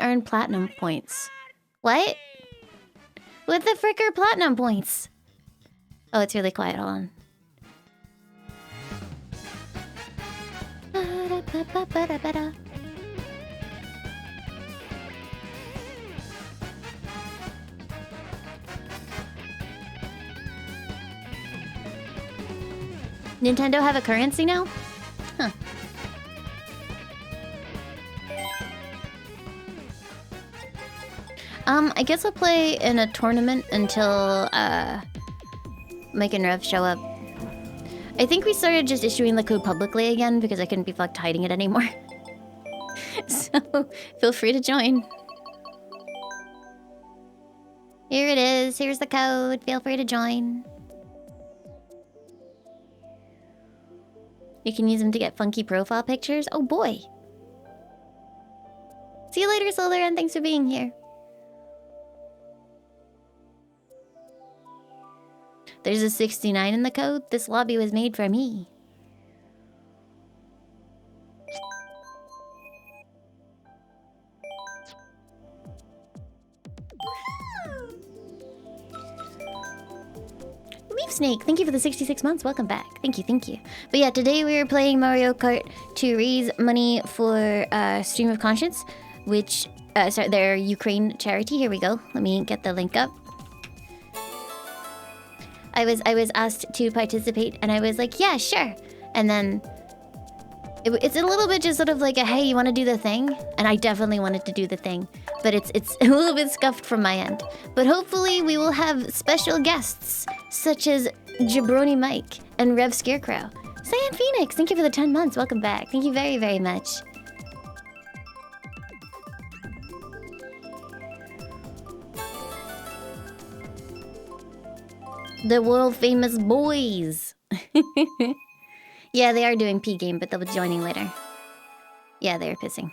earn platinum points. What? What the frick are platinum points? Oh, it's really quiet. Hold on. Nintendo have a currency now? Huh. I guess I'll play in a tournament until Mike and Rev show up. I think we started just issuing the code publicly again because I couldn't be fucked hiding it anymore. So feel free to join. Here it is. Here's the code. Feel free to join. You can use them to get funky profile pictures. Oh boy. See you later, Solar, and thanks for being here. There's a 69 in the code. This lobby was made for me. Leaf Snake, thank you for the 66 months. Welcome back. Thank you, thank you. But yeah, today we are playing Mario Kart to raise money for Stream of Conscience, which sorry, their Ukraine charity. Here we go. Let me get the link up. I was asked to participate, and I was like, yeah, sure. And then it's a little bit just sort of like a, hey, you want to do the thing? And I definitely wanted to do the thing, but it's a little bit scuffed from my end. But hopefully we will have special guests such as Jabroni Mike and RevScarecrow. Cyan Phoenix, thank you for the 10 months. Welcome back. Thank you very, very much. The world famous boys. Yeah, they are doing P-game, but they'll be joining later. Yeah, they're pissing.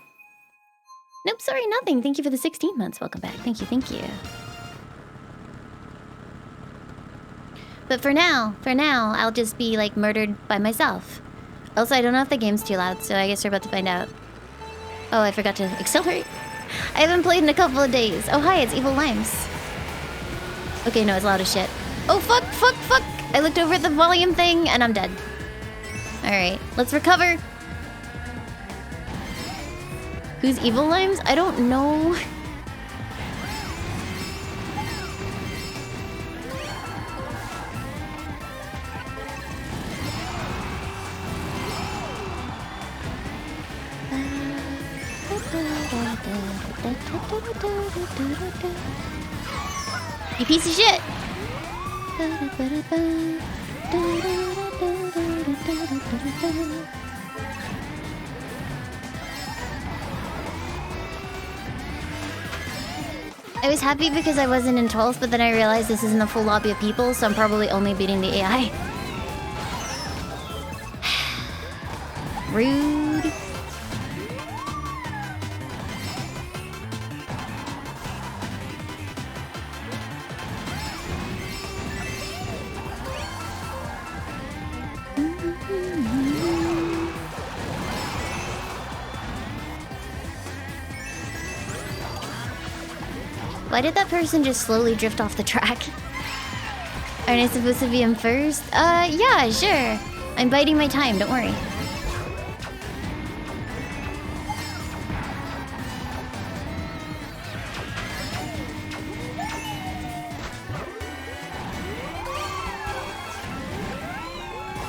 Nope, sorry, nothing. Thank you for the 16 months. Welcome back. Thank you, thank you. But for now, I'll just be, like, murdered by myself. Also, I don't know if the game's too loud, so I guess we're about to find out. Oh, I forgot to accelerate. I haven't played in a couple of days. Oh, hi, it's Evil Limes. Okay, no, it's loud as shit. Oh, fuck, fuck, fuck! I looked over at the volume thing, and I'm dead. Alright, let's recover. Who's Evil Limes? I don't know. You piece of shit! I was happy because I wasn't in 12th, but then I realized this isn't a full lobby of people, so I'm probably only beating the AI. Rude. Why did that person just slowly drift off the track? Aren't I supposed to be him first? Yeah, sure. I'm biding my time, don't worry.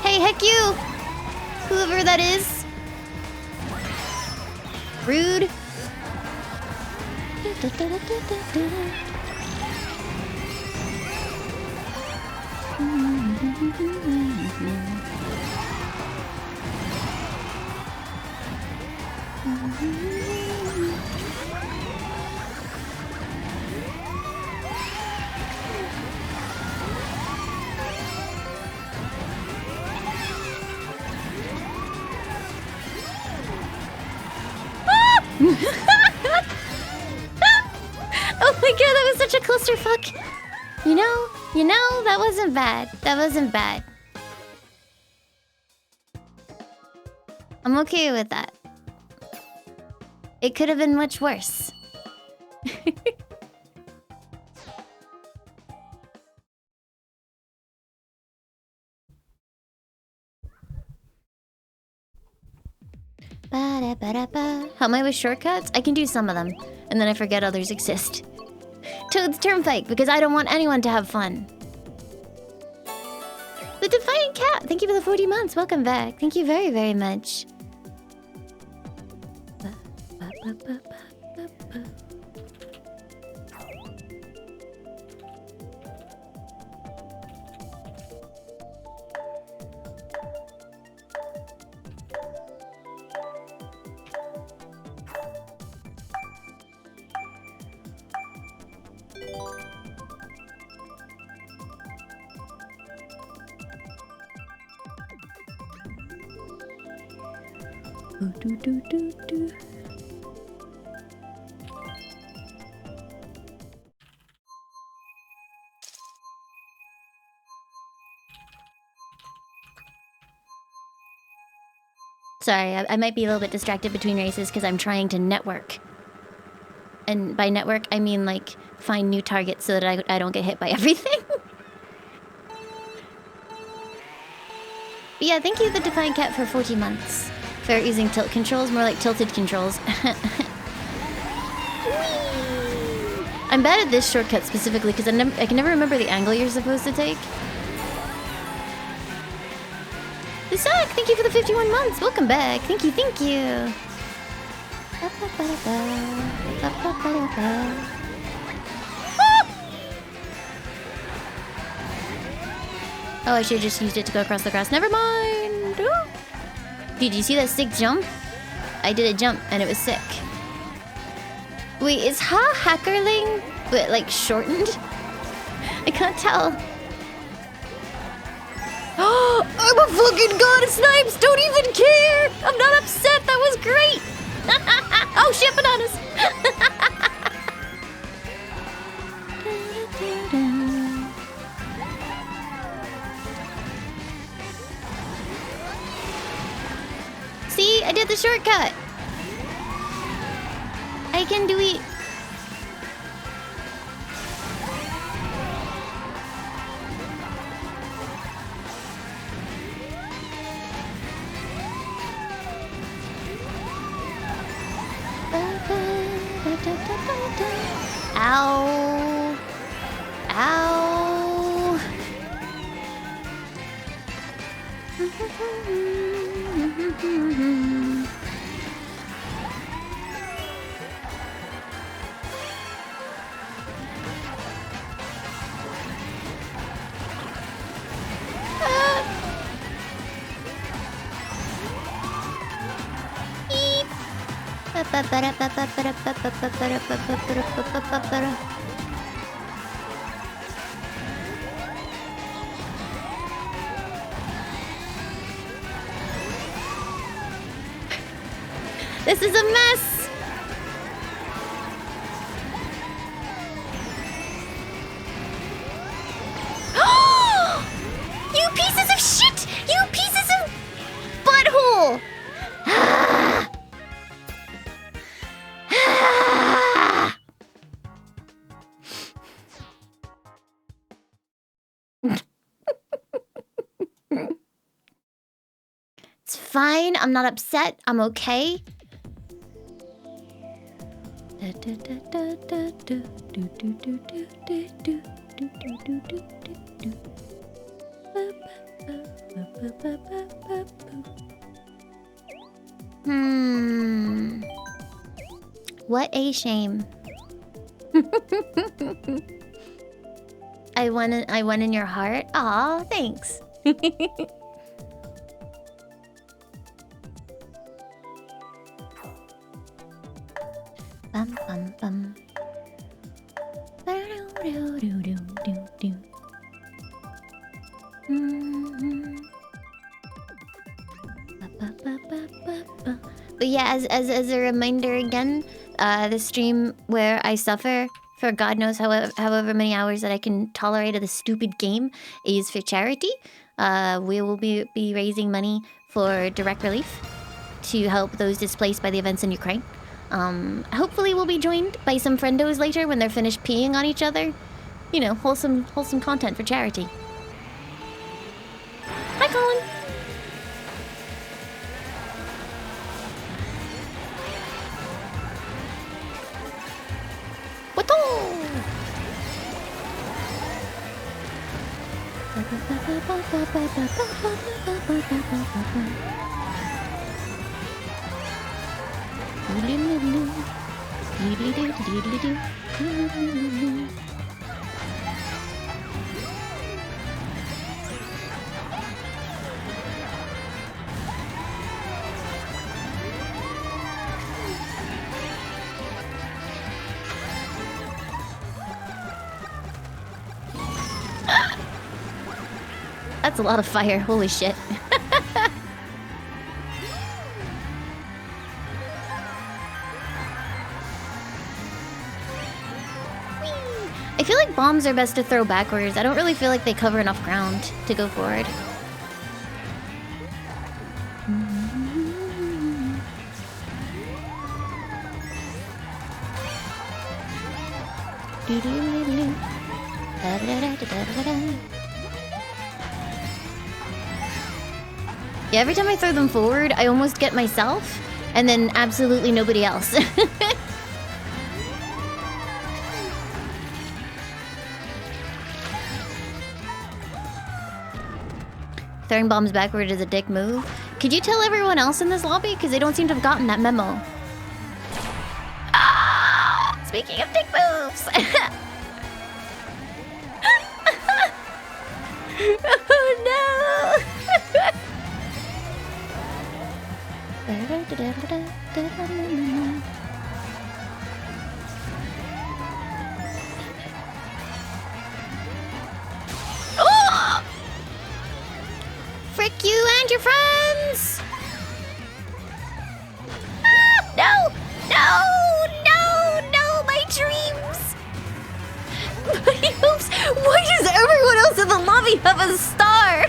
Hey, heck you! Whoever that is. Rude. Oh my god, that was such a clusterfuck. You know, that wasn't bad. That wasn't bad. I'm okay with that. It could have been much worse. How am I with shortcuts? I can do some of them, and then I forget others exist. Toad's Turnpike, because I don't want anyone to have fun. The Defiant Cat, thank you for the 40 months. Welcome back. Thank you very, very much. Sorry, I might be a little bit distracted between races because I'm trying to network. And by network, I mean, like, find new targets so that I don't get hit by everything. But yeah, thank you, the Defiant Cat, for 40 months. For using tilt controls, more like tilted controls. I'm bad at this shortcut specifically because I can never remember the angle you're supposed to take. Isaac, thank you for the 51 months. Welcome back. Thank you, thank you. Oh, I should have just used it to go across the grass. Never mind. Dude, you see that sick jump? I did a jump and it was sick. Wait, is Ha Hackerling, but like shortened? I can't tell. Oh, I'm a fucking god of snipes! Don't even care! I'm not upset, that was great! Oh shit, bananas! See, I did the shortcut! I can do it! Ow. Ow. This is a mess! You pieces of shit! You pieces of butthole! It's fine. I'm not upset. I'm okay. What a shame. I won in your heart. Aw, thanks. Bum bum bum. But yeah, as a reminder again, the stream where I suffer for God knows however many hours that I can tolerate of the stupid game is for charity. We will be raising money for direct relief to help those displaced by the events in Ukraine. Hopefully we'll be joined by some friendos later when they're finished peeing on each other. You know, wholesome content for charity. Hi, Colin. What? That's a lot of fire. Holy shit. I feel like bombs are best to throw backwards. I don't really feel like they cover enough ground to go forward. Yeah, every time I throw them forward, I almost get myself, and then absolutely nobody else. Throwing bombs backward is a dick move. Could you tell everyone else in this lobby? Because they don't seem to have gotten that memo. Ah! Speaking of dick moves! Oh no! Oh! Frick you and your friends! Ah, no! No! No! No! My dreams! My hopes! Why does everyone else in the lobby have a star?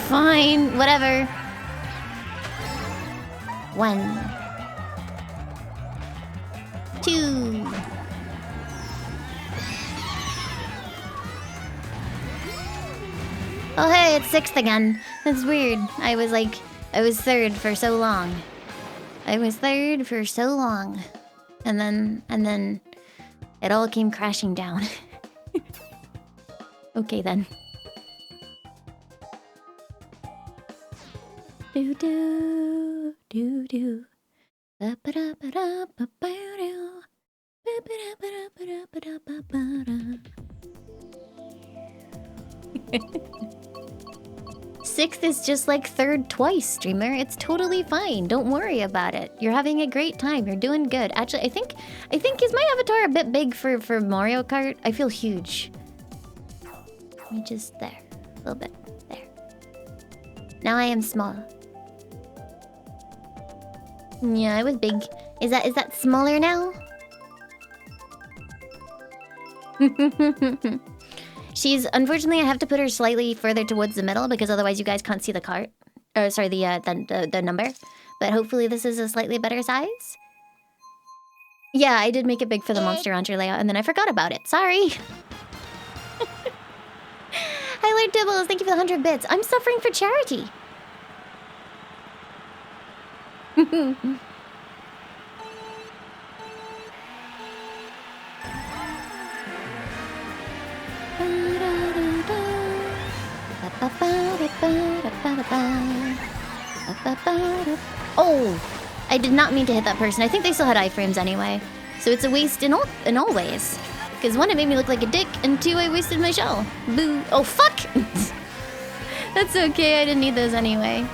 Fine, whatever. 1, 2. Oh hey, it's 6th again. That's weird. I was 3rd for so long. And then it all came crashing down. Okay then. Do do do do. Ba ba da ba da ba ba do. Ba ba da ba da ba da ba da ba ba da. 6th is just like 3rd twice, streamer. It's totally fine. Don't worry about it. You're having a great time. You're doing good. Actually, I think is my avatar a bit big for Mario Kart? I feel huge. Let me just there. A little bit. There. Now I am small. Yeah, I was big. Is that smaller now? She's unfortunately I have to put her slightly further towards the middle because otherwise you guys can't see the cart. Or sorry, the number. But hopefully this is a slightly better size. Yeah, I did make it big for the Monster Hunter layout and then I forgot about it. Sorry. Hi Lord Dibbles, thank you for the 100 bits. I'm suffering for charity. Oh, I did not mean to hit that person. I think they still had iframes anyway. So it's a waste in all ways. Because 1, it made me look like a dick, and 2, I wasted my shell. Boo. Oh, fuck! That's okay, I didn't need those anyway.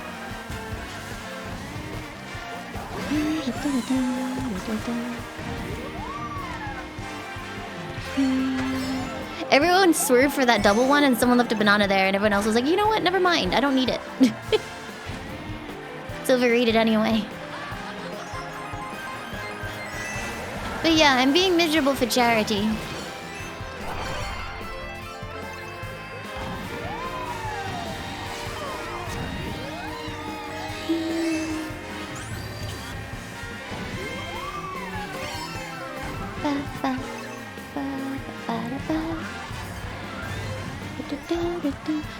Everyone swerved for that double one, and someone left a banana there, and everyone else was like, you know what? Never mind. I don't need it. It's overrated anyway. But yeah, I'm being miserable for charity.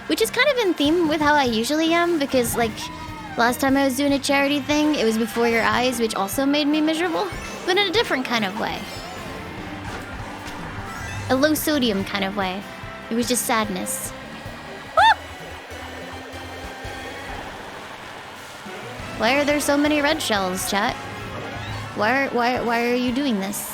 Which is kind of in theme with how I usually am, because like last time I was doing a charity thing, it was before your eyes, which also made me miserable, but in a different kind of way. A low sodium kind of way. It was just sadness. Ah! Why are there so many red shells, chat? Why are you doing this?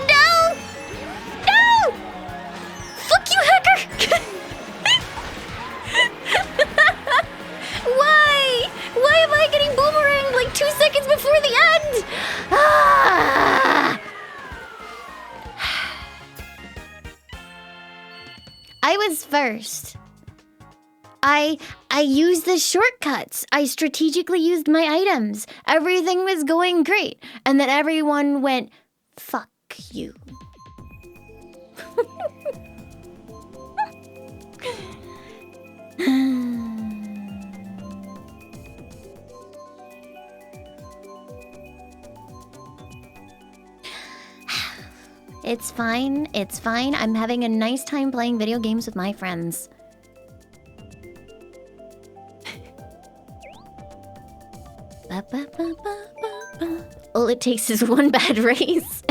No! No! Fuck you, hacker! Why? Why am I getting boomeranged like 2 seconds before the end? Ah! I was first. I used the shortcuts. I strategically used my items. Everything was going great. And then everyone went, fuck you. It's fine. It's fine. I'm having a nice time playing video games with my friends. All it takes is one bad race.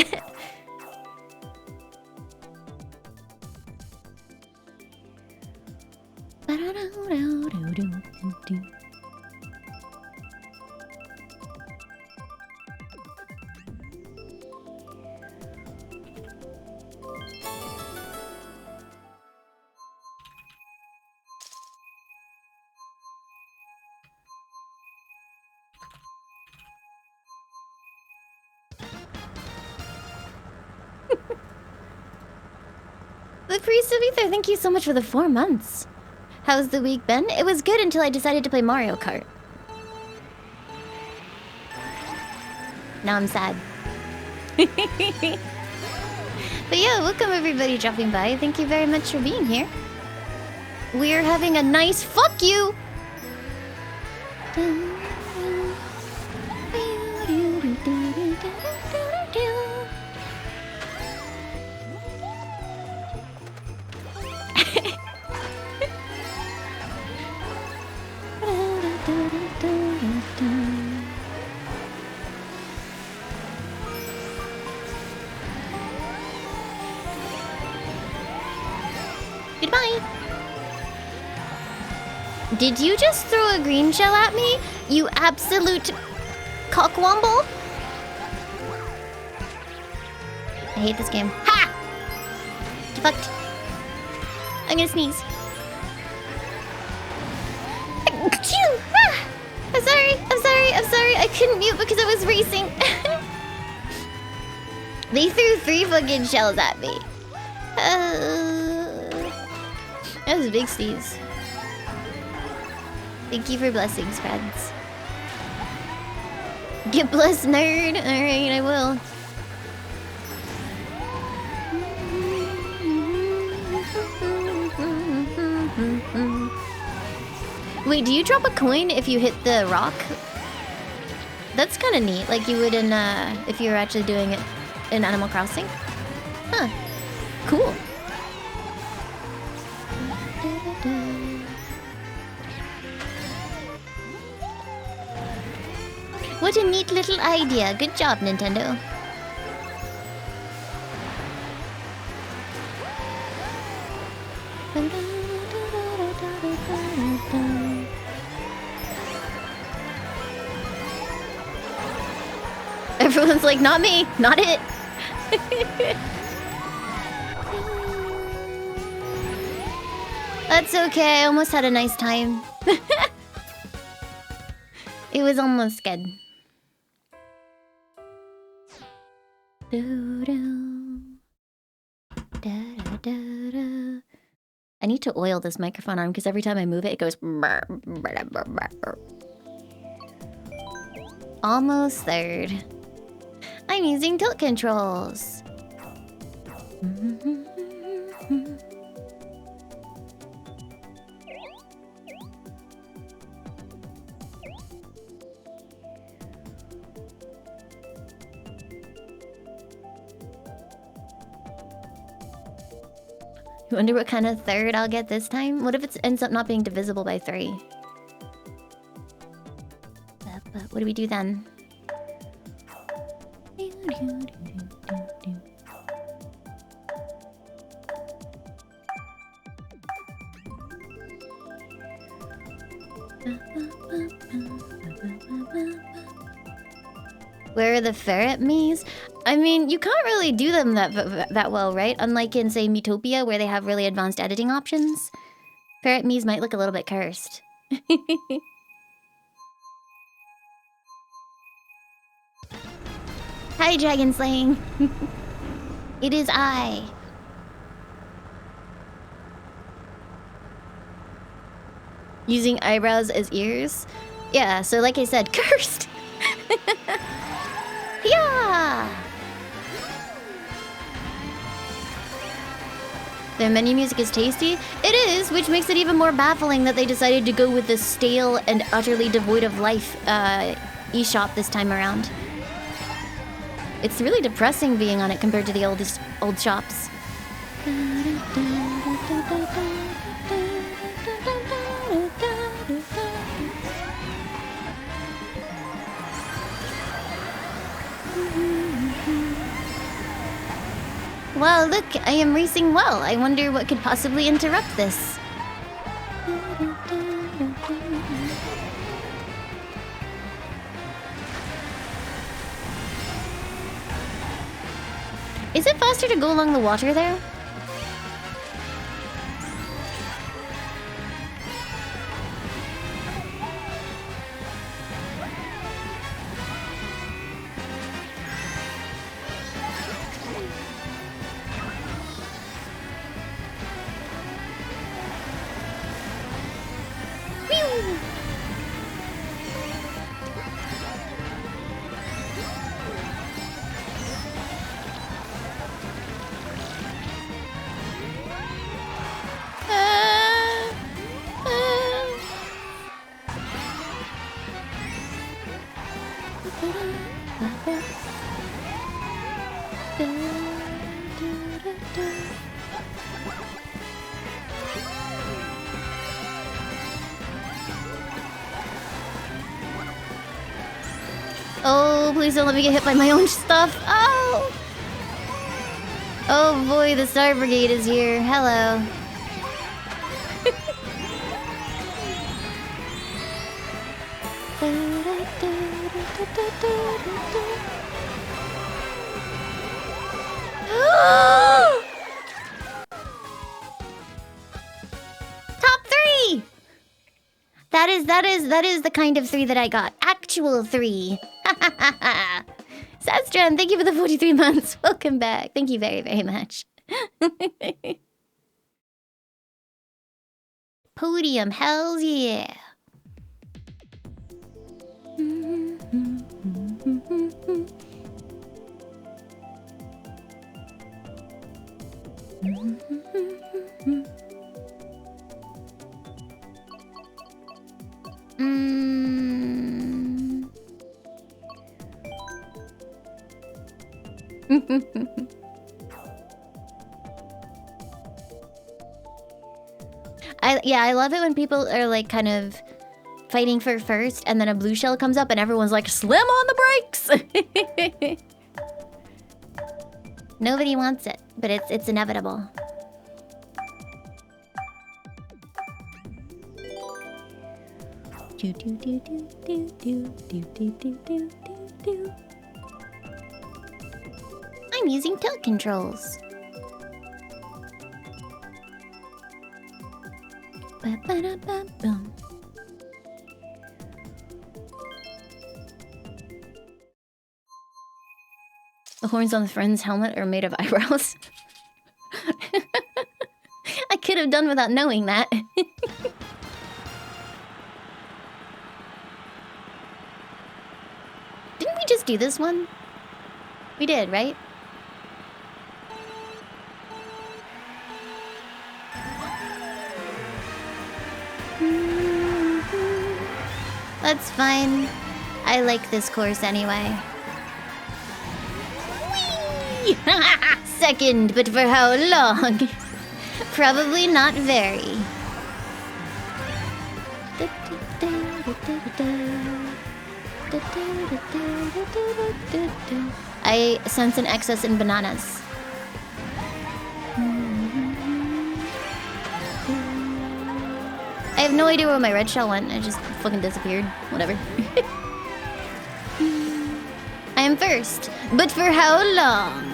The Priest of Ether, thank you so much for the 4 months. How's the week been? It was good until I decided to play Mario Kart. Now I'm sad. But yeah, welcome everybody dropping by. Thank you very much for being here. We're having a nice fuck you! Goodbye. Did you just throw a green shell at me? You absolute cockwomble? I hate this game. Ha! Get fucked. I'm gonna sneeze. I'm sorry, I'm sorry, I'm sorry. I couldn't mute because I was racing. They threw 3 fucking shells at me. That was a big sneeze. Thank you for blessings, friends. Get blessed, nerd. Alright, I will. Wait, do you drop a coin if you hit the rock? That's kind of neat, like you would in, if you were actually doing it in Animal Crossing. Huh. Cool. What a neat little idea. Good job, Nintendo. Everyone's like, not me, not it. That's okay, I almost had a nice time. It was almost good. I need to oil this microphone arm because every time I move it, it goes. almost third. I'm using tilt controls. I wonder what kind of third I'll get this time. What if it ends up not being divisible by 3? What do we do then? Where are the ferret me's? I mean, you can't really do them that well, right? Unlike in, say, Miitopia, where they have really advanced editing options. Ferret me's might look a little bit cursed. Hi, dragon slaying. It is I. Using eyebrows as ears? Yeah, so like I said, cursed. Yeah. Their menu music is tasty. It is, which makes it even more baffling that they decided to go with the stale and utterly devoid of life eShop this time around. It's really depressing being on it compared to the old shops. Wow, look, I am racing well. I wonder what could possibly interrupt this. Is it faster to go along the water there? Oh, please don't let me get hit by my own stuff. Oh! Oh boy, the Star Brigade is here. Hello. Top 3! That is the kind of 3 that I got. Actual 3. Sastran, thank you for the 43 months. Welcome back. Thank you very, very much. Podium, hells yeah. I love it when people are like kind of fighting for first and then a blue shell comes up and everyone's like, slam on the brakes! Nobody wants it, but it's inevitable. I'm using tilt controls. Ba-ba-da-ba-bum. The horns on the friend's helmet are made of eyebrows. I could have done without knowing that. Didn't we just do this one? We did, right? That's fine. I like this course anyway. Whee! Second, but for how long? Probably not very. I sense an excess in bananas. I have no idea where my red shell went. I just fucking disappeared. Whatever. I am first, but for how long?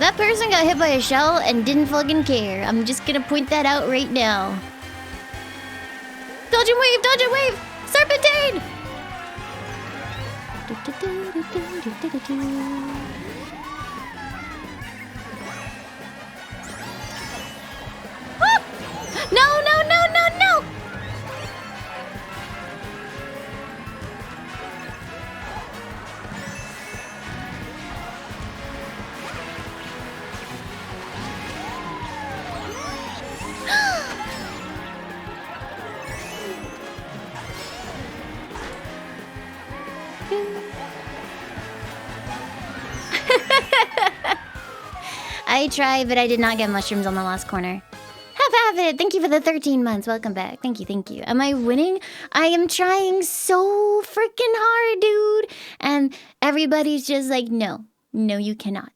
That person got hit by a shell and didn't fucking care. I'm just gonna point that out right now. Dodge and wave! Dodge and wave! Serpentine! Ah! No, no, no, no, no! I tried, but I did not get mushrooms on the last corner. Have it! Thank you for the 13 months. Welcome back. Thank you, thank you. Am I winning? I am trying so freaking hard, dude. And everybody's just like, no. No, you cannot.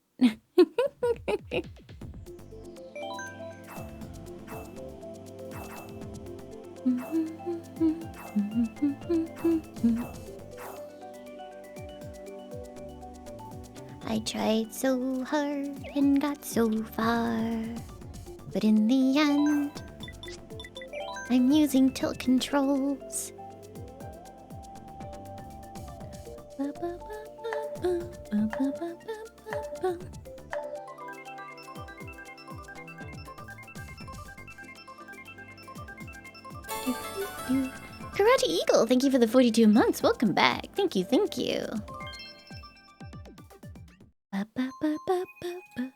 I tried so hard and got so far, but in the end, I'm using tilt controls. Karate Eagle, thank you for the 42 months. Welcome back. Thank you, thank you.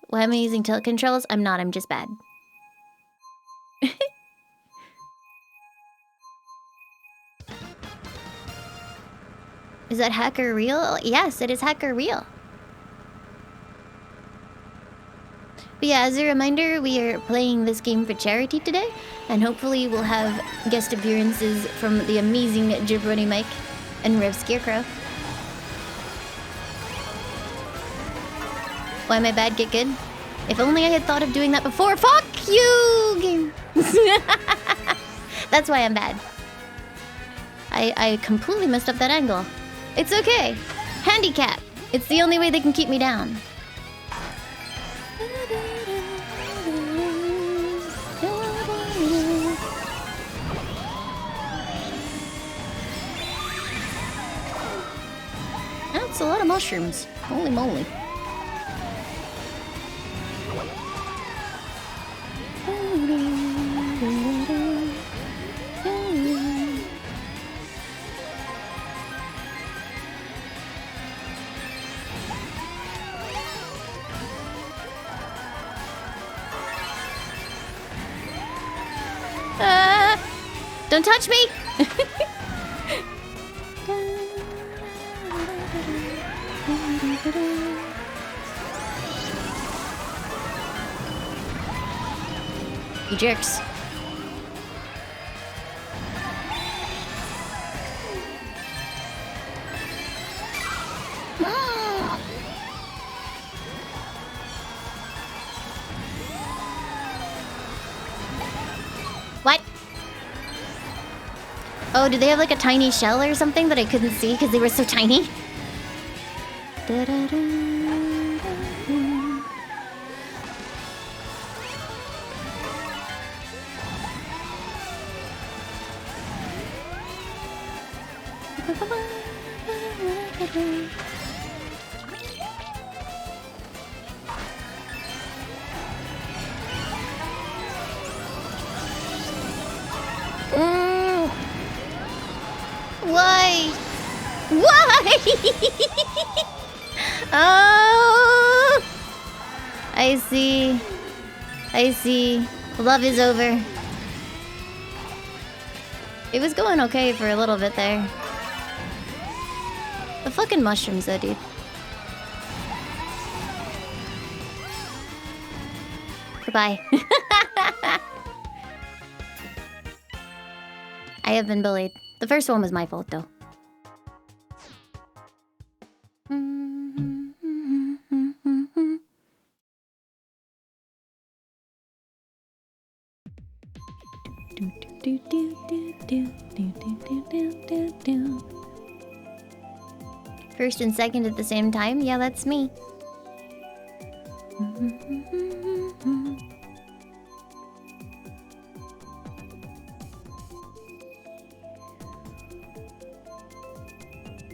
Why am I using tilt controls? I'm not, I'm just bad. Is that hacker real? Yes, it is hacker real. But yeah, as a reminder, we are playing this game for charity today, and hopefully we'll have guest appearances from the amazing Jabroni Mike and RevScarecrow. Why am I bad, get good? If only I had thought of doing that before. Fuck you, game. That's why I'm bad. I completely messed up that angle. It's okay. Handicap. It's the only way they can keep me down. That's a lot of mushrooms. Holy moly. Don't touch me! You jerks. What? Oh, do they have like a tiny shell or something that I couldn't see because they were so tiny? Why? Why? Oh! I see. I see. Love is over. It was going okay for a little bit there. The fucking mushrooms though, dude. Goodbye. I have been bullied. The first one was my fault, though. First and second at the same time? Yeah, that's me.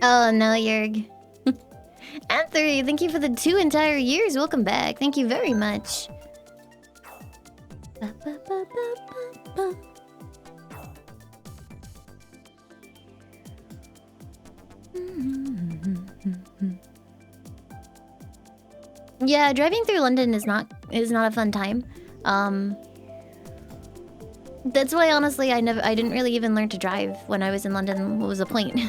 Oh no, Yerg. Anthony, thank you for the 2 entire years. Welcome back. Thank you very much. Yeah, driving through London is not a fun time. That's why honestly I didn't really even learn to drive when I was in London. What was the point?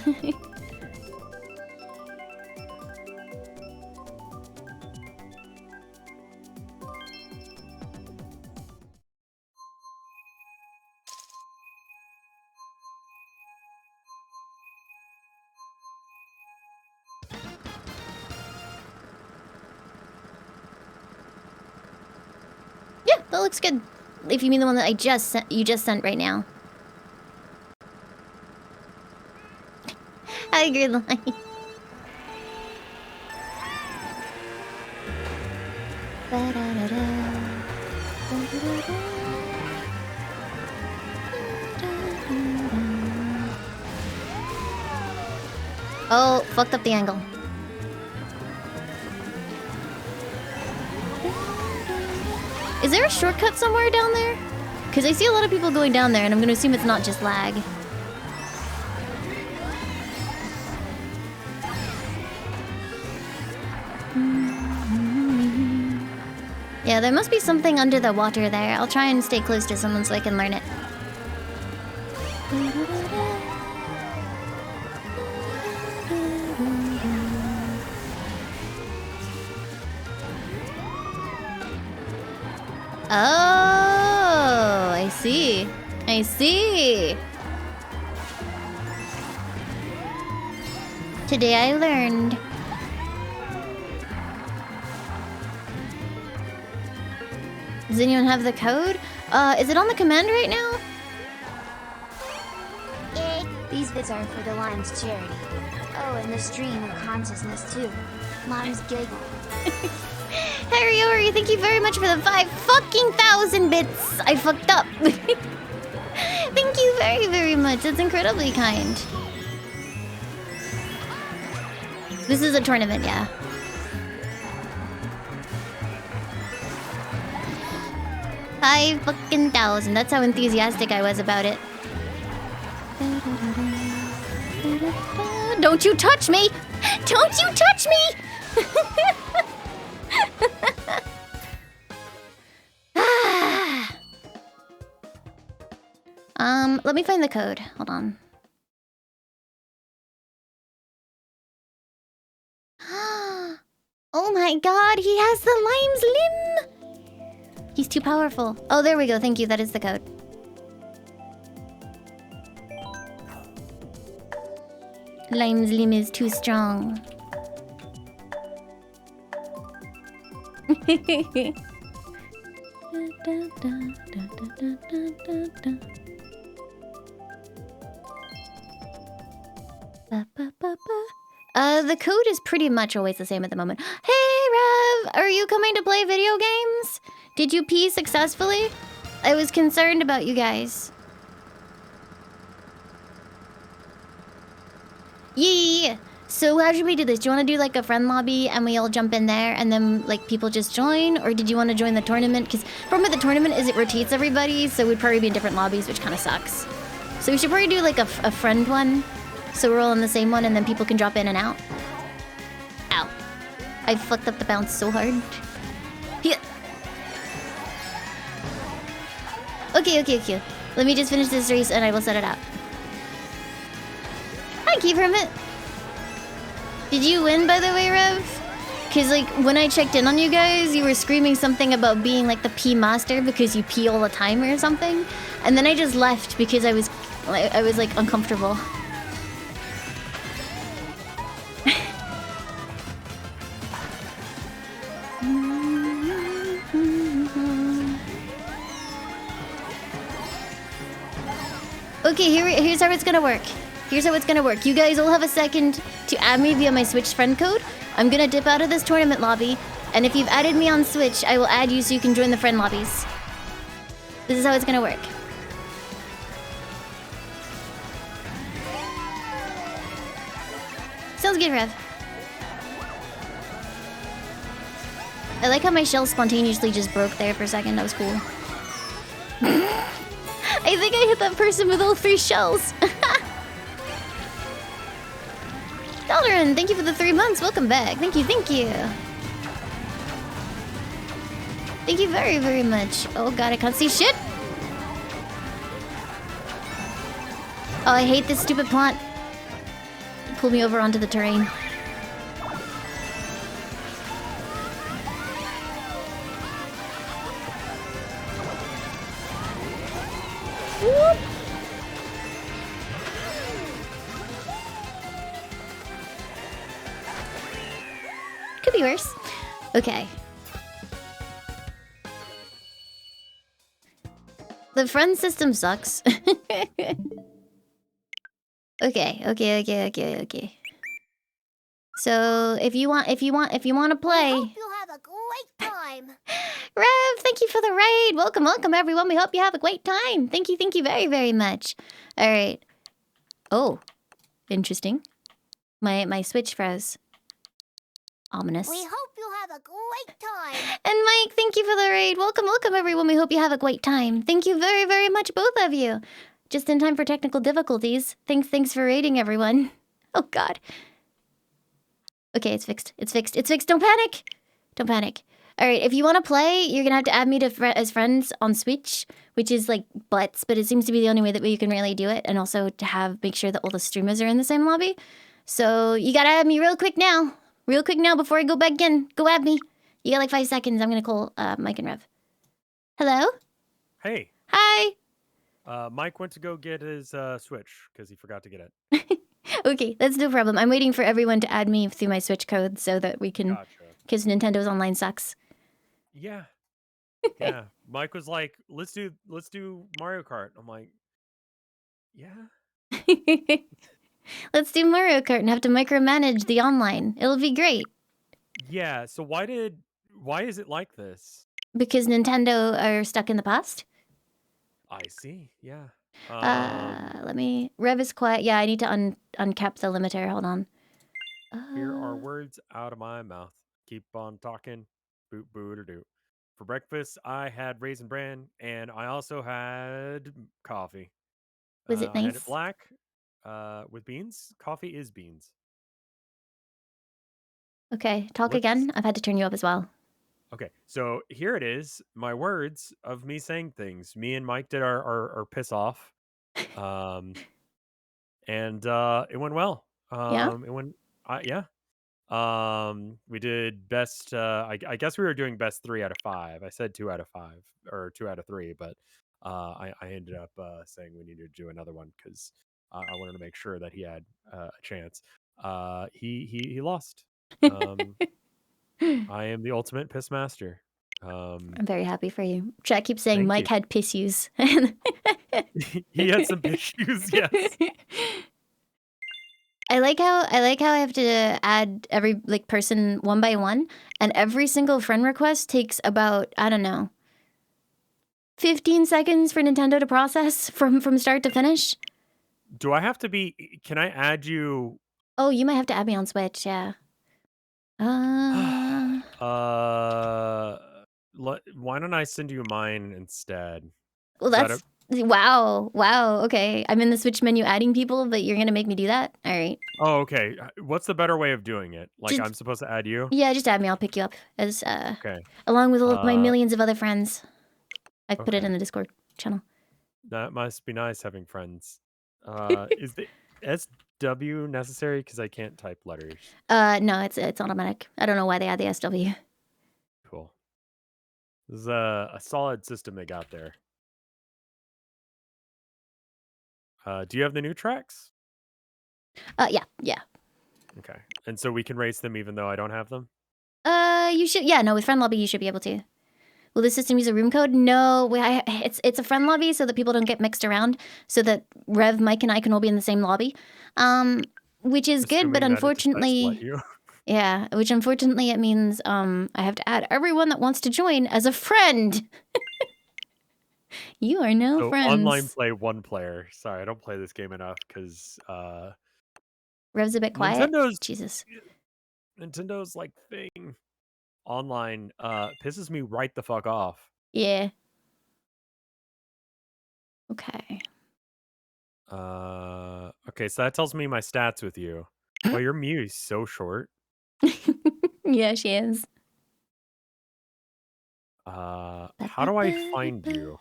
Yeah, that looks good. If you mean the one that I just sent, you just sent right now. I agree, line. Oh, fucked up the angle. Is there a shortcut somewhere down there? Because I see a lot of people going down there, and I'm gonna assume it's not just lag. Yeah, there must be something under the water there. I'll try and stay close to someone so I can learn it. Oh, I see. I see. Today I learned. Does anyone have the code? Is it on the command right now? Yay! These bits are for the Lime's charity. Oh, and the stream of consciousness too. Lime's giggle. Harry Ori, thank you very much for the 5,000 bits. I fucked up. Thank you very, very much. That's incredibly kind. This is a tournament, yeah. $5,000. That's how enthusiastic I was about it. Don't you touch me! Don't you touch me! Let me find the code. Hold on. Oh my god, he has the Lime's limb! He's too powerful. Oh, there we go. Thank you. That is the code. Lime's limb is too strong. Ba, ba, ba, ba. The code is pretty much always the same at the moment. Hey, Rev! Are you coming to play video games? Did you pee successfully? I was concerned about you guys. Yeah. So how should we do this? Do you want to do like a friend lobby and we all jump in there and then like people just join? Or did you want to join the tournament? Because the problem with the tournament is it rotates everybody, so we'd probably be in different lobbies, which kind of sucks. So we should probably do like a friend one. So we're all in the same one and then people can drop in and out. Ow. I fucked up the bounce so hard. Yeah. Okay. Let me just finish this race and I will set it out. Hi, Keep Hermit. Did you win, by the way, Rev? Because, like, when I checked in on you guys, you were screaming something about being, like, the pee master because you pee all the time or something. And then I just left because I was like, uncomfortable. Okay, here's how it's gonna work. Here's how it's gonna work. You guys all have a second to add me via my Switch friend code. I'm gonna dip out of this tournament lobby, and if you've added me on Switch, I will add you so you can join the friend lobbies. This is how it's gonna work. Sounds good, Rev. I like how my shell spontaneously just broke there for a second. That was cool. I think I hit that person with all 3 shells. Daldarin, thank you for the 3 months. Welcome back. Thank you. Thank you very, very much. Oh god, I can't see shit. Oh, I hate this stupid plant. Pull me over onto the terrain. Whoop. Could be worse. Okay. The friend system sucks. Okay. So if you want to play, Hope you'll have a great time. Rev, thank you for the raid. Welcome everyone. We hope you have a great time. Thank you very, very much. All right. Oh, interesting. My Switch froze. Ominous. We hope you'll have a great time. And Mike, thank you for the raid. Welcome everyone. We hope you have a great time. Thank you very, very much, both of you. Just in time for technical difficulties. Thanks for raiding, everyone. Oh god. Okay, it's fixed. Don't panic. All right, if you want to play, you're gonna have to add me as friends on Switch, which is like butts, but it seems to be the only way that you can really do it, and also to make sure that all the streamers are in the same lobby. So you gotta add me real quick now before I go back in. Go add me. You got like 5 seconds. I'm gonna call Mike and Rev. Hello. Hey. Hi. Mike went to go get his Switch because he forgot to get it. Okay, that's no problem. I'm waiting for everyone to add me through my Switch code so that we can, because Nintendo's online sucks. Yeah. Mike was like, let's do Mario Kart. I'm like, yeah. Let's do Mario Kart and have to micromanage the online. It'll be great. Yeah, so why is it like this? Because Nintendo are stuck in the past? I see, yeah. Let me... Rev is quiet. Yeah, I need to uncap the limiter. Hold on. Here are words out of my mouth. Keep on talking. Boot, boot, or doot. For breakfast, I had Raisin Bran, and I also had coffee. Was it nice? I had it black with beans. Coffee is beans. Okay, talk again. I've had to turn you up as well. Okay, so here it is. My words of me saying things. Me and Mike did our piss off. And it went well. Yeah? It went, yeah. We did best, I guess we were doing best 3 out of 5. I said 2 out of 5 or 2 out of 3, but I ended up saying we needed to do another one because I wanted to make sure that he had a chance. He lost. I am the ultimate piss master. I'm very happy for you. Chat keeps saying Mike had pissues. He had some issues, yes. I like how I have to add every person one by one, and every single friend request takes about, I don't know, 15 seconds for Nintendo to process from start to finish. Do I have to be? Can I add you? Oh, you might have to add me on Switch, yeah. Why don't I send you mine instead? Well, Is that that's wow. Okay, I'm in the Switch menu adding people, but you're gonna make me do that? All right. Oh, okay. What's the better way of doing it? Like, Just- I'm supposed to add you? Yeah, just add me. I'll pick you up as Okay. along with all of my millions of other friends. I've put it Okay. in the Discord channel. That must be nice having friends. Is the SW necessary? Because I can't type letters. No, it's automatic. I don't know why they add the SW. Cool. This is a solid system they got there. Do you have the new tracks? Yeah. Okay. And so we can race them even though I don't have them? You should. Yeah, no, with friend lobby you should be able to. Will the system use a room code? No, it's a friend lobby so that people don't get mixed around, so that Rev, Mike, and I can all be in the same lobby. Which is good, but Assuming that it decides to let unfortunately, you. yeah, which unfortunately it means I have to add everyone that wants to join as a friend. You are no So friends. online play one player. Sorry, I don't play this game enough because Rev's a bit quiet. Nintendo's Jesus. like thing online pisses me right the fuck off. Yeah. Okay. Okay, so that tells me my stats with you. Well, your Mew is so short. Yeah, she is. How do I find you?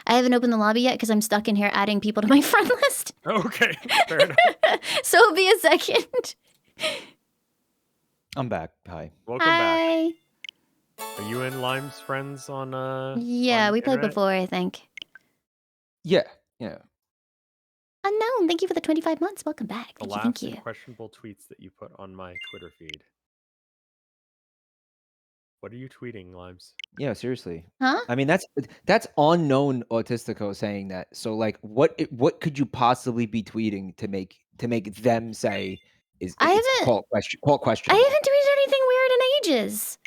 I haven't opened the lobby yet because I'm stuck in here adding people to my friend list. Okay, fair enough. So it'll be a second. I'm back. Hi. Welcome back. Hi. Are you in Lime's friends on Yeah, on we played internet? before, I think. Yeah. Unknown, thank you for the 25 months. Welcome back. The Thank you. last questionable tweets that you put on my Twitter feed. What are you tweeting, Limes? Yeah, seriously. Huh? I mean, that's unknown Autistico saying that. So like, what could you possibly be tweeting to make them say it's call questionable? I haven't tweeted anything weird in ages.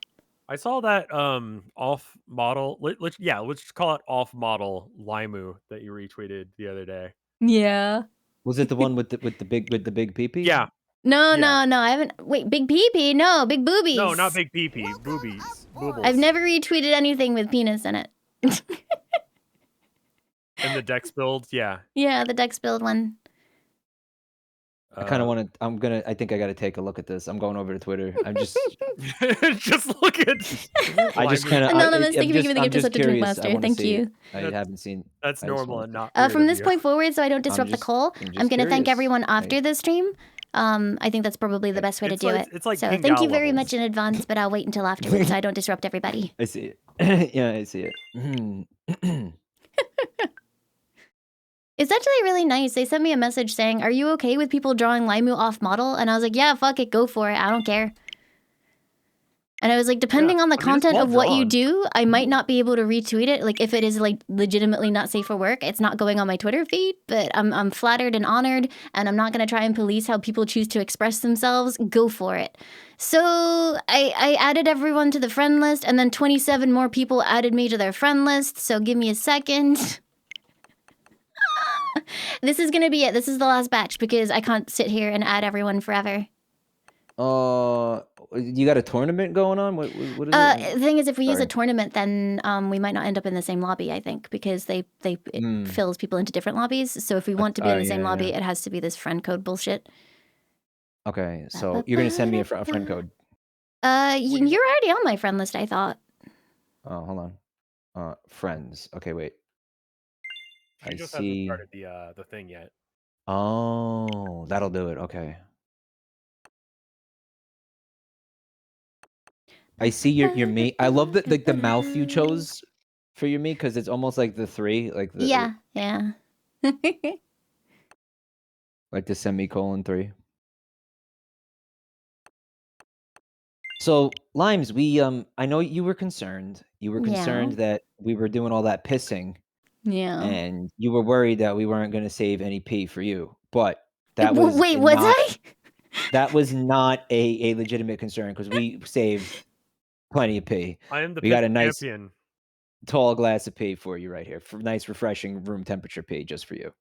I saw that off model. Let's call it off model Laimu that you retweeted the other day. Yeah. Was it the one with the big PP? Yeah. No, Yeah. no, I haven't. Wait, big pee-pee? No, big boobies. No, not big pee-pee. Boobies. Boobles. I've never retweeted anything with penis in it. In the Dex build, yeah. Yeah, the Dex build one. I kind of want to. I think I got to take a look at this. I'm going over to Twitter. I'm just. Just look at. I just kind of. Anonymous, thank you for giving the I'm gift of just such a drink curious. master. Thank you. I haven't seen. That's normal and not. From this point forward, so I don't disrupt the call, I'm going to thank everyone after the stream. I think that's probably the best way to do it. It's like so thank you very much in advance, but I'll wait until afterwards so I don't disrupt everybody. I see it. Yeah, I see it. It's actually really nice. They sent me a message saying, "Are you okay with people drawing Laimu off model?" And I was like, "Yeah, fuck it, go for it. I don't care." And I was like, depending on the content of what you do, I might not be able to retweet it. Like if it is like legitimately not safe for work, it's not going on my Twitter feed. But I'm flattered and honored, and I'm not gonna try and police how people choose to express themselves. Go for it. So I added everyone to the friend list, and then 27 more people added me to their friend list. So give me a second. This is gonna be it. This is the last batch because I can't sit here and add everyone forever. You got a tournament going on? What is it? The thing is, if we use a tournament, then we might not end up in the same lobby, I think, because it fills people into different lobbies. So if we want to be in the same lobby, it has to be this friend code bullshit. Okay, so you're gonna send me a friend code. You're already on my friend list, I thought. Oh, hold on. Friends. Okay, wait. I just haven't started the thing yet. Oh, that'll do it. Okay. I see your me. I love the mouth you chose for your me because it's almost like the 3, like the yeah. Like the semicolon 3. So Limes, we I know you were concerned. You were concerned that we were doing all that pissing. Yeah. And you were worried that we weren't going to save any pee for you, but That was Wait, was not, I? that was not a legitimate concern because we saved plenty of pee. I am the We got a pitch nice champion. tall glass of pee for you right here. For nice, refreshing room temperature pee just for you.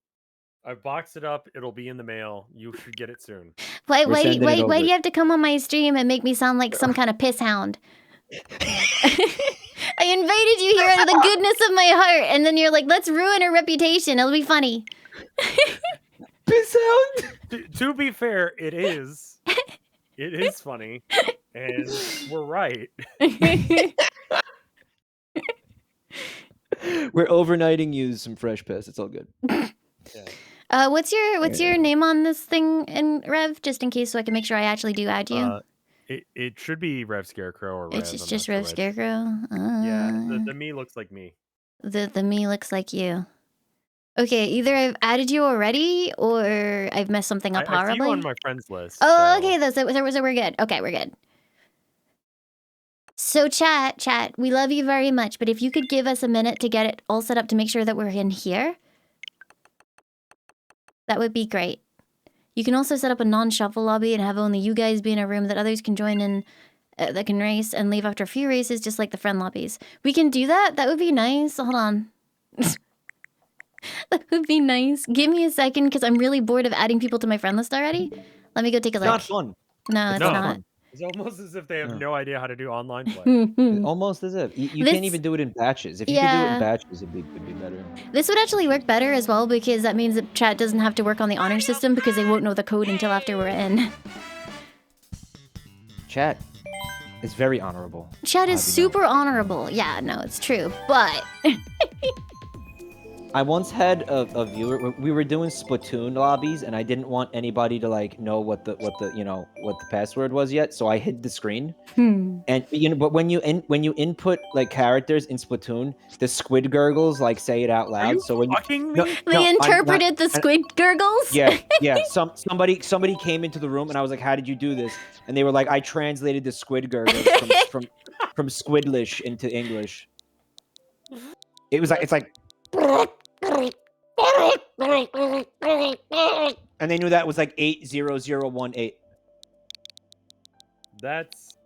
I've boxed it up. It'll be in the mail. You should get it soon. Why We're sending it do over. you have to come on my stream and make me sound like some kind of piss hound? I invited you here out of the goodness of my heart, and then you're like, let's ruin her reputation. It'll be funny. Piss out. To be fair, it is. It is funny, and we're right. We're overnighting you some fresh piss. It's all good. Yeah. What's your name on this thing in Rev, just in case, so I can make sure I actually do add you? It should be RevScarecrow or Rev. It's just RevScarecrow. Yeah, the me looks like me. The me looks like you. Okay, either I've added you already, or I've messed something up I see horribly. you on my friends list. Oh, so- okay, so we're good. Okay, we're good. So chat, we love you very much, but if you could give us a minute to get it all set up to make sure that we're in here, that would be great. You can also set up a non-shuffle lobby and have only you guys be in a room that others can join in, that can race and leave after a few races, just like the friend lobbies. We can do that? That would be nice. Hold on. That would be nice. Give me a second, because I'm really bored of adding people to my friend list already. Let me go take a look. Not fun. No, it's No. not. It's almost as if they have Yeah. no idea how to do online play. Almost as if you This- can't even do it in batches. If you could do it Yeah. in batches, it'd be better. This would actually work better as well, because that means that chat doesn't have to work on the honor system, because they won't know the code until after we're in. Chat is very honorable. Chat is I'll have you know. super honorable. Yeah, no, it's true. But I once had a viewer. We were doing Splatoon lobbies, and I didn't want anybody to like know what the password was yet, so I hid the screen. And but when you input like characters in Splatoon, the squid gurgles like say it out Are loud. you So when fucking no, me? they no, I'm not- interpreted the squid gurgles? yeah. Somebody came into the room, and I was like, "How did you do this?" And they were like, "I translated the squid gurgles from Squidlish into English." It was like it's like, and they knew that was like 80018. That's.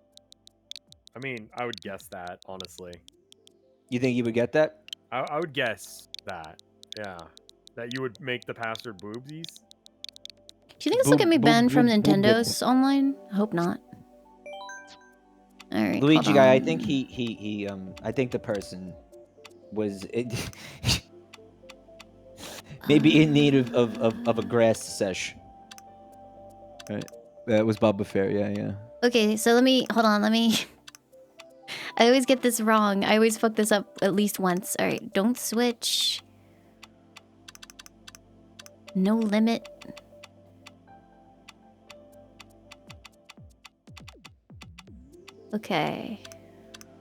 I mean, I would guess that, honestly. You think you would get that? I would guess that. Yeah. That you would make the password boobsies. Do you think this will get me banned from boom, boom. Nintendo's online? I hope not. All right, Luigi hold guy, I on. think I think the person was maybe in need of a grass sesh. Right. That was Boba Fair, yeah. Okay, so hold on, I always get this wrong. I always fuck this up at least once. All right, don't switch. No limit. Okay.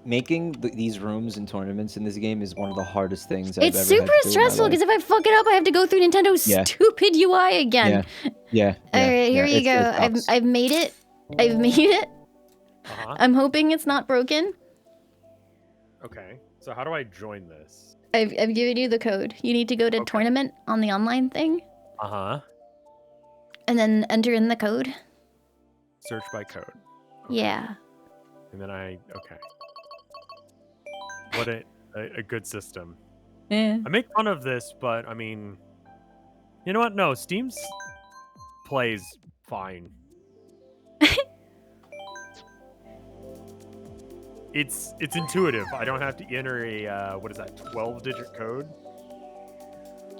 Making these rooms and tournaments in this game is one of the hardest things I've It's ever super had to do in my stressful, life. because if I fuck it up, I have to go through Nintendo's Yeah. stupid UI again. Yeah. All right, here you go. it sucks. I've made it. I've made it. Uh-huh. I'm hoping it's not broken. Okay. So how do I join this? I've given you the code. You need to go to Okay. tournament on the online thing, Uh-huh. and then enter in the code. Search by code. Yeah. And then okay. What a good system. Yeah. I make fun of this, but I mean, you know what? No, Steam's plays fine. It's intuitive. I don't have to enter a what is that, 12-digit code?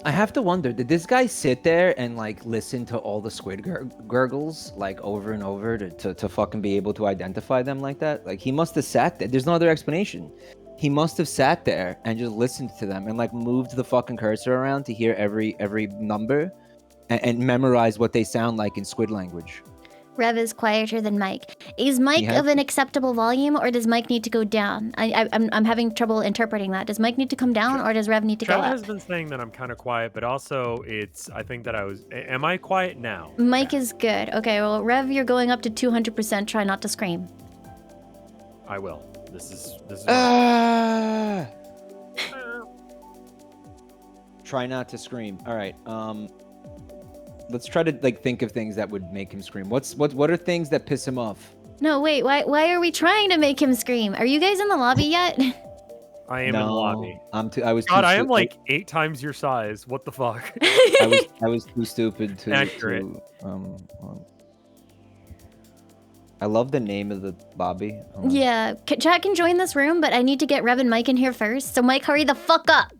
I have to wonder, did this guy sit there and like listen to all the squid gurgles like over and over to fucking be able to identify them like that? Like he must have sat there. There's no other explanation. He must have sat there and just listened to them and like moved the fucking cursor around to hear every number and memorize what they sound like in squid language. Rev is quieter than Mike. Is Mike has of an acceptable volume, or does Mike need to go down? I'm having trouble interpreting that. Does Mike need to come down, or does Rev need to go Chat up? has been saying that I'm kind of quiet, but also I think that am I quiet now? Mike is good. Okay, well, Rev, you're going up to 200%. Try not to scream. I will. This is Try not to scream. All right. let's try to like think of things that would make him scream. What are things that piss him off? No, wait. Why are we trying to make him scream? Are you guys in the lobby yet? I am in the lobby. I was God, too I am like 8 times your size. What the fuck? I was too stupid to. Accurate. I love the name of the lobby. Yeah, chat can join this room, but I need to get Rev and Mike in here first. So Mike, hurry the fuck up.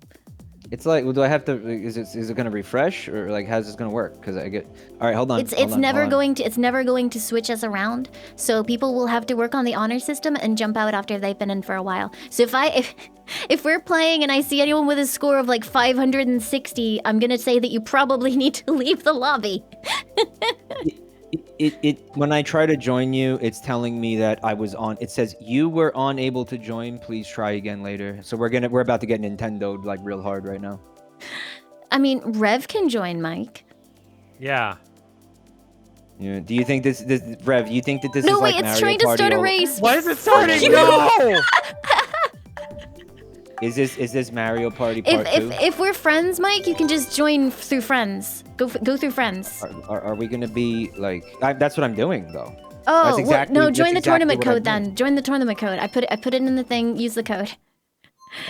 It's like, do I have to? Is it gonna refresh or like how's this gonna work? Because I get. All right, hold on. It's never going to switch us around. So people will have to work on the honor system and jump out after they've been in for a while. So if we're playing and I see anyone with a score of like 560, I'm gonna say that you probably need to leave the lobby. When I try to join you, it's telling me that I was on. It says you were unable to join. Please try again later. So we're about to get Nintendo'd like real hard right now. I mean, Rev can join, Mike. Yeah. Yeah. Do you think this Rev? You think that this No, is wait, like it's Mario trying to Party start a all- race. Why is it starting? No! Is this Mario Party Part 2? If we're friends, Mike, you can just join through friends. Go through friends. Are we gonna be like? That's what I'm doing though. Oh, exactly- no, that's join the exactly tournament what I'm code doing. then. Join the tournament code. I put it in the thing. Use the code.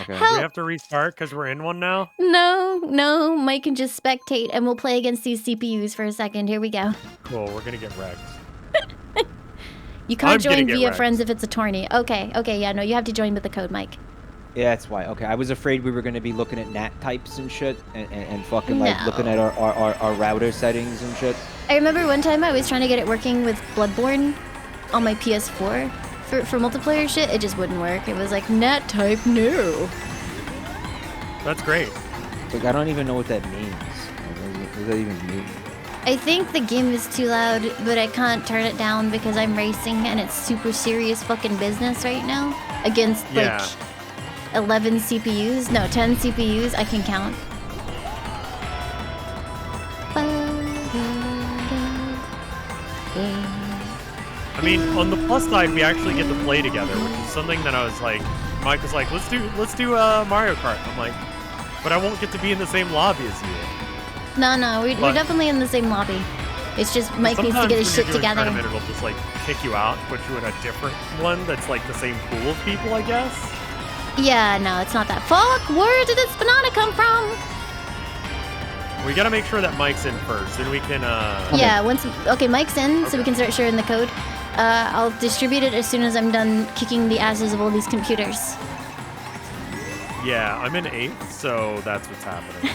Okay. Do Help. we have to restart because we're in one now? No, Mike can just spectate and we'll play against these CPUs for a second. Here we go. Cool, we're gonna get wrecked. You can't I'm gonna join get via wrecked. friends if it's a tourney. Okay, yeah, no, you have to join with the code, Mike. Yeah, that's why. Okay, I was afraid we were gonna be looking at NAT types and shit, and fucking like No. looking at our router settings and shit. I remember one time I was trying to get it working with Bloodborne on my PS4 for multiplayer shit. It just wouldn't work. It was like, NAT type, no. That's great. Like I don't even know what that means. What does that even mean? I think the game is too loud, but I can't turn it down because I'm racing and it's super serious fucking business right now. Against like 11 CPUs. No, 10 CPUs. I can count. I mean, on the plus side, we actually get to play together, which is something that I was like, Mike was like, let's do Mario Kart. I'm like, but I won't get to be in the same lobby as you. No, we're definitely in the same lobby. It's just Mike needs to get his shit together. Tournament, it'll just like kick you out, put you in a different one that's like the same pool of people, I guess. Yeah, no, it's not that. Fuck, where did this banana come from? We gotta make sure that Mike's in first, then we can. Yeah, okay, Mike's in, so we can start sharing the code. I'll distribute it as soon as I'm done kicking the asses of all these computers. Yeah, I'm in 8th, so that's what's happening.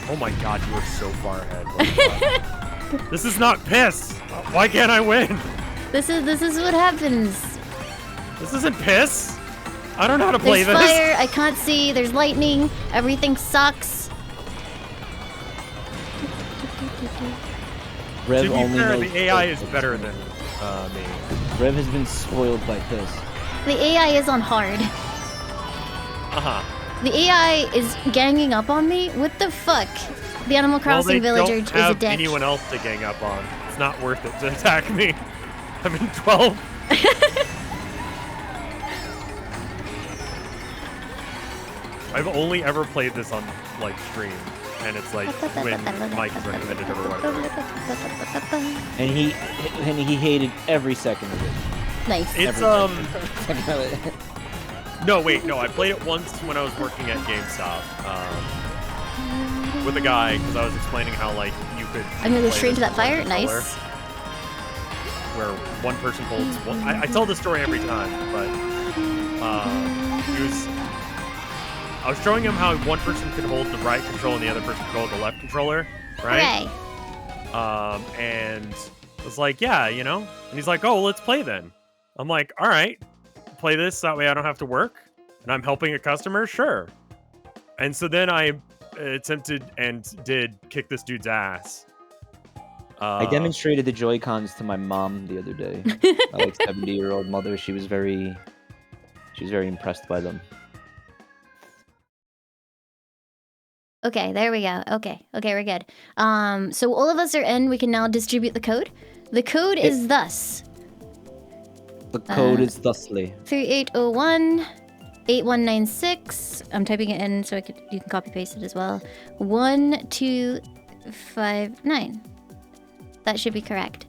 Oh my god, you are so far ahead. What the fuck? This is not piss. Why can't I win? This is what happens. This isn't piss. I don't know how to play There's this. fire, I can't see, there's lightning, everything sucks. Rev To be only fair, knows the AI is better than me. Rev has been spoiled by piss. The AI is on hard. The AI is ganging up on me? What the fuck? The Animal Crossing villager don't is have a dick. anyone else to gang up on. It's not worth it to attack me. I'm in 12. I've only ever played this on like stream, and it's like when Mike has recommended it or whatever. And he hated every second of it. Nice. It's no, wait, no. I played it once when I was working at GameStop with a guy because I was explaining how like you could. I'm gonna go play straight this into that with one fire. controller, Nice. Where one person holds one. I tell this story every time, but I was showing him how one person could hold the right control and the other person could hold the left controller, right? Hooray. And I was like, yeah, you know. And he's like, oh, well, let's play then. I'm like, all right, play this. That way I don't have to work. And I'm helping a customer, sure. And so then I attempted and did kick this dude's ass. I demonstrated the Joy-Cons to my mom the other day. My like 70-year-old mother. She was very impressed by them. Okay, there we go. Okay, we're good. So all of us are in. We can now distribute the code. The code is thus. The code is thusly. 3801 8196. I'm typing it in so you can copy paste it as well. 1259. That should be correct.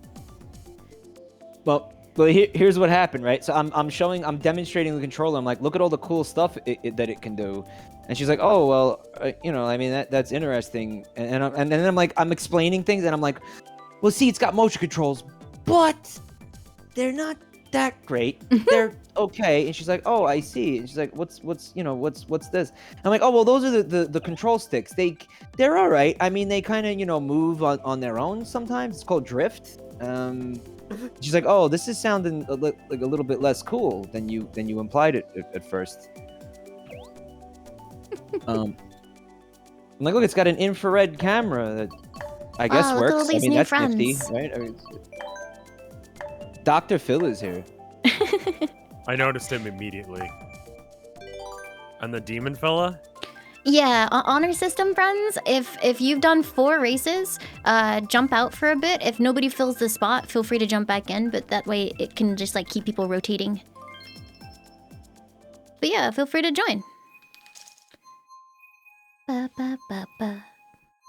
Well, here's what happened, right? So I'm demonstrating the controller. I'm like, look at all the cool stuff that it can do, and she's like, oh well, I mean that's interesting, and then I'm explaining things, and I'm like, well, see, it's got motion controls, but they're not that great. They're okay. And she's like, oh, I see. And she's like, what's this? I'm like, oh well, those are the control sticks. They're all right. I mean, they kind of move on their own sometimes. It's called drift. She's like, oh, this is sounding like a little bit less cool than you implied it at first. I'm like, look, it's got an infrared camera that I guess Oh, look at all works. I these mean, new that's friends. nifty, right? I mean, Dr. Phil is here. I noticed him immediately. And the demon fella? Yeah, honor system friends, if you've done 4 races, jump out for a bit. If nobody fills the spot, feel free to jump back in, but that way it can just like keep people rotating. But yeah, feel free to join. Ba, ba, ba, ba.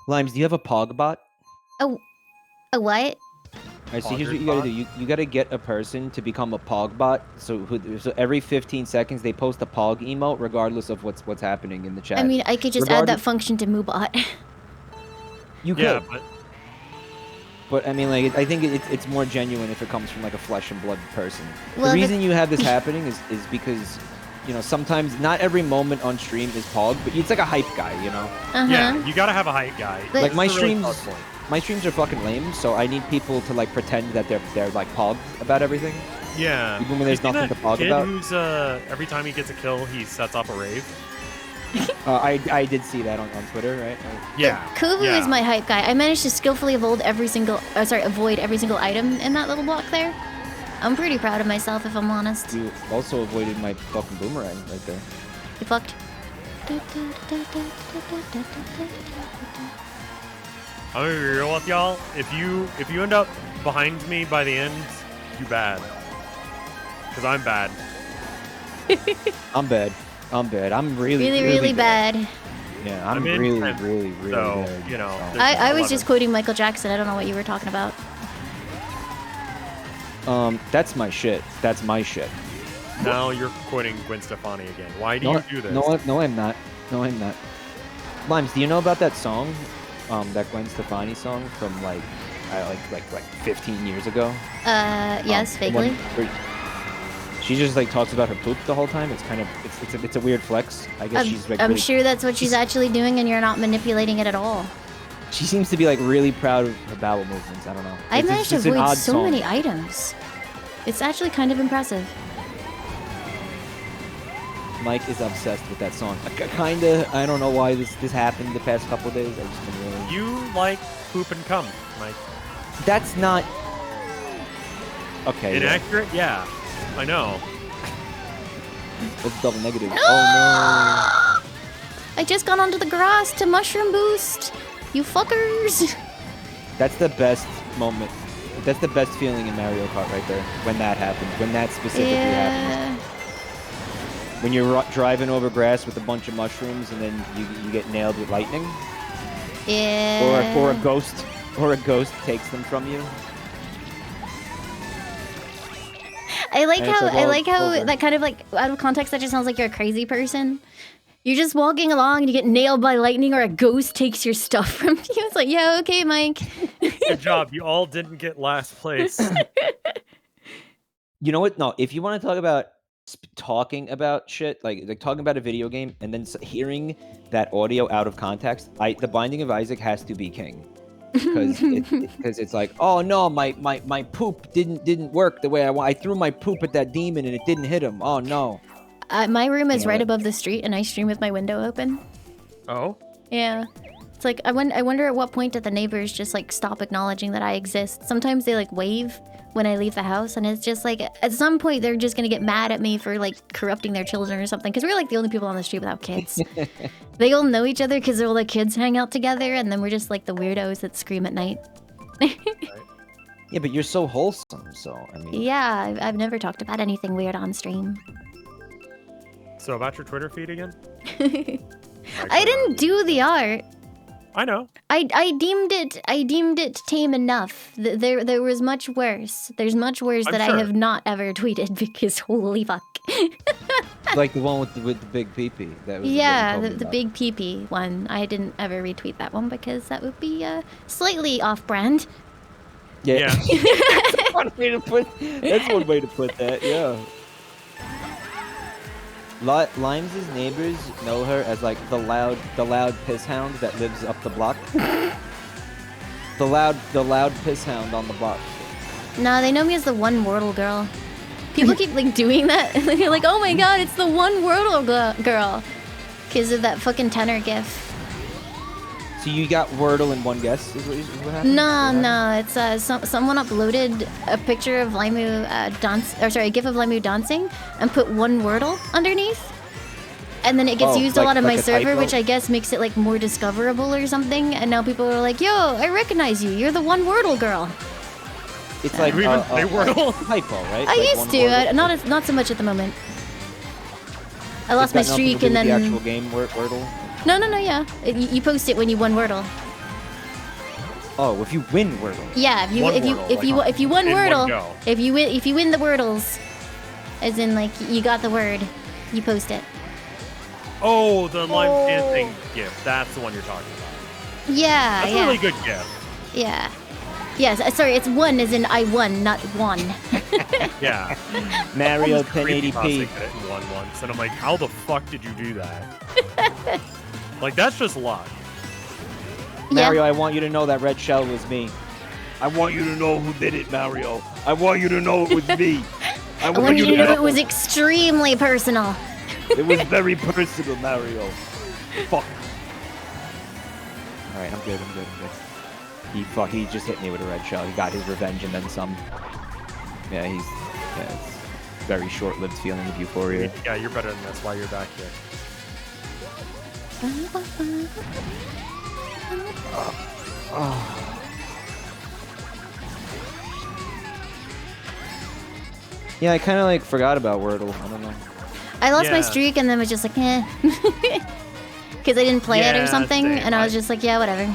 Limes, do you have a Pog bot? Oh, a what? Alright, so here's what you gotta do. You gotta get a person to become a Pog bot. So every 15 seconds they post a Pog emote, regardless of what's happening in the chat. I mean, I could just add that function to Moobot. You could. Yeah, But I mean, like, I think it's more genuine if it comes from like a flesh and blood person. Well, the reason you have this happening is because, sometimes not every moment on stream is Pog, but it's like a hype guy, Yeah, you gotta have a hype guy. But- Like my That's the really streams, tough point. my streams are fucking lame, so I need people to like pretend that they're like Pog about everything. Yeah. Even when there's You see nothing that to Pog kid about. who's every time he gets a kill, he sets off a rave. I did see that on Twitter, right? Yeah. Kuvu yeah. is my hype guy. I managed to skillfully avoid every single item in that little block there. I'm pretty proud of myself, if I'm honest. You also avoided my fucking boomerang right there. You fucked. I'm gonna be real with y'all. If you end up behind me by the end, you bad. Cause I'm bad. I'm bad. I'm Really bad. Yeah, I'm I'm in really 10th, really so, bad. you know, so. there's- I was 11. just quoting Michael Jackson. I don't know what you were talking about. That's my shit. That's my shit. Now you're quoting Gwen Stefani again. Why do you do this? No, I'm not. No, I'm not. Limes, do you know about that song? That Gwen Stefani song from like 15 years ago? Yes, vaguely. She just like talks about her poop the whole time. It's kind of it's a weird flex. I guess she's like I'm really, sure that's what she's actually doing, and you're not manipulating it at all. she seems to be like really proud of her bowel movements. I don't know. I It's managed to just an avoid odd so song. many items. It's actually kind of impressive. Mike is obsessed with that song. Kinda. I don't know why this happened the past couple of days. I just been really. You like poop and cum, Mike. That's not. Okay. Yeah. Inaccurate? Yeah. I know. That's double negative. Oh I just got onto the grass to mushroom boost. You fuckers. no. That's the best moment. That's the best feeling in Mario Kart right there. When that happens. When that specifically happens. Yeah. When you're driving over grass with a bunch of mushrooms and then you get nailed with lightning. Yeah. Or a ghost takes them from you. I like And it's how like, well, I like how over. that kind of like out of context that just sounds like you're a crazy person. You're just walking along and you get nailed by lightning or a ghost takes your stuff from you. It's like, yeah, okay, Mike. Good job. You all didn't get last place. You know what? No, if you want to talk about talking about shit, like talking about a video game and then hearing that audio out of context, The Binding of Isaac has to be king. Because it's like, oh no, my poop didn't work the way I want. I threw my poop at that demon and it didn't hit him. Oh no. My room is You know, right like- above the street, and I stream with my window open. Oh? Yeah, it's like I wonder at what point did the neighbors just like stop acknowledging that I exist. Sometimes they like wave when I leave the house, and it's just like at some point they're just gonna get mad at me for like corrupting their children or something. Because we're like the only people on the street without kids. They all know each other because all the kids hang out together, and then we're just like the weirdos that scream at night. Yeah, but you're so wholesome, so I mean. Yeah, I've never talked about anything weird on stream. So about your Twitter feed again? I didn't do the art. I know. I deemed it tame enough. There was much worse. There's much worse I'm that sure. I have not ever tweeted because holy fuck. Like the one with the big peepee. That was Yeah, what you told me the about. big peepee one. I didn't ever retweet that one because that would be slightly off-brand. Yeah. That's one way to put. That's one way to put that. Yeah. Limes' neighbors know her as like the loud piss hound that lives up the block. the loud piss hound on the block. No, they know me as the one Wordle girl. People keep like doing that. They're like, oh my god, it's the one Wordle girl. Because of that fucking tenor gif. So you got Wordle in one guess? Is what happened? No, it's someone uploaded a picture of Laimu a gif of Laimu dancing and put one Wordle underneath. And then it gets used a lot on my server, typo? which I guess makes it like more discoverable or something. And now people are like, yo, I recognize you. You're the one Wordle girl. It's like You even play Wordle? typo, right? I Like used one to, Wordle? not so much at the moment. I lost my It's got nothing to streak do and with then the actual game Wordle. no, yeah. You post it when you won Wordle. Oh, if you win Wordle. Yeah, if you One if you Wordle, if you like, if you won in one Wordle, go. if you win the Wordles, as in like you got the word, you post it. Oh, the lime dancing gift. That's the one you're talking about. Yeah, That's yeah, a really good gift. yeah. Yes, sorry, it's one as in I won, not one. Yeah. Mario Almost creepy 1080p. Pasta did it in one once, and I'm like, how the fuck did you do that? Like, that's just luck. Mario, I want you to know that red shell was me. I want you to know who did it, Mario. I want you to know it was me. I want you to know it was extremely personal. It was very personal, Mario. Fuck. Alright, I'm good. He just hit me with a red shell. He got his revenge and then some. Yeah, it's very short-lived feeling of euphoria. Yeah, you're better than that's why you're back here. Yeah, I kind of like forgot about Wordle. I don't know. I lost my Yeah. streak and then was just like, eh. Because I didn't play it Yeah, or something, same. and I was just like, yeah, whatever.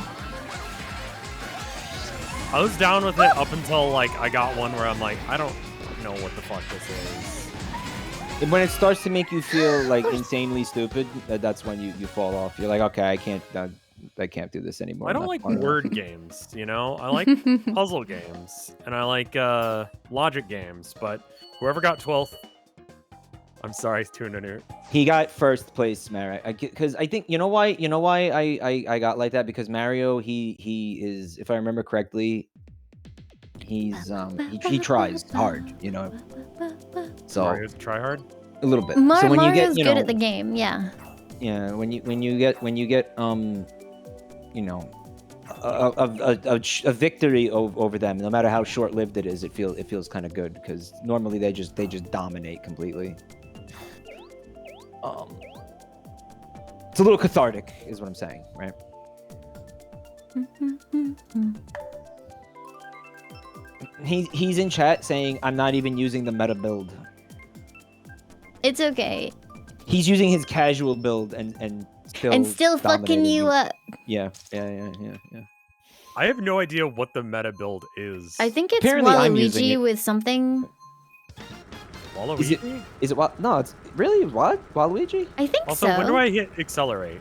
I was down with it up until, like, I got one where I'm like, I don't know what the fuck this is. When it starts to make you feel like insanely stupid, that's when you fall off. You're like, okay, I can't do this anymore. I don't I'm not like fun enough. word games, you know? I like puzzle games, and I like logic games, but whoever got 12th, I'm sorry, Tuna. He got first place, Mario. Because I think you know why I got like that, because Mario he is, if I remember correctly, he's he tries hard, you know. So Mario's try hard. a little bit. So when you Mario's get, you good know, at the game, yeah. yeah, when you get you know, a victory over them, no matter how short-lived it is, it feels kind of good, because normally they just dominate completely. It's a little cathartic, is what I'm saying, right? He's in chat saying I'm not even using the meta build. It's okay. He's using his casual build and still fucking dominating you up. Yeah. I have no idea what the meta build is. I think it's Apparently I'm using Waluigi it. with something. Waluigi? Is it what? No, it's really what? Waluigi? I think Also, so. when do I hit accelerate?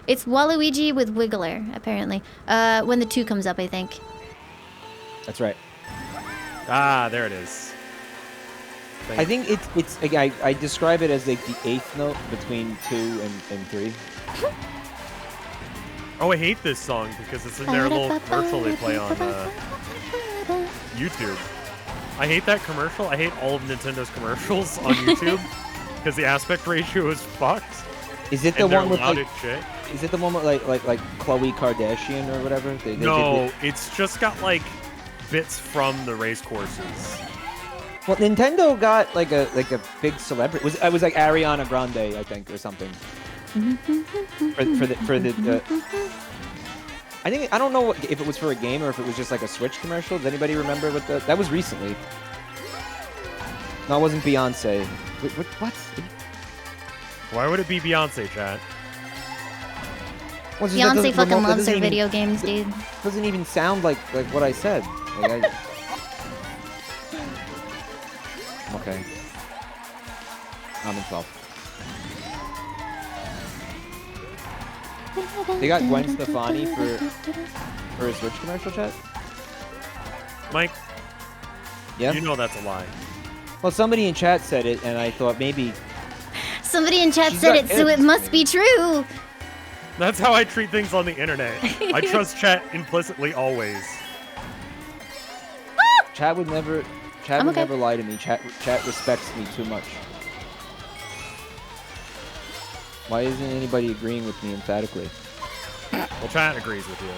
It's Waluigi with Wiggler, apparently. When the 2 comes up, I think. That's right. Ah, there it is. I think it's I describe it as like the 8th note between 2 and 3. Oh, I hate this song because it's in their little commercial they play on YouTube. I hate that commercial. I hate all of Nintendo's commercials on YouTube because the aspect ratio is fucked. Is it the And they're one with loud like? as shit. Is it the one with like Khloe Kardashian or whatever? They No, it's just got like bits from the race courses. Well, Nintendo got like a big celebrity. It was like Ariana Grande, I think, or something. for the I think, I don't know if it was for a game or if it was just like a Switch commercial. Does anybody remember what that was recently? No, it wasn't Beyonce. Wait, what? Why would it be Beyonce, chat? Well, it's just that Beyonce doesn't fucking remote- that loves her doesn't even- video games, dude. Doesn't even sound like what I said. Like, okay. I'm in 12. They got Gwen Stefani for a Switch commercial, chat? Mike, Yeah? you know that's a lie. Well, somebody in chat said it, and I thought maybe... Somebody in chat She's said got it, so it hips, must be true. That's how I treat things on the internet. I trust chat implicitly always. Chat would never... Chat I'm would okay. never lie to me. Chat respects me too much. Why isn't anybody agreeing with me emphatically? Well, chat agrees with you.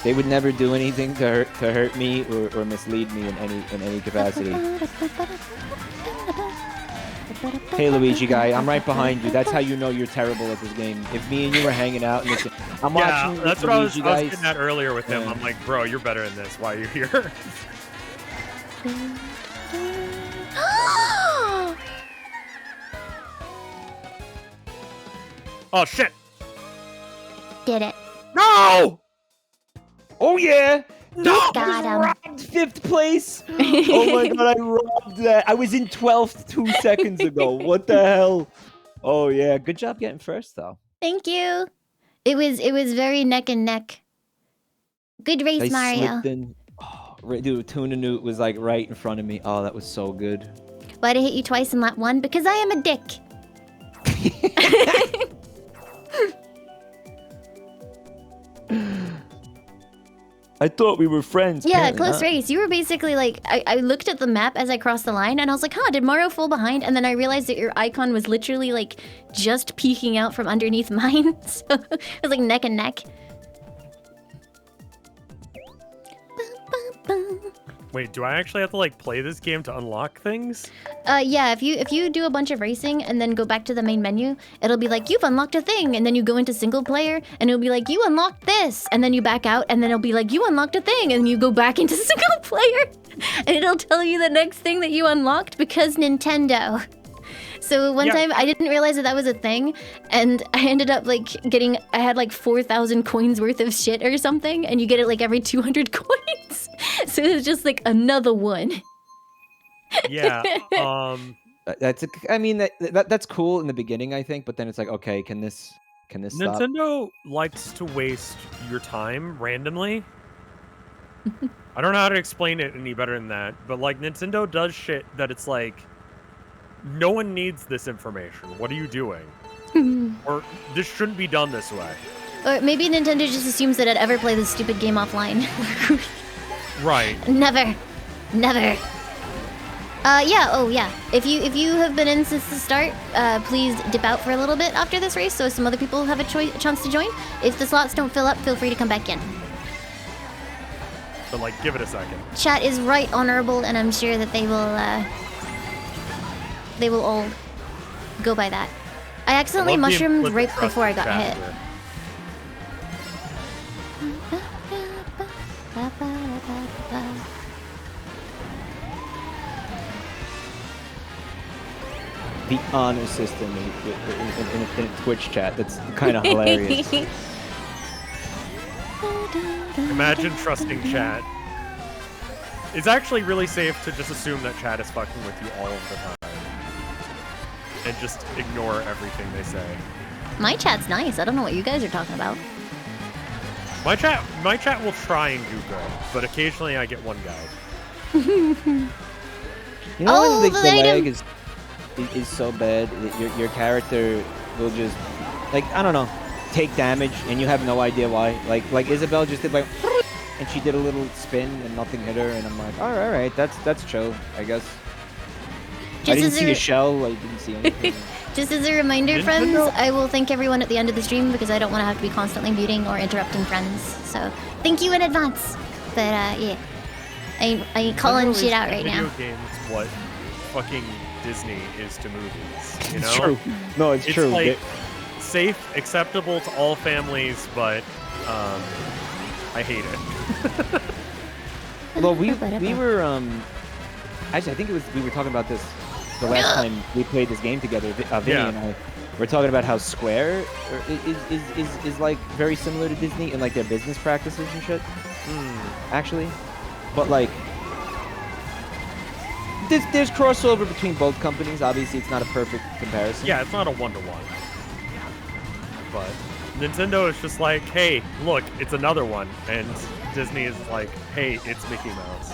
They would never do anything to hurt me or mislead me in any capacity. Hey Luigi guy, I'm right behind you. That's how you know you're terrible at this game. If me and you were hanging out and I'm Yeah, watching that's what I was Luigi guys. getting at earlier with him. Yeah. I'm like, bro, you're better than this. Why are you here? Oh shit! Did it. No! Oh yeah! No! Got him. Robbed 5th place! Oh my god, I robbed that. I was in 12th 2 seconds ago. What the hell? Oh yeah, good job getting first though. Thank you. It was very neck and neck. Good race, I Mario. slipped in. Oh, dude, Tuna Newt was like right in front of me. Oh, that was so good. Why'd I hit you twice in lap 1? Because I am a dick. I thought we were friends. Yeah, apparently close not. race. You were basically like, I looked at the map as I crossed the line and I was like, huh, did Mario fall behind? And then I realized that your icon was literally like just peeking out from underneath mine. So it was like neck and neck. Wait, do I actually have to like play this game to unlock things? Yeah, if you do a bunch of racing and then go back to the main menu, it'll be like, you've unlocked a thing. And then you go into single player and it'll be like, you unlocked this. And then you back out and then it'll be like, you unlocked a thing. And you go back into single player. And it'll tell you the next thing that you unlocked because Nintendo. So one time I didn't realize that was a thing, and I ended up like I had like 4,000 coins worth of shit or something, and you get it like every 200 coins. So it was just like another one. Yeah. I mean that's cool in the beginning, I think, but then it's like, okay, can this stop? Nintendo likes to waste your time randomly. I don't know how to explain it any better than that, but like Nintendo does shit that it's like, no one needs this information. What are you doing? Or this shouldn't be done this way. Or maybe Nintendo just assumes that I'd ever play this stupid game offline. Right. Never. Yeah, oh yeah. If you have been in since the start, please dip out for a little bit after this race so some other people have a chance to join. If the slots don't fill up, feel free to come back in. But like, give it a second. Chat is right honorable, and I'm sure that they will all go by that. I accidentally love the mushroomed implicit right trust before I in got chat hit. here. The honor system in a Twitch chat. That's kind of hilarious. Imagine trusting chat. It's actually really safe to just assume that chat is fucking with you all of the time. And just ignore everything they say. My chat's nice. I don't know what you guys are talking about. My chat will try and do good, but occasionally I get one guy. You know Oh, when the the item. lag is so bad that your character will just, like, I don't know, take damage and you have no idea why. Like Isabel just did like, and she did a little spin and nothing hit her, and I'm like, all right, that's chill, I guess. I Just didn't as see a- a shell. I didn't see anything. Just as a reminder, Nintendo- friends, I will thank everyone at the end of the stream because I don't want to have to be constantly muting or interrupting friends. So thank you in advance. But yeah, I ain't calling Nintendo shit is out to right video now. games what fucking Disney is to movies. You know? It's true. No, it's true. Like safe, acceptable to all families, but I hate it. Well, we were actually I think we were talking about this the last time we played this game together, Vinny Yeah. and I, We're talking about how Square is like very similar to Disney in like their business practices and shit. Actually, but like there's crossover between both companies. Obviously, it's not a perfect comparison. Yeah, it's not a one-to-one. But Nintendo is just like, hey, look, it's another one, and Disney is like, hey, it's Mickey Mouse.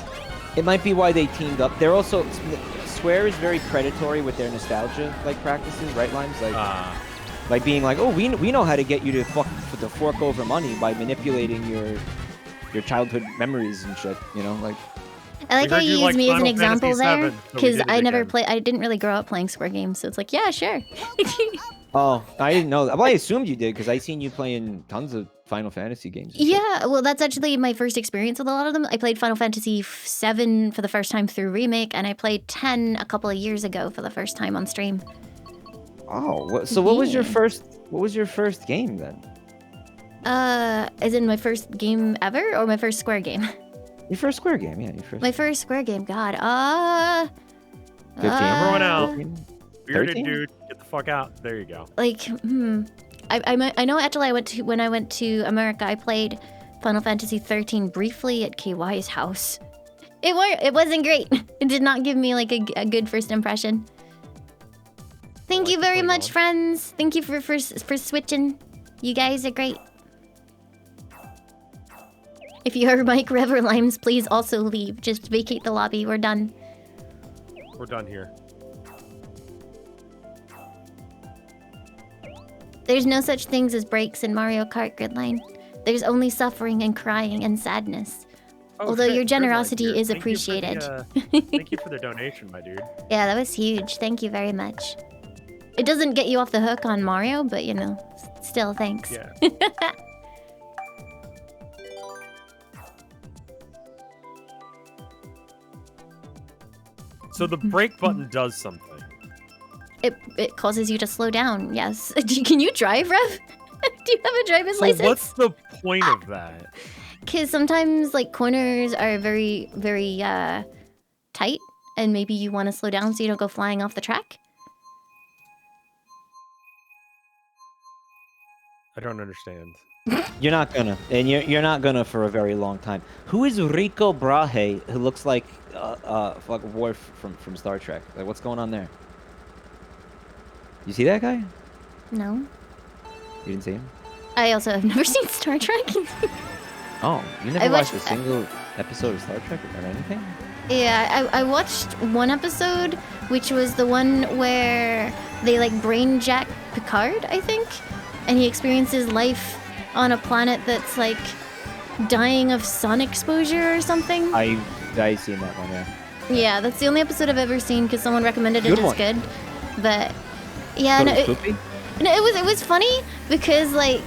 It might be why they teamed up. They're also Square is very predatory with their nostalgia like practices, right, Limes? Like being like, oh, we know how to get you to fork over money by manipulating your childhood memories and shit. You know, like. I like how you use me as an example there, because I never played. I didn't really grow up playing Square games, so it's like, yeah, sure. Oh, I didn't know that. Well, I assumed you did because I seen you playing tons of Final Fantasy games. Yeah, well, that's actually my first experience with a lot of them. I played Final Fantasy VII for the first time through Remake, and I played 10 a couple of years ago for the first time on stream. Oh, so what was your first? What was your first game then? As in my first game ever, or my first Square game? Your first Square game, yeah. Your first. My first Square game, God. 15. Everyone out. 13? Bearded dude, get the fuck out. There you go. Like, I know actually when I went to America, I played Final Fantasy 13 briefly at KY's house. It wasn't great. It did not give me like a good first impression. Thank you very much, friends. Thank you for switching. You guys are great. If you heard Mike, Rev, or Limes, please also leave. Just vacate the lobby. We're done. We're done here. There's no such things as breaks in Mario Kart, Gridline. There's only suffering and crying and sadness. Although your generosity is appreciated. Thank you for the donation, my dude. Yeah, that was huge. Thank you very much. It doesn't get you off the hook on Mario, but you know, still thanks. Yeah. So the brake button does something. It causes you to slow down, yes. Can you drive, Rev? Do you have a driver's license? What's the point of that? Because sometimes, like, corners are very, very tight, and maybe you want to slow down so you don't go flying off the track. I don't understand. You're not gonna, and you're not gonna for a very long time. Who is Rico Brahe, who looks like Worf from Star Trek? Like, what's going on there? You see that guy? No. You didn't see him? I also have never seen Star Trek. Oh, you never watched a single episode of Star Trek or anything? Yeah, I watched one episode, which was the one where they like brain jack Picard, I think, and he experiences life on a planet that's like dying of sun exposure or something. I seen that one, yeah. Yeah, that's the only episode I've ever seen because someone recommended it as good. But yeah, no, it was funny because like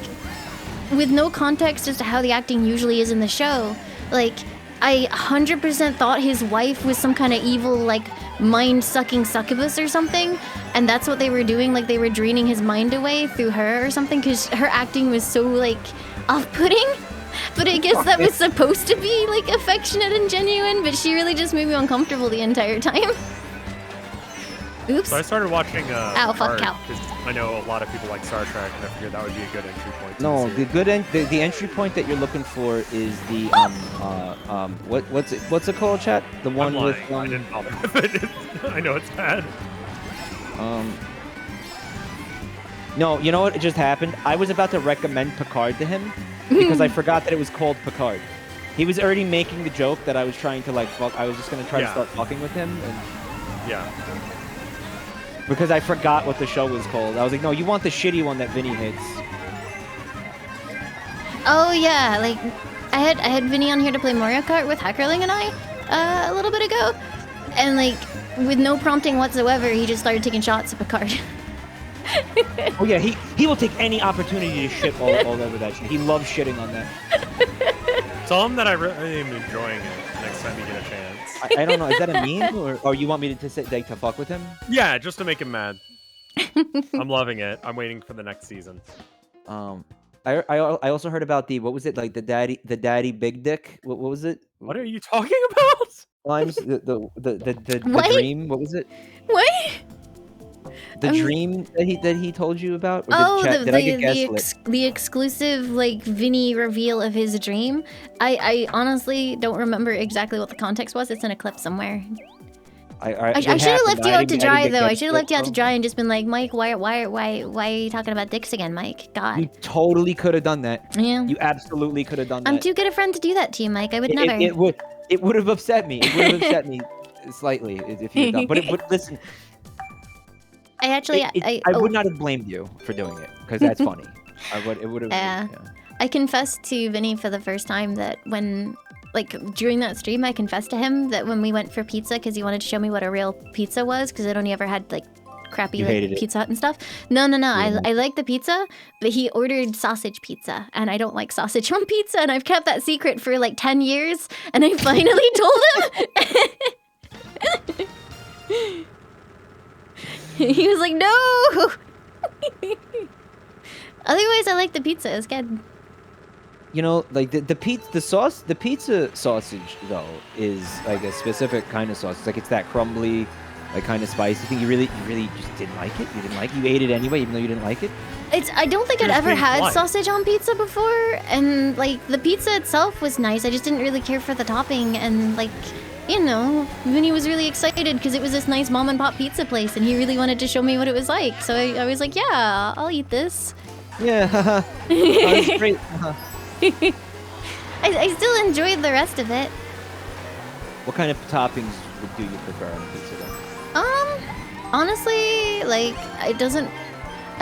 with no context as to how the acting usually is in the show, like I 100% thought his wife was some kind of evil like mind-sucking succubus or something, and that's what they were doing, like they were draining his mind away through her or something because her acting was so like off-putting. But I guess that was supposed to be like affectionate and genuine, but she really just made me uncomfortable the entire time. Oops. So I started watching Ow, fuck cow. because I know a lot of people like Star Trek, and I figured that would be a good entry point. No, the entry point that you're looking for is the what's it called, chat? The one with I didn't bother with it. I know it's bad. No, you know what just happened? I was about to recommend Picard to him because I forgot that it was called Picard. He was already making the joke that I was trying to like fuck. I was just gonna try to start fucking with him, and yeah. Because I forgot what the show was called. I was like, no, you want the shitty one that Vinny hates. Oh yeah, like I had Vinny on here to play Mario Kart with Hackerling and I a little bit ago, and like with no prompting whatsoever, he just started taking shots at Picard. Oh yeah, he will take any opportunity to shit all over that shit. He loves shitting on that. Tell him that I really am enjoying it next time you get a chance. I don't know, is that a meme or you want me to say to fuck with him? Yeah, just to make him mad. I'm loving it. I'm waiting for the next season. I also heard about what was it, like the daddy big dick? What was it? What are you talking about? Limes, the What? dream. What was it? What? The dream that he told you about? Or Oh, did I get gaslit? the exclusive like Vinny reveal of his dream. I honestly don't remember exactly what the context was. It's in a clip somewhere. I should have left you out to dry though. I should have left you out to dry and just been like, Mike, why are you talking about dicks again, Mike? God. You totally could have done that. Yeah. You absolutely could have done that. I'm too good a friend to do that to you, Mike. I would never. It would have upset me. It would have upset me slightly if you had done. But listen. I actually I would not have blamed you for doing it because that's funny. It would have. Yeah. I confessed to Vinny for the first time that when. Like, during that stream, I confessed to him that when we went for pizza, because he wanted to show me what a real pizza was, because I'd only ever had, like, crappy like, Pizza Hut and stuff. No. Yeah. I like the pizza, but he ordered sausage pizza, and I don't like sausage on pizza, and I've kept that secret for, like, 10 years, and I finally told him. He was like, no! Otherwise, I like the pizza. It's good. You know, like the pizza sausage though is like a specific kind of sauce. It's like it's that crumbly, like kind of spicy thing. You really just didn't like it. You didn't like it. You ate it anyway, even though you didn't like it. I don't think I'd ever had sausage on pizza before, and like the pizza itself was nice. I just didn't really care for the topping, and like, you know, Vinny was really excited because it was this nice mom and pop pizza place, and he really wanted to show me what it was like. So I was like, yeah, I'll eat this. Yeah, haha. That was great. I still enjoyed the rest of it. What kind of toppings do you prefer on pizza then? Honestly, like, I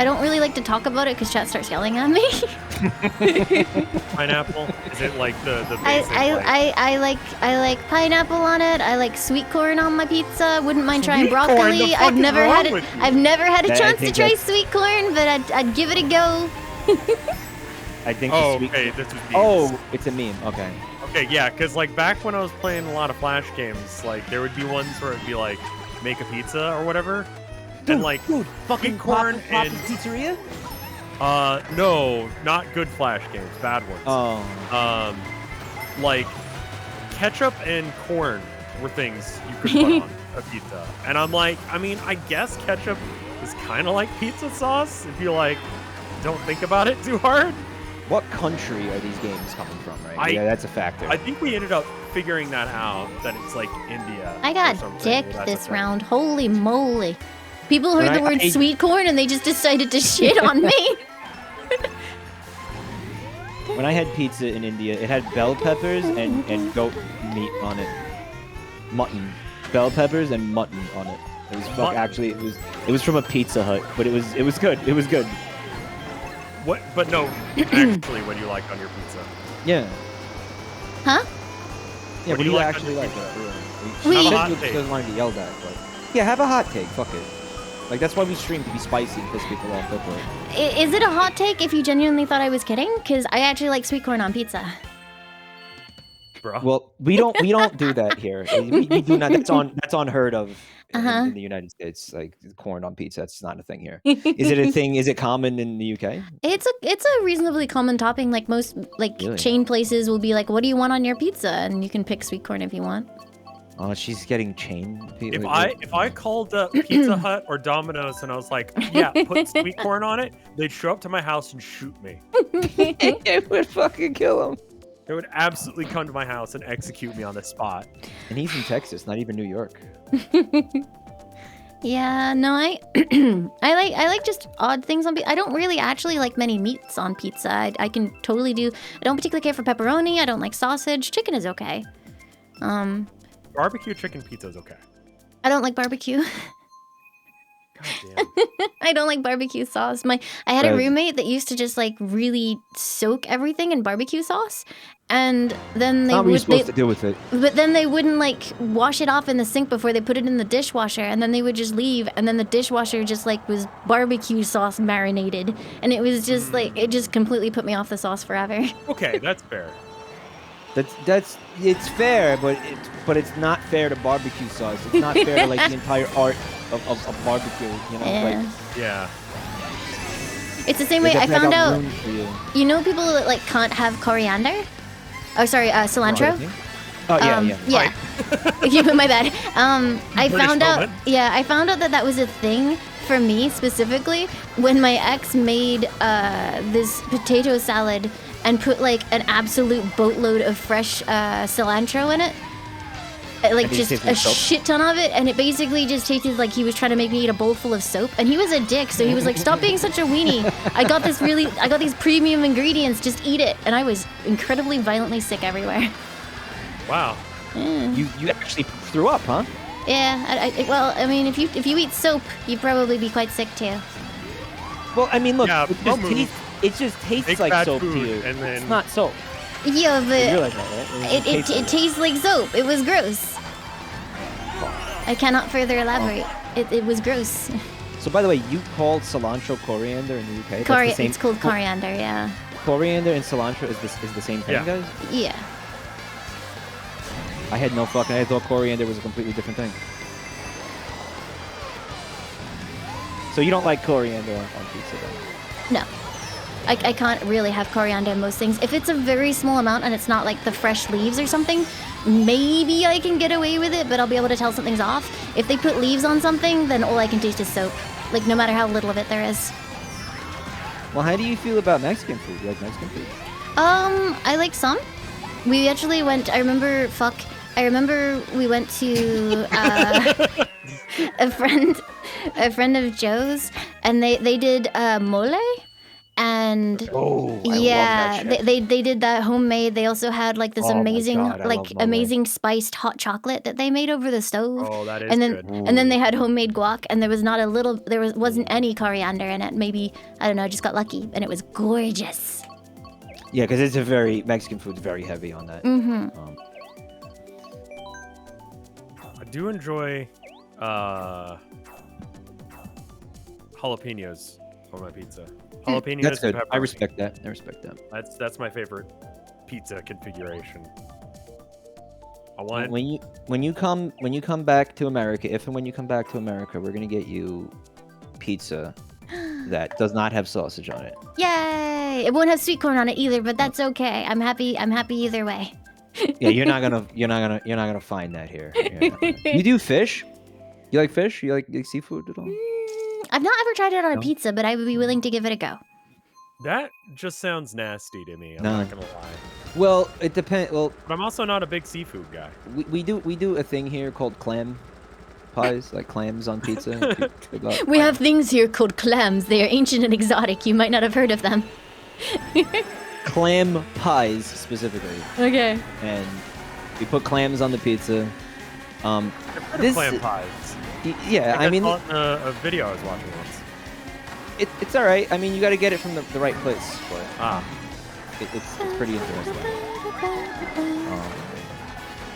don't really like to talk about it because chat starts yelling at me. Pineapple? Is it like the basic? I like pineapple on it. I like sweet corn on my pizza. Wouldn't mind trying broccoli. I've never had a chance to try sweet corn, but I'd give it a go. I think. Okay, this was memes. Oh, it's a meme. Okay. Okay, yeah, because like back when I was playing a lot of Flash games, like there would be ones where it'd be like make a pizza or whatever, and like fucking corn and pizzeria. No, not good Flash games, bad ones. Oh. Like ketchup and corn were things you could put on a pizza, and I'm like, I mean, I guess ketchup is kind of like pizza sauce if you like don't think about it too hard. What country are these games coming from, right? Yeah, that's a factor. I think we ended up figuring that out, that it's like India. I got dicked this round. Holy moly. People heard the word sweet corn and they just decided to shit on me. When I had pizza in India, it had bell peppers and goat meat on it. Mutton. Bell peppers and mutton on it. It was actually it was from a Pizza Hut, but it was good. It was good. What? But no, actually, what do you like on your pizza? Yeah. Huh? Yeah, what do you actually like? Doesn't want to get yelled at, but yeah, have a hot take. Fuck it. Like that's why we stream, to be spicy and piss people off. Go for it. Is it a hot take if you genuinely thought I was kidding? Because I actually like sweet corn on pizza. Bro. Well, we don't do that here. We do not. That's unheard of in the United States. Like corn on pizza, that's not a thing here. Is it a thing? Is it common in the UK? It's a reasonably common topping. Like most chain places will be like, "What do you want on your pizza?" And you can pick sweet corn if you want. Oh, she's getting chain. If I called Pizza Hut or Domino's and I was like, "Yeah, put sweet corn on it," they'd show up to my house and shoot me. It would fucking kill him. They would absolutely come to my house and execute me on the spot. And he's in Texas, not even New York. Yeah, no, I like just odd things on pizza. I don't really actually like many meats on pizza. I can totally do. I don't particularly care for pepperoni. I don't like sausage. Chicken is okay. Barbecue chicken pizza is okay. I don't like barbecue. God damn. I don't like barbecue sauce. I had a roommate that used to just like really soak everything in barbecue sauce, and then they would supposed to deal with it. But then they wouldn't like wash it off in the sink before they put it in the dishwasher, and then they would just leave, and then the dishwasher just like was barbecue sauce marinated, and it was just like it just completely put me off the sauce forever. Okay, that's fair. It's fair, but it's not fair to barbecue sauce. It's not fair to like the entire art of barbecue. You know, yeah. Yeah. It's the same way I found out. You know people that like can't have coriander? Oh, sorry, cilantro. Oh yeah. Yeah. My bad. I found out. Yeah, I found out that was a thing for me specifically, when my ex made this potato salad and put like an absolute boatload of fresh cilantro in it. Like And did it just taste a like soap? shit ton of it, and it basically just tasted like he was trying to make me eat a bowl full of soap. And he was a dick, so he was like, "Stop being such a weenie. I got these premium ingredients. Just eat it." And I was incredibly violently sick everywhere. Wow. Yeah. You actually threw up, huh? Yeah. Well, I mean, if you eat soap, you'd probably be quite sick too. Well, I mean, look, Yeah, it just tastes Big like bad soap to food, you. and then- It's not soap. Yeah, You but realize that, right? it tastes like soap. It was gross. I cannot further elaborate. It was gross. So, by the way, you called cilantro coriander in the UK? That's the same. It's called coriander. Yeah. Coriander and cilantro is the same thing, Yeah. guys? Yeah. I had no fucking. I thought coriander was a completely different thing. So you don't like coriander on pizza, then? No. I can't really have coriander in most things. If it's a very small amount and it's not like the fresh leaves or something, maybe I can get away with it, but I'll be able to tell something's off. If they put leaves on something, then all I can taste is soap. Like, no matter how little of it there is. Well, how do you feel about Mexican food? You like Mexican food? I like some. We actually went, I remember we went to a friend of Joe's, and they did mole. And Oh, yeah, they did that homemade. They also had like this Oh my amazing God, I love mole. amazing spiced hot chocolate that they made over the stove. Oh, that is and then good. and then they had homemade guac, and wasn't any coriander in it. Maybe, I don't know, I just got lucky, and it was gorgeous. Yeah, because Mexican food's very heavy on that. Mm-hmm. I do enjoy jalapenos on my pizza. Jalapenos. That's and good. I pepperoni. respect that. That's my favorite pizza configuration. I want. When you come back to America, if and when you come back to America, we're gonna get you pizza that does not have sausage on it. Yay! It won't have sweet corn on it either, but that's okay. I'm happy either way. Yeah, you're not gonna find that here. You do fish? You like fish? You like seafood at all? I've not ever tried it on a No? pizza, but I would be willing to give it a go. That just sounds nasty to me. I'm No. not gonna lie. Well, it depends. Well, But I'm also not a big seafood guy. we do a thing here called clam pies, like clams on pizza. We have things here called clams. They are ancient and exotic. You might not have heard of them. Clam pies specifically, Okay. and we put clams on the pizza. I've heard of clam pies. Yeah, I mean, saw it in a video I was watching once. it's all right. I mean, you got to get it from the right place, but Ah, it's pretty interesting.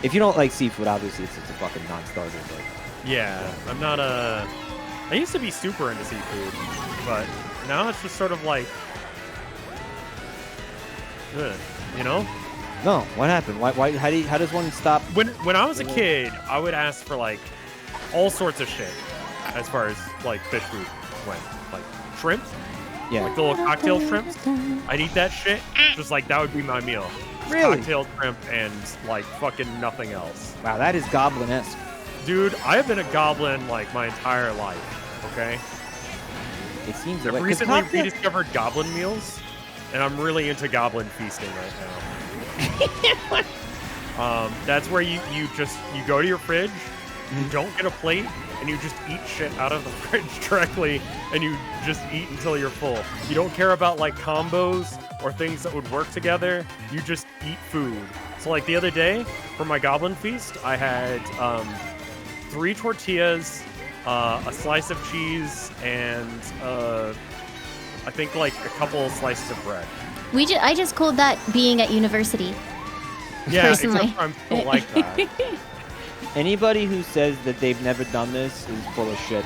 If you don't like seafood, obviously it's a fucking non-starter. But yeah. I'm not a. I used to be super into seafood, but now it's just sort of like, ugh, you know. no, what happened? Why? How does one stop? When I was a kid, I would ask for like all sorts of shit as far as like fish food went, like shrimp, Yeah. like the little cocktail shrimps. I'd eat that shit. Just like that would be my meal. Really? Cocktail shrimp and like fucking nothing else. Wow, that is goblin-esque. Dude, I have been a goblin like my entire life. Okay. It seems that I've way. 'Cause recently cocktail- rediscovered goblin meals, and I'm really into goblin feasting right now. That's where you go to your fridge, you don't get a plate, and you just eat shit out of the fridge directly, and you just eat until you're full. You don't care about like combos or things that would work together. You just eat food. So like the other day for my goblin feast, I had 3 tortillas, a slice of cheese, and I think like a couple slices of bread. I just called that being at university. Yeah, Personally. except for I'm still like that. Anybody who says that they've never done this is full of shit.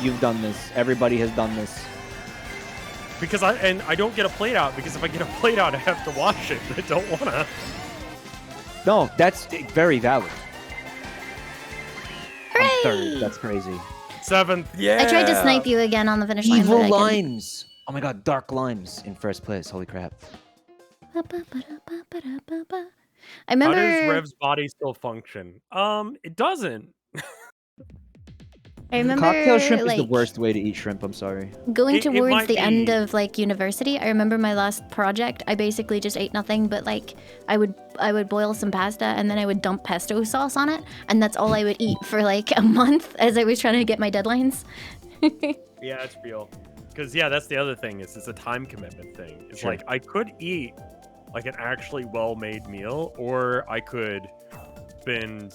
You've done this. Everybody has done this. Because I don't get a plate out, because if I get a plate out, I have to wash it. I don't wanna. No, that's very valid. I'm Hooray! third. That's crazy. 7th, yeah. I tried to snipe you again on the finish line. Evil but I couldn't. limes. Oh my god, dark limes in first place. Holy crap. I How remember. does Rev's body still function? It doesn't. I remember Cocktail shrimp is like the worst way to eat shrimp. I'm sorry. going It towards might the end be. of like university. I remember my last project. I basically just ate nothing but like I would boil some pasta and then I would dump pesto sauce on it, and that's all I would eat for like a month as I was trying to get my deadlines. Yeah, it's real. Because yeah, that's the other thing. Is it's a time commitment thing. It's Sure. like I could eat like an actually well-made meal, or I could spend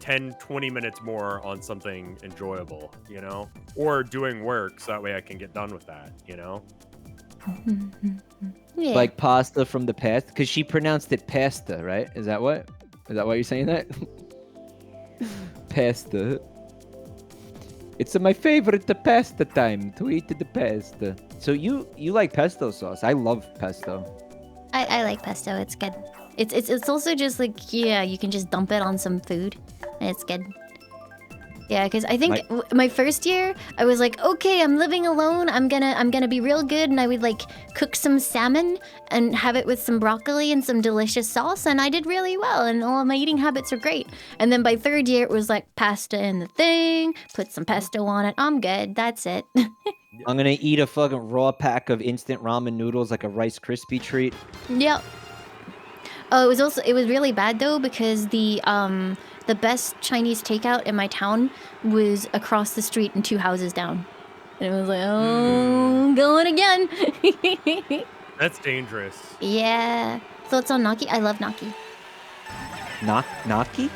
10-20 minutes more on something enjoyable, or doing work so that way I can get done with that. Yeah. Like pasta from the past, because she pronounced it pasta, right? Is that why you're saying that? Pasta. It's my favorite pasta time to eat the pasta. So you like pesto sauce? I love pesto. I like pesto. It's good. It's also just like, yeah, you can just dump it on some food and it's good. Yeah, because I think my first year I was like, okay, I'm living alone. I'm gonna be real good, and I would like cook some salmon and have it with some broccoli and some delicious sauce, and I did really well, and all of my eating habits are great. And then by third year it was like pasta in the thing, put some pesto on it. I'm good. That's it. I'm gonna eat a fucking raw pack of instant ramen noodles like a Rice Krispie treat. Yep. Oh, it was really bad though, because the best Chinese takeout in my town was across the street and 2 houses down. And it was like, oh, going again. That's dangerous. Yeah. Thoughts on gnocchi? I love gnocchi. Gnocchi?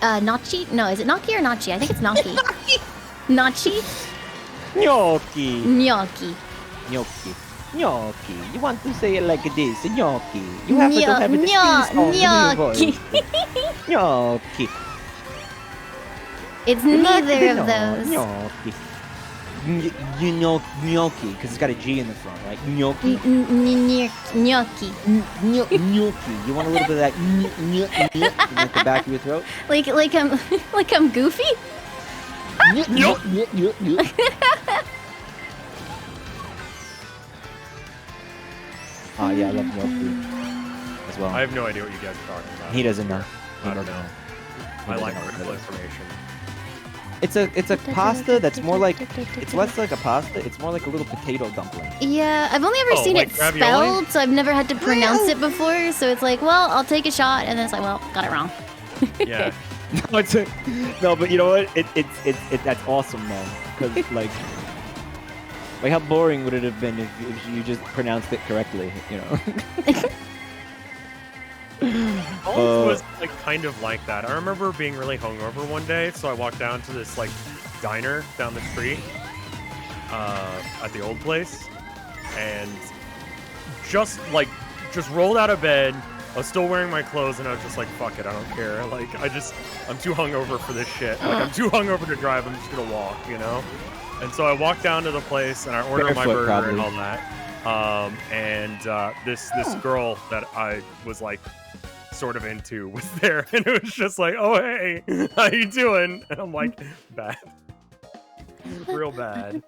Gnocchi? No, is it gnocchi or gnocchi? I think it's gnocchi. Gnocchi? Gnocchi. Gnocchi. Gnocchi. Gnocchi. You want to say it like this? Gnocchi. You have to have a distinct tone in your gnocchi. voice. Gnocchi. It's neither of those. Gnocchi. You know gnocchi because it's got a G in the front, right? Gnocchi. Gnocchi. Gnocchi. You want a little bit of that gnocchi at the back of your throat? Like I'm goofy? Oh yeah, I love gnocchi as well. I have no idea what you guys are talking about. He doesn't know. I don't know. He I doesn't like know what critical that is. information. It's a pasta that's more like, it's less like a pasta, it's more like a little potato dumpling. Yeah, I've only ever seen like it ravioli? spelled, so I've never had to pronounce it before. So it's like, well, I'll take a shot, and then it's like, well, got it wrong. Yeah. No, but you know what? That's awesome, man. Because like how boring would it have been if you just pronounced it correctly? You know. College was like kind of like that. I remember being really hungover one day, so I walked down to this like diner down the street at the old place, and just rolled out of bed. I was still wearing my clothes, and I was just like, "Fuck it, I don't care." Like I'm too hungover for this shit. Like I'm too hungover to drive. I'm just gonna walk, And so I walked down to the place, and I ordered my Barefoot, burger and probably. all that. This girl that I was like sort of into was there, and it was just like, oh hey, how you doing? And I'm like, bad. Real bad.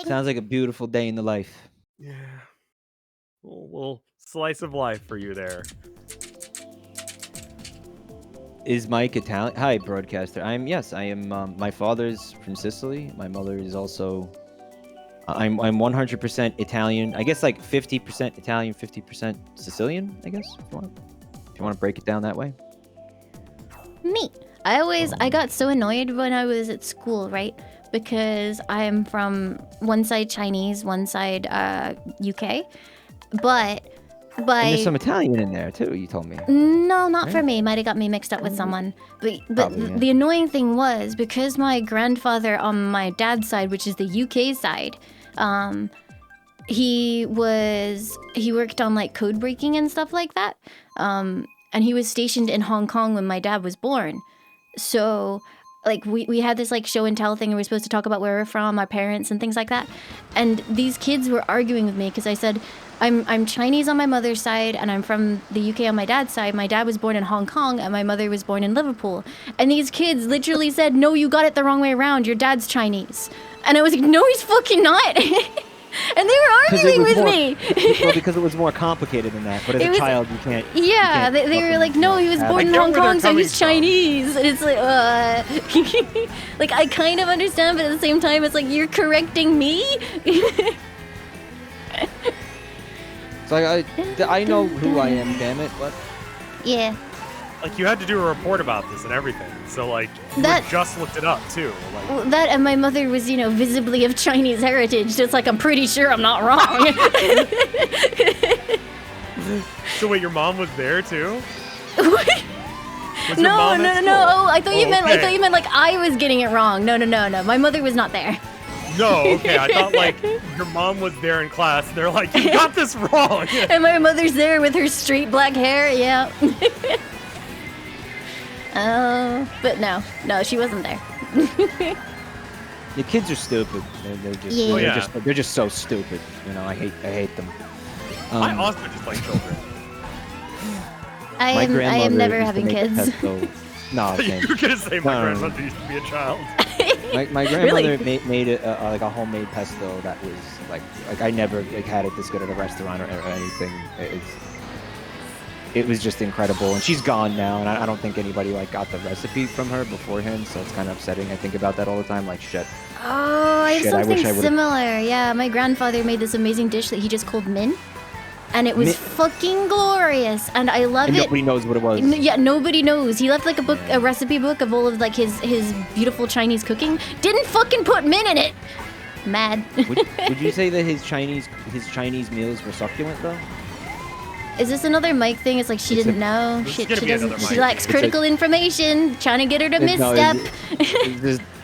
Sounds like a beautiful day in the life. Yeah. Little slice of life for you there. Is Mike Italian? Hi, broadcaster. I am. My father's from Sicily. My mother is also. I'm 100% Italian. I guess like 50% Italian, 50% Sicilian. I guess if you want to break it down that way. Neat. I got so annoyed when I was at school, right? Because I'm from one side Chinese, one side UK, but And there's some Italian in there too. You told me. no, not for Right? me. Might have got me mixed up with someone. But Probably, yeah. the annoying thing was because my grandfather on my dad's side, which is the UK side, he worked on like code breaking and stuff like that. And he was stationed in Hong Kong when my dad was born. So like we had this like show and tell thing, and we were supposed to talk about where we're from, our parents and things like that. And these kids were arguing with me because I said I'm Chinese on my mother's side and I'm from the UK on my dad's side. My dad was born in Hong Kong and my mother was born in Liverpool. And these kids literally said, "No, you got it the wrong way around. Your dad's Chinese." And I was like, "No, he's fucking not." And they were arguing with me. Well, because it was more complicated than that. But as a child, you can't. Yeah, they were like, no, he was born in Hong Kong, so he's Chinese. And it's like, like, I kind of understand, but at the same time, it's like, you're correcting me? It's like, I know who I am, damn it. What? Yeah. Like, you had to do a report about this and everything. So, like, you just looked it up, too. Like, well, that and my mother was, you know, visibly of Chinese heritage. It's like, I'm pretty sure I'm not wrong. So, wait, your mom was there, too? What? No. Oh, I thought you meant like I was getting it wrong. No. My mother was not there. No, okay. I thought like your mom was there in class. They're like, you got this wrong. And my mother's there with her straight black hair. Yeah. Oh, but no, she wasn't there. The kids are stupid. They're just so stupid. You know, I hate them. I also just like children. I am never having kids. No, you were gonna say my grandmother used to be a child. My grandmother made like a homemade pesto that was like I never had it this good at a restaurant or anything. It was just incredible, and she's gone now, and I don't think anybody like got the recipe from her beforehand, so it's kind of upsetting. I think about that all the time, like shit. Oh, I have something similar. Yeah, my grandfather made this amazing dish that he just called min. And it was fucking glorious, and I love it. Nobody knows what it was. Yeah, nobody knows. He left like a recipe book of all of like his beautiful Chinese cooking. Didn't fucking put min in it. Mad. Would you say that his Chinese meals were succulent though? Is this another Mike thing? It's like she didn't know. She doesn't. She lacks critical information. Trying to get her to misstep.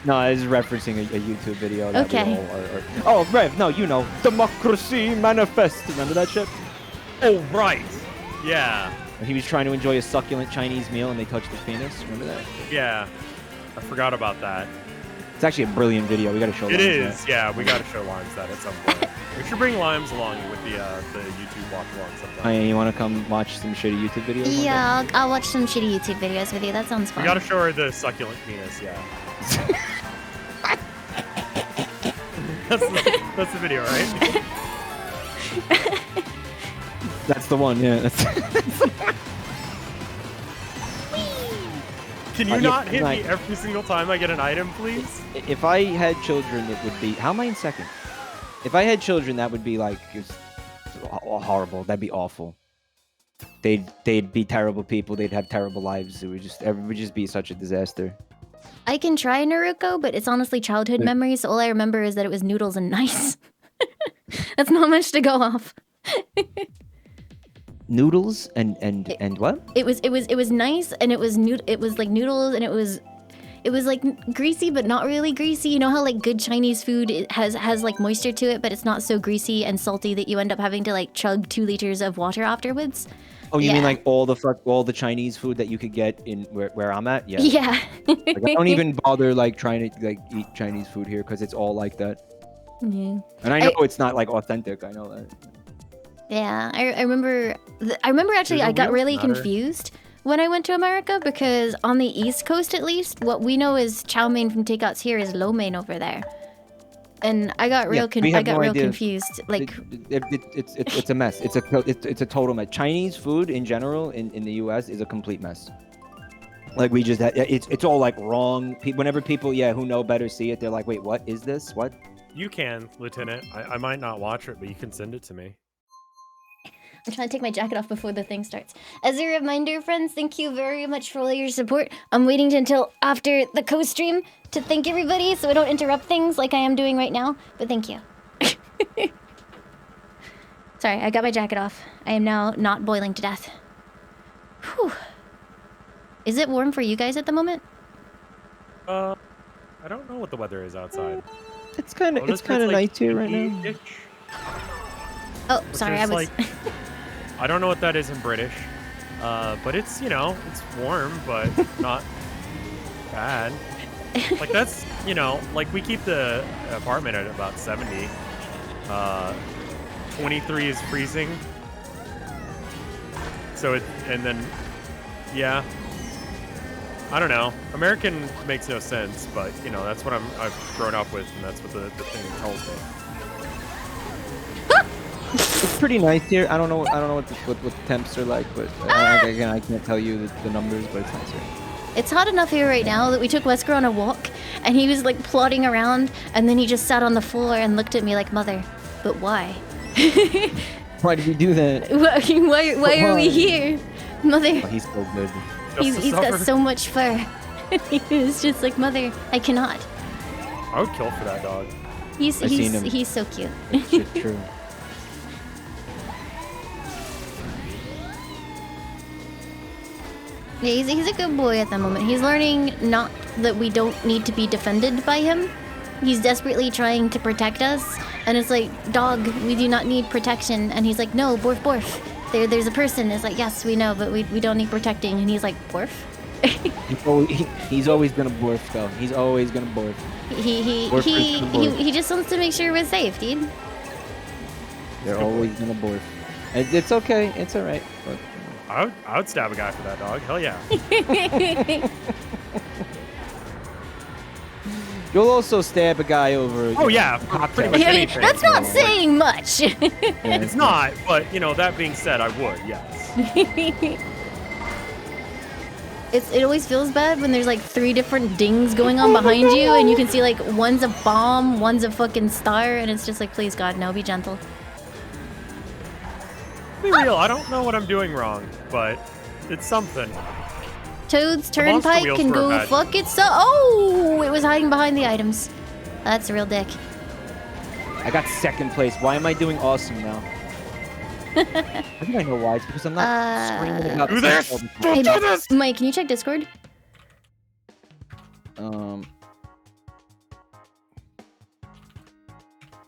No, I was referencing a YouTube video. That okay. Oh, Rev, no, you know, Democracy Manifest. Remember that shit? Oh, right. Yeah. And he was trying to enjoy a succulent Chinese meal, and they touched his penis. Remember that? Yeah. I forgot about that. It's actually a brilliant video. We got to show. It is. Yeah, we got to show Limes that at some point. We should bring Limes along with the YouTube watch along sometime. Hey, you want to come watch some shitty YouTube videos? Yeah, I'll watch some shitty YouTube videos with you. That sounds fun. We got to show her the succulent penis. Yeah. That's the video, right? That's the one, yeah. Can you not hit me every single time I get an item, please? If I had children, it would be... How am I in second? If I had children, that would be like... horrible. That'd be awful. They'd be terrible people. They'd have terrible lives. It would just be such a disaster. I can try Naruto, but it's honestly childhood memories. All I remember is that it was noodles and nice. That's not much to go off. Noodles and what? It was nice, and it was like noodles, and it was like greasy but not really greasy. You know how like good Chinese food has like moisture to it, but it's not so greasy and salty that you end up having to like chug 2 liters of water afterwards. Oh, you mean like all the Chinese food that you could get in where I'm at? Yeah. Yeah. Like, I don't even bother like trying to like eat Chinese food here because it's all like that. Yeah. And I know it's not like authentic. I know that. Yeah, I remember actually I got really confused when I went to America because on the East Coast at least, what we know as chow mein from takeouts here is lo mein over there. And I got real confused. Like it's a mess. It's a total mess. Chinese food in general in the US is a complete mess. Like we just it's all like wrong. Whenever people who know better see it, they're like, "Wait, what is this? What?" You can, Lieutenant. I might not watch it, but you can send it to me. I'm trying to take my jacket off before the thing starts. As a reminder, friends, thank you very much for all your support. I'm waiting until after the co-stream to thank everybody so I don't interrupt things like I am doing right now, but thank you. Sorry, I got my jacket off. I am now not boiling to death. Whew. Is it warm for you guys at the moment? I don't know what the weather is outside. It's kind of nice here right now. Oh, sorry, I was... like, I don't know what that is in British, but it's, it's warm, but not bad. Like, that's, like, we keep the apartment at about 70. 23 is freezing. So and then, yeah. I don't know. American makes no sense, but, that's what I've grown up with, and that's what the thing tells me. It's pretty nice here. I don't know what the temps are like, but again, I can't tell you the numbers, but it's nice here. It's hot enough here right now that we took Wesker on a walk, and he was like plodding around, and then he just sat on the floor and looked at me like, "Mother, but why? Why did we do that? Why are we here, Mother?" Oh, he's so good. He's got so much fur. He was just like, "Mother, I cannot." I would kill for that dog. He's seen him. he's so cute. Shit, true. Yeah, he's a good boy at the moment. He's learning not that we don't need to be defended by him. He's desperately trying to protect us, and it's like, "Dog, we do not need protection." And he's like, "No, borf borf. There's a person." It's like, "Yes, we know, but we don't need protecting." And he's like, "Borf." He's always gonna borf though. He's always gonna borf. He just wants to make sure we're safe, dude. They're always gonna borf. It's okay. It's all right. But, I would stab a guy for that dog. Hell yeah. You'll also stab a guy over. Oh yeah, pretty much I mean, anything. that's not saying much. It's not, but that being said, I would, yes. It always feels bad when there's like 3 different dings going on behind you, and you can see like one's a bomb, one's a fucking star, and it's just like, please God, no, be gentle. Be real, I don't know what I'm doing wrong, but it's something. Toad's Turnpike wheels can were go bad. fuck itself. Oh, it was hiding behind the items. That's a real dick. I got second place. Why am I doing awesome now? I think I know why. It's because I'm not screaming about Do this! stuff all the Hey, Don't do this! Mike, can you check Discord? time.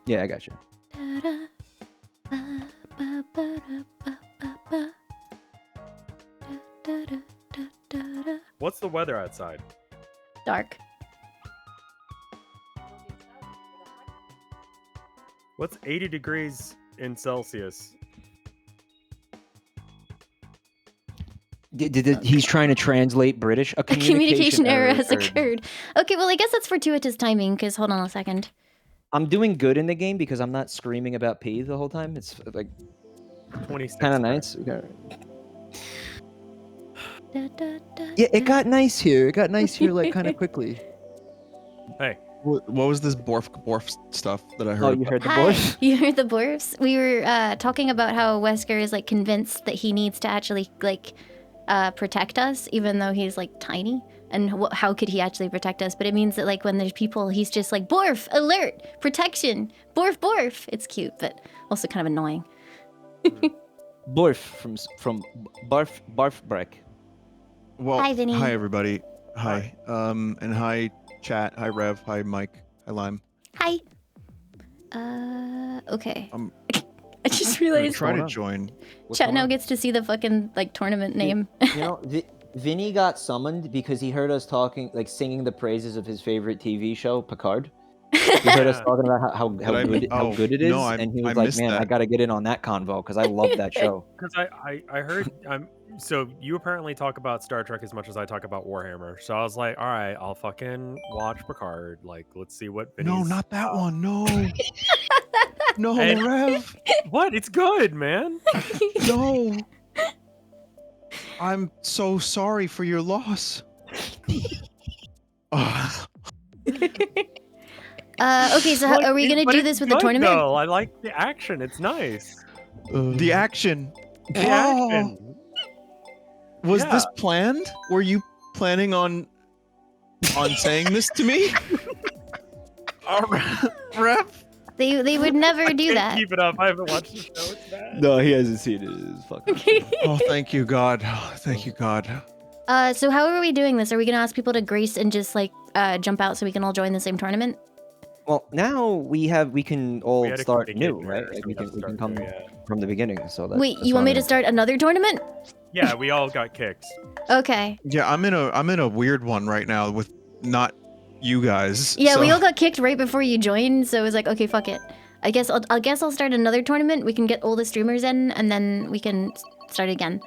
Yeah, I got you. What's the weather outside? Dark. What's 80 degrees in Celsius? He's trying to translate British. A communication error has occurred. Okay, well, I guess that's fortuitous timing, because hold on a second. I'm doing good in the game because I'm not screaming about pee the whole time. It's like 26. kind of nice. Okay. Yeah, it got nice here. It got nice here like kind of quickly. Hey. What was this borf stuff that I heard? Oh, you heard the Hi, voice? you heard the borfs? We were talking about how Wesker is like convinced that he needs to actually like protect us, even though he's like tiny. And how could he actually protect us? But it means that like when there's people, he's just like, "Borf, alert, protection, borf, borf." It's cute, but also kind of annoying. Borf from barf break. Well, Hi, Vinny. Hi, everybody. Hi. And hi, chat. Hi, Rev. Hi, Mike. Hi, Lime. Hi. Okay. I'm I just gonna realized try to going on? join. chat now gets to see the fucking like tournament name. You know, Vinny got summoned because he heard us talking, like singing the praises of his favorite TV show, Picard. He heard us talking about how good it is, no, and he I was like, missed "Man, I that. gotta get in on that convo because I love that show." Because I heard, so you apparently talk about Star Trek as much as I talk about Warhammer. So I was like, all right, I'll fucking watch Picard. Like, let's see what Vinny's... No, not that one. No. No, Hey. Rev. What? It's good, man. No. I'm so sorry for your loss. Okay, so are we gonna But do it's this with the good, tournament? though. I like the action. It's nice. The action. The action. Was this Yeah. planned? Were you planning on saying this to me? Rev? They would never do Can't that. keep it up. I haven't watched the show. It's bad. No, he hasn't seen it. It's fucking. Oh, thank you, God. Oh, thank you, God. So how are we doing this? Are we gonna ask people to grace and just like jump out so we can all join the same tournament? Well, now we can We all had a start communication new, right? error, Like so we have can to start come new, yeah. from the beginning. So that's, Wait, that's you what want me I'm to gonna- start another tournament? Yeah, we all got kicked. Okay. Yeah, I'm in a weird one right now with not you guys. Yeah, we so- all got kicked right before you joined, so it was like, okay, fuck it. I guess I'll start another tournament. We can get all the streamers in, and then we can start again.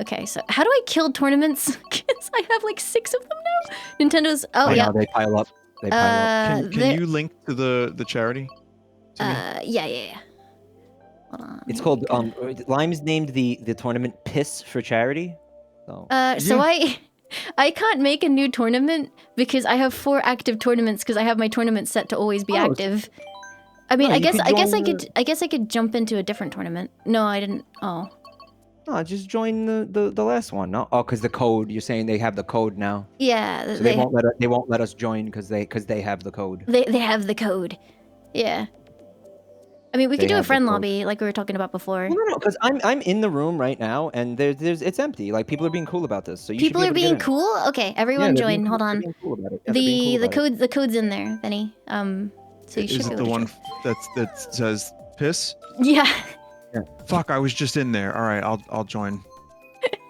Okay, so how do I kill tournaments? Because I have like 6 of them now. Nintendo Oh, I yeah. know, they pile up. They pile up. Can you link to the charity? To me? Yeah. Hold on. It's called Lime's named the tournament Piss for Charity. So So Yeah. I can't make a new tournament because I have 4 active tournaments because I have my tournaments set to always be Oh, active. I mean, no, I you guess could I guess join I could I guess I could jump into a different tournament. No, I didn't. Oh. no, just join the last one. No, because the code. You're saying they have the code now, Yeah, so they won't let us join because they have the code. they have the code. Yeah. I mean, we They could do a have the friend code. lobby like we were talking about before. No, because I'm in the room right now, and there's it's empty. Like people are being cool about this, so you People should are be able to being get in. cool. Okay, Yeah, everyone they're being join. cool, Hold they're on. being cool about it. Yeah, they're being cool about it. The code's in there, Benny. So you should Is be it able the to one join. that says piss? Yeah. Fuck, I was just in there. All right, I'll join.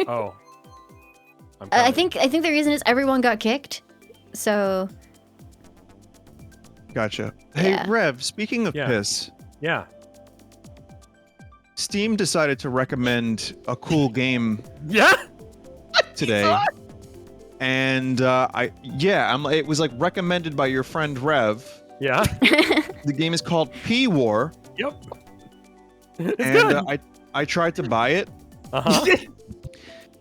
Oh. I'm I coming. think the reason is everyone got kicked. So Gotcha. Hey, Yeah. Rev, speaking of Yeah. piss, Yeah. Steam decided to recommend a cool game Yeah. today. And it was like recommended by your friend Rev. Yeah. The game is called P War, Yep. It's and good. I tried to buy it, Uh-huh.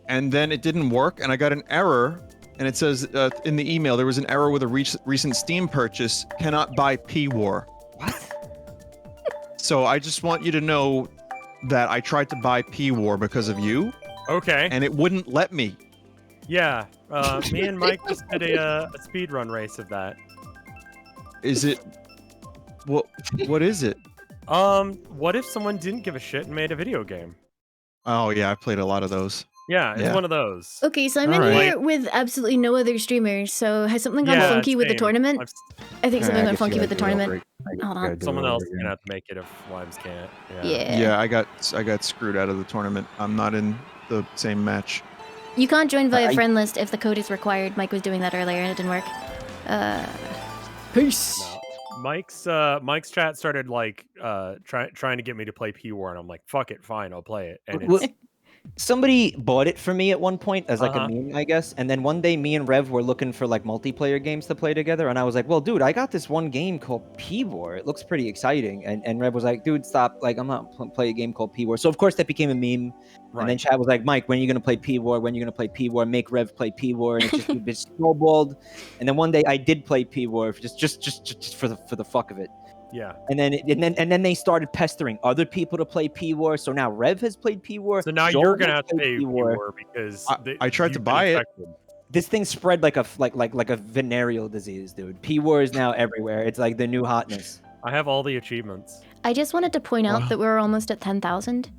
and then it didn't work, and I got an error, and it says in the email there was an error with a recent Steam purchase. Cannot buy P War. What? So I just want you to know that I tried to buy P War because of you, Okay. and it wouldn't let me. Yeah. Me and Mike just did a speed run race of that. Is it? What is it? What if someone didn't give a shit and made a video game? Oh yeah, I played a lot of those. Yeah, it's Yeah. one of those. Okay, so I'm in Alright. here with absolutely no other streamers. So has something gone Yeah, funky with the same. tournament? I think something I went guess you funky with gotta the do it over tournament. again. Hold You on. gotta do it Someone over else is again. gonna have to make it if Limes can't. Yeah. Yeah, I got screwed out of the tournament. I'm not in the same match. You can't join via I- friend list if the code is required. Mike was doing that earlier and it didn't work. Peace. No. Mike's chat started like trying to get me to play P War, and I'm like, fuck it, fine, I'll play it. And Well, it's somebody bought it for me at one point as like Uh-huh. a meme, I guess. And then one day, me and Rev were looking for like multiplayer games to play together, and I was like, "Well, dude, I got this one game called P War. It looks pretty exciting." And Rev was like, "Dude, stop! Like, I'm not play a game called P War." So of course that became a meme. right. And then Chad was like, "Mike, when are you gonna play P War? When are you gonna play P War? Make Rev play P War." And it just snowballed. And then one day I did play P War just for the fuck of it. Yeah. And then they started pestering other people to play P War. So now Rev has played P War. So now Joel you're gonna has have to played pay P War because I tried to you've been buy it. infected. This thing spread like a venereal disease, dude. P War is now everywhere. It's like the new hotness. I have all the achievements. I just wanted to point out Wow. that we're almost at 10,000,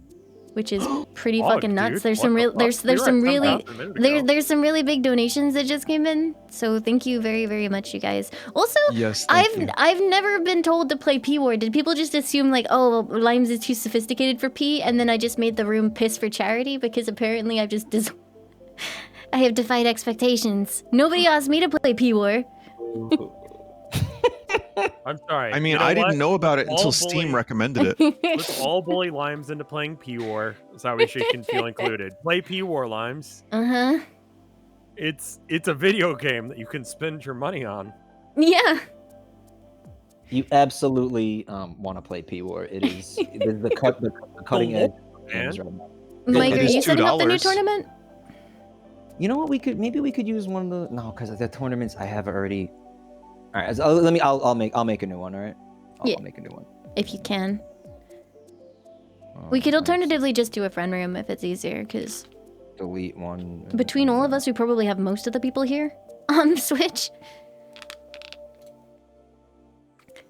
which is pretty Fuck, fucking nuts. dude, There's what some the real fuck? there's We were some at really 10,000 a minute ago. there's some really big donations that just came in. So thank you very, very much, you guys. Also, Yes, thank you. I've never been told to play P War. Did people just assume like, oh, Limes is too sophisticated for P, and then I just made the room piss for charity because apparently I've just I have defied expectations. Nobody asked me to play P War. I'm sorry. I mean, You know I what? didn't know about it until All Steam bully- recommended it. Let's all bully Limes into playing P War so we can feel included. Play P War, Limes. Uh-huh. It's a video game that you can spend your money on. Yeah. You absolutely want to play P War. It is the cutting edge. Man. games right now. Mike, it are is you setting up the new $2. tournament? You know what? Maybe we could use one of the because the tournaments I have already. All right, I'll make a new one. All right. Yeah. I'll make a new one. If you can. We could alternatively just do a friend room if it's easier, because delete one. between all of us, we probably have most of the people here on Switch.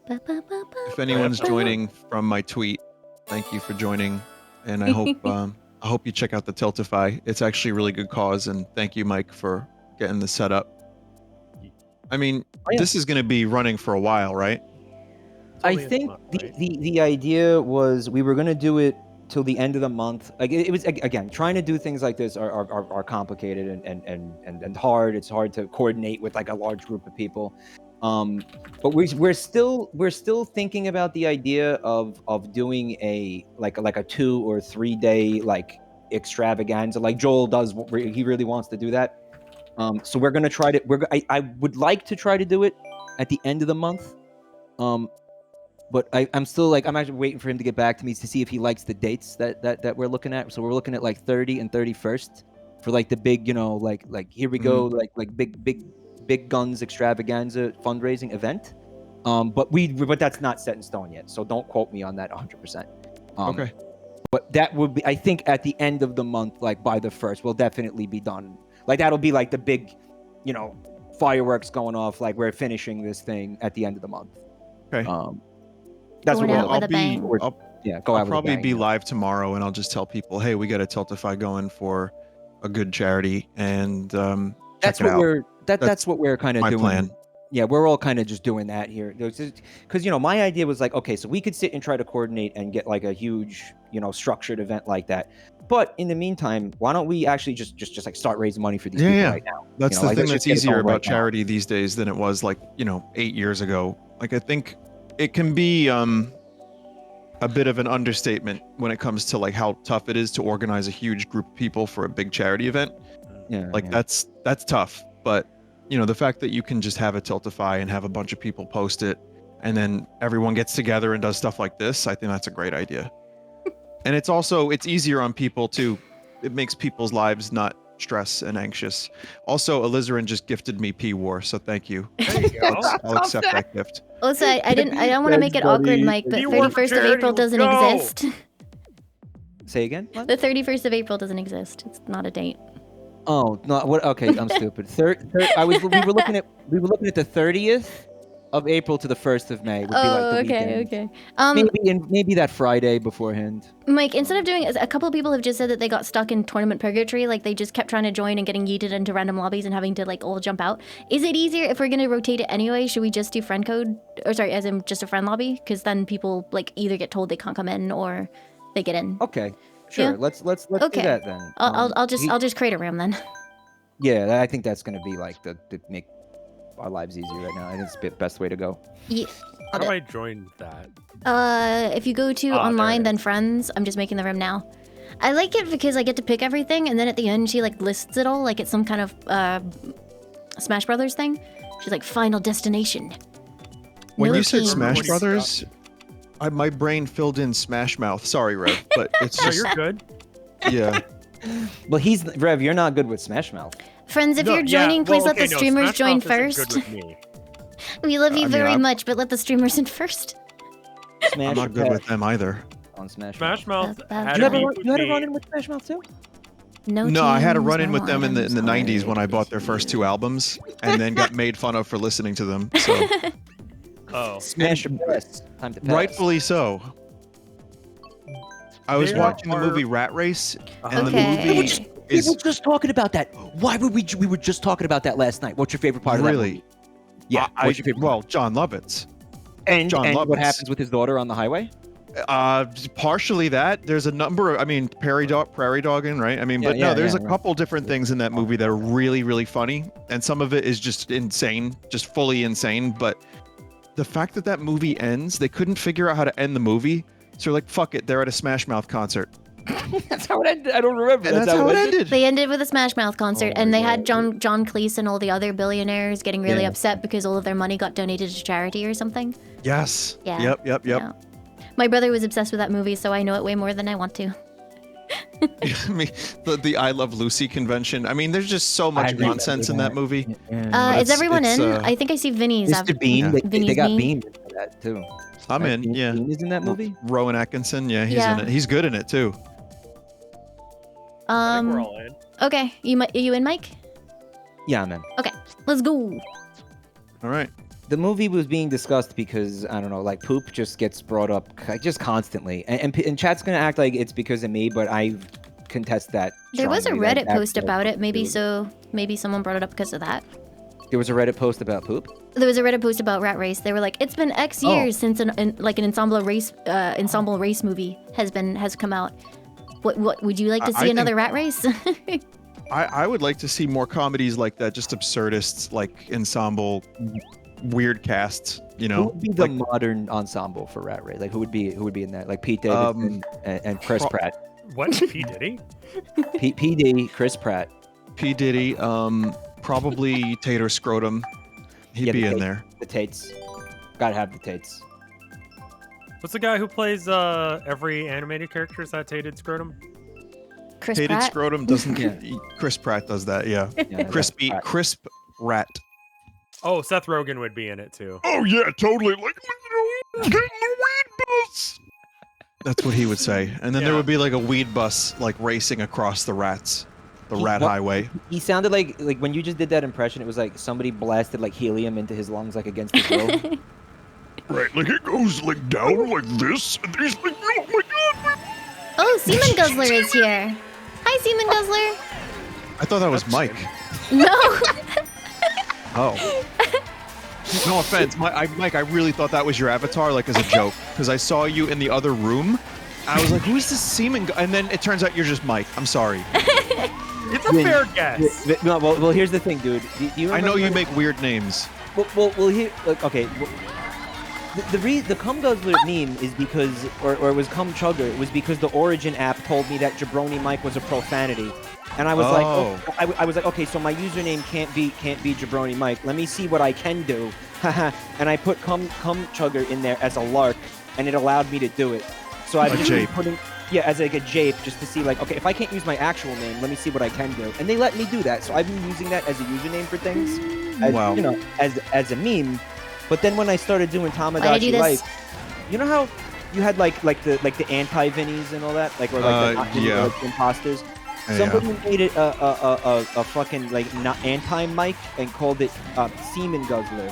If anyone's joining from my tweet, thank you for joining, and I hope you check out the Tiltify. It's actually a really good cause, and thank you, Mike, for getting this set up. I mean, yeah. this is going to be running for a while, right? I Only a think month, right? the idea was we were gonna do it till the end of the month. Like it was again trying to do things like this are complicated and hard. It's hard to coordinate with like a large group of people. But we're still thinking about the idea of doing a 2 or 3 day like extravaganza like Joel does. He really wants to do that. So we're gonna try to. I would like to try to do it at the end of the month. but I'm still like I'm actually waiting for him to get back to me to see if he likes the dates that we're looking at. So we're looking at like 30 and 31st for like the big, like here we go, like big guns extravaganza fundraising event. But that's not set in stone yet. So don't quote me on that 100%. Okay. But that would be, I think, at the end of the month, like by the 1st, we'll definitely be done. Like that'll be like the big, fireworks going off. Like we're finishing this thing at the end of the month. Okay. That's Going what out with a bang. I'll probably be live tomorrow, and I'll just tell people, hey, we got a Tiltify going for a good charity, and that's check it out. That's what we're kind of my doing. plan. Yeah, we're all kind of just doing that here. Because, my idea was like, okay, so we could sit and try to coordinate and get like a huge, structured event like that. But in the meantime, why don't we actually just like start raising money for these people right now? That's the like, thing let's that's just get it easier going about right now. charity these days than it was like, 8 years ago. Like, I think it can be a bit of an understatement when it comes to like how tough it is to organize a huge group of people for a big charity event. Yeah. That's tough. But the fact that you can just have a Tiltify and have a bunch of people post it, and then everyone gets together and does stuff like this, I think that's a great idea. And it's easier on people too. It makes people's lives not stress and anxious. Also, Alizarin just gifted me P-War, so thank you. There you go. I'll accept that gift. Also, I don't want to make it awkward, Mike, but You work for 31st of charity, April let's doesn't go. exist. Say again? What? The 31st of April doesn't exist. It's not a date. Oh, no, what? Okay, I'm stupid. We were looking at the 30th of April to the 1st of May. Would be like the weekend. okay. Maybe that Friday beforehand. Mike, instead of doing, a couple of people have just said that they got stuck in tournament purgatory, like they just kept trying to join and getting yeeted into random lobbies and having to like all jump out. Is it easier if we're gonna rotate it anyway? Should we just do friend code, or sorry, as in just a friend lobby? Because then people like either get told they can't come in or they get in. Okay, sure. Yeah? Let's do Okay. that then. I'll just create a room then. Yeah, I think that's gonna be like the make our lives easier right now. I think it's the best way to go. Yeah. How do I join that? If you go to there online, it then friends. I'm just making the room now. I like it because I get to pick everything, and then at the end she like lists it all like it's some kind of Smash Brothers thing. She's like final destination. When No you said team. Smash Brothers, my brain filled in Smash Mouth. Sorry, Rev, but it's No, just you're good. yeah. Well, Rev. You're not good with Smash Mouth. Friends, if No, you're joining, yeah, please well, let the okay, no, streamers Smash join Mouth isn't first. good with me. We love you I mean, very I'm- much, but let the streamers in first. Smash I'm not good with them either. on Smash. Smash Mouth That's- had You a had beef a with run me. in with Smash Mouth too? No, I had a teams, run in no with them in the items, 90s when I bought their first 2 albums, and then got made fun of for listening to them. So Oh. Smash Press. Time to pass. rightfully so. I was They watching the are- movie Rat Race, and the Okay. movie We is were just talking about that. Why would we were just talking about that last night. What's your favorite part of that really. movie? Yeah. What's your favorite Well, John Lovitz. and John what Lovitz. happens with his daughter on the highway? Partially that. There's a number of, prairie dogging, right? Yeah, But yeah, no, there's yeah, a yeah. couple different things in that movie that are really, really funny, and some of it is just insane, just fully insane. But the fact that that movie ends, they couldn't figure out how to end the movie, so they're like, fuck it, they're at a Smash Mouth concert. That's how it ended. I don't remember. And that's how it ended. They ended with a Smash Mouth concert, Oh and my they had God. John Cleese and all the other billionaires getting really Yeah. upset because all of their money got donated to charity or something. Yes. Yeah. Yep. Yeah. My brother was obsessed with that movie, so I know it way more than I want to. The I Love Lucy convention. There's just so much remember nonsense in that movie. Is everyone in? it's, I think I see Vinny's. Mr. Bean. They Vinny's got Bean. Bean for that too. I'm Right? in. Bean, Yeah. Bean is in that movie. Rowan Atkinson. Yeah, he's Yeah. in it. He's good in it too. I think we're all in. Okay, you in, Mike? Yeah, man. Okay, let's go. All right. The movie was being discussed because I don't know, like poop just gets brought up just constantly, and chat's gonna act like it's because of me, but I contest that. There was a strongly, that Reddit post that's about it. Maybe true. maybe someone brought it up because of that. There was a Reddit post about poop. There was a Reddit post about Rat Race. They were like, it's been X years since an ensemble race movie has come out. What would you like to I see think- another Rat Race? I would like to see more comedies like that, just absurdists, like ensemble, weird casts. Who would be the like, modern ensemble for Rat Race? Like who would be in that? Like Pete Davidson and Chris Pratt. What? P. Diddy? PD, Chris Pratt. P Diddy, probably Tater Scrotum. He'd Yeah, be the in Tate- there. The Tates. Gotta have the Tates. What's the guy who plays every animated character? Is that Tated Scrotum? Chris Hated Pratt. scrotum doesn't. Yeah. Chris Pratt does that. Yeah. Yeah, Crispy, that's- crisp rat. Oh, Seth Rogen would be in it too. Oh yeah, totally. Like, getting the weed bus. That's what he would say, and then there Yeah. would be like a weed bus like racing across the rat What? highway. He sounded like when you just did that impression, it was like somebody blasted like helium into his lungs, like against his will. Right, like it goes like down like this, and he's like, oh my god. Oh, Seaman Guzzler is here. Hi, Seaman Guzzler. I thought that was Mike. No. Oh. No offense, Mike. I really thought that was your avatar, like as a joke, because I saw you in the other room. I was like, "Who's this seaman guy?" And then it turns out you're just Mike. I'm sorry. It's a fair guess. No, well, here's the thing, dude. Do you I know you remember- make weird names. Well, here, like, okay. Well, the Cum Guzzler meme is because, or it was Cum Chugger. It was because the Origin app told me that Jabroni Mike was a profanity, and I was like, I was like, okay, so my username can't be Jabroni Mike. Let me see what I can do. And I put Cum Chugger in there as a lark, and it allowed me to do it. So I've just been putting, as like a jape, just to see like, okay, if I can't use my actual name, let me see what I can do. And they let me do that, so I've been using that as a username for things, as, Wow. you know, as a meme. But then when I started doing I do Tamagotchi this. Life, you know how you had like the anti-Vinnies and all that, like, or like the not Vinny, yeah. like, imposters. Yeah. Somebody made it a fucking like not anti-Mike and called it Seaman Guzzler.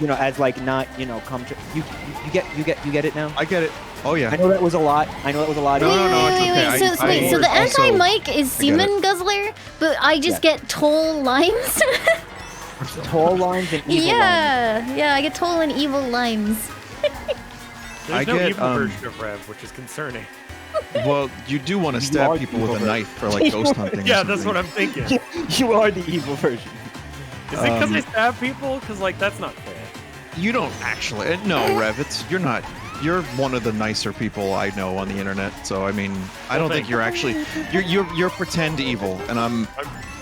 You know, as like not, you know, you get it now. I get it. Oh yeah. I know that was a lot. No, Wait, it's okay. So, wait, so the also- anti-Mike is I get it. Seaman Guzzler, but I just get toll limes. Tall lines and evil lines. Yeah, I get toll and evil limes. There's I no get, evil version of Rev, which is concerning. Well, you do want to You stab are people with a evil. knife for like ghost hunting. or Yeah, that's something. what I'm thinking. You are the evil version. Is it because I stab people? Because like that's not fair. You don't actually. No, Rev. You're not. You're one of the nicer people I know on the internet. So I mean, I don't thank think you're actually. You're pretend evil, and I'm.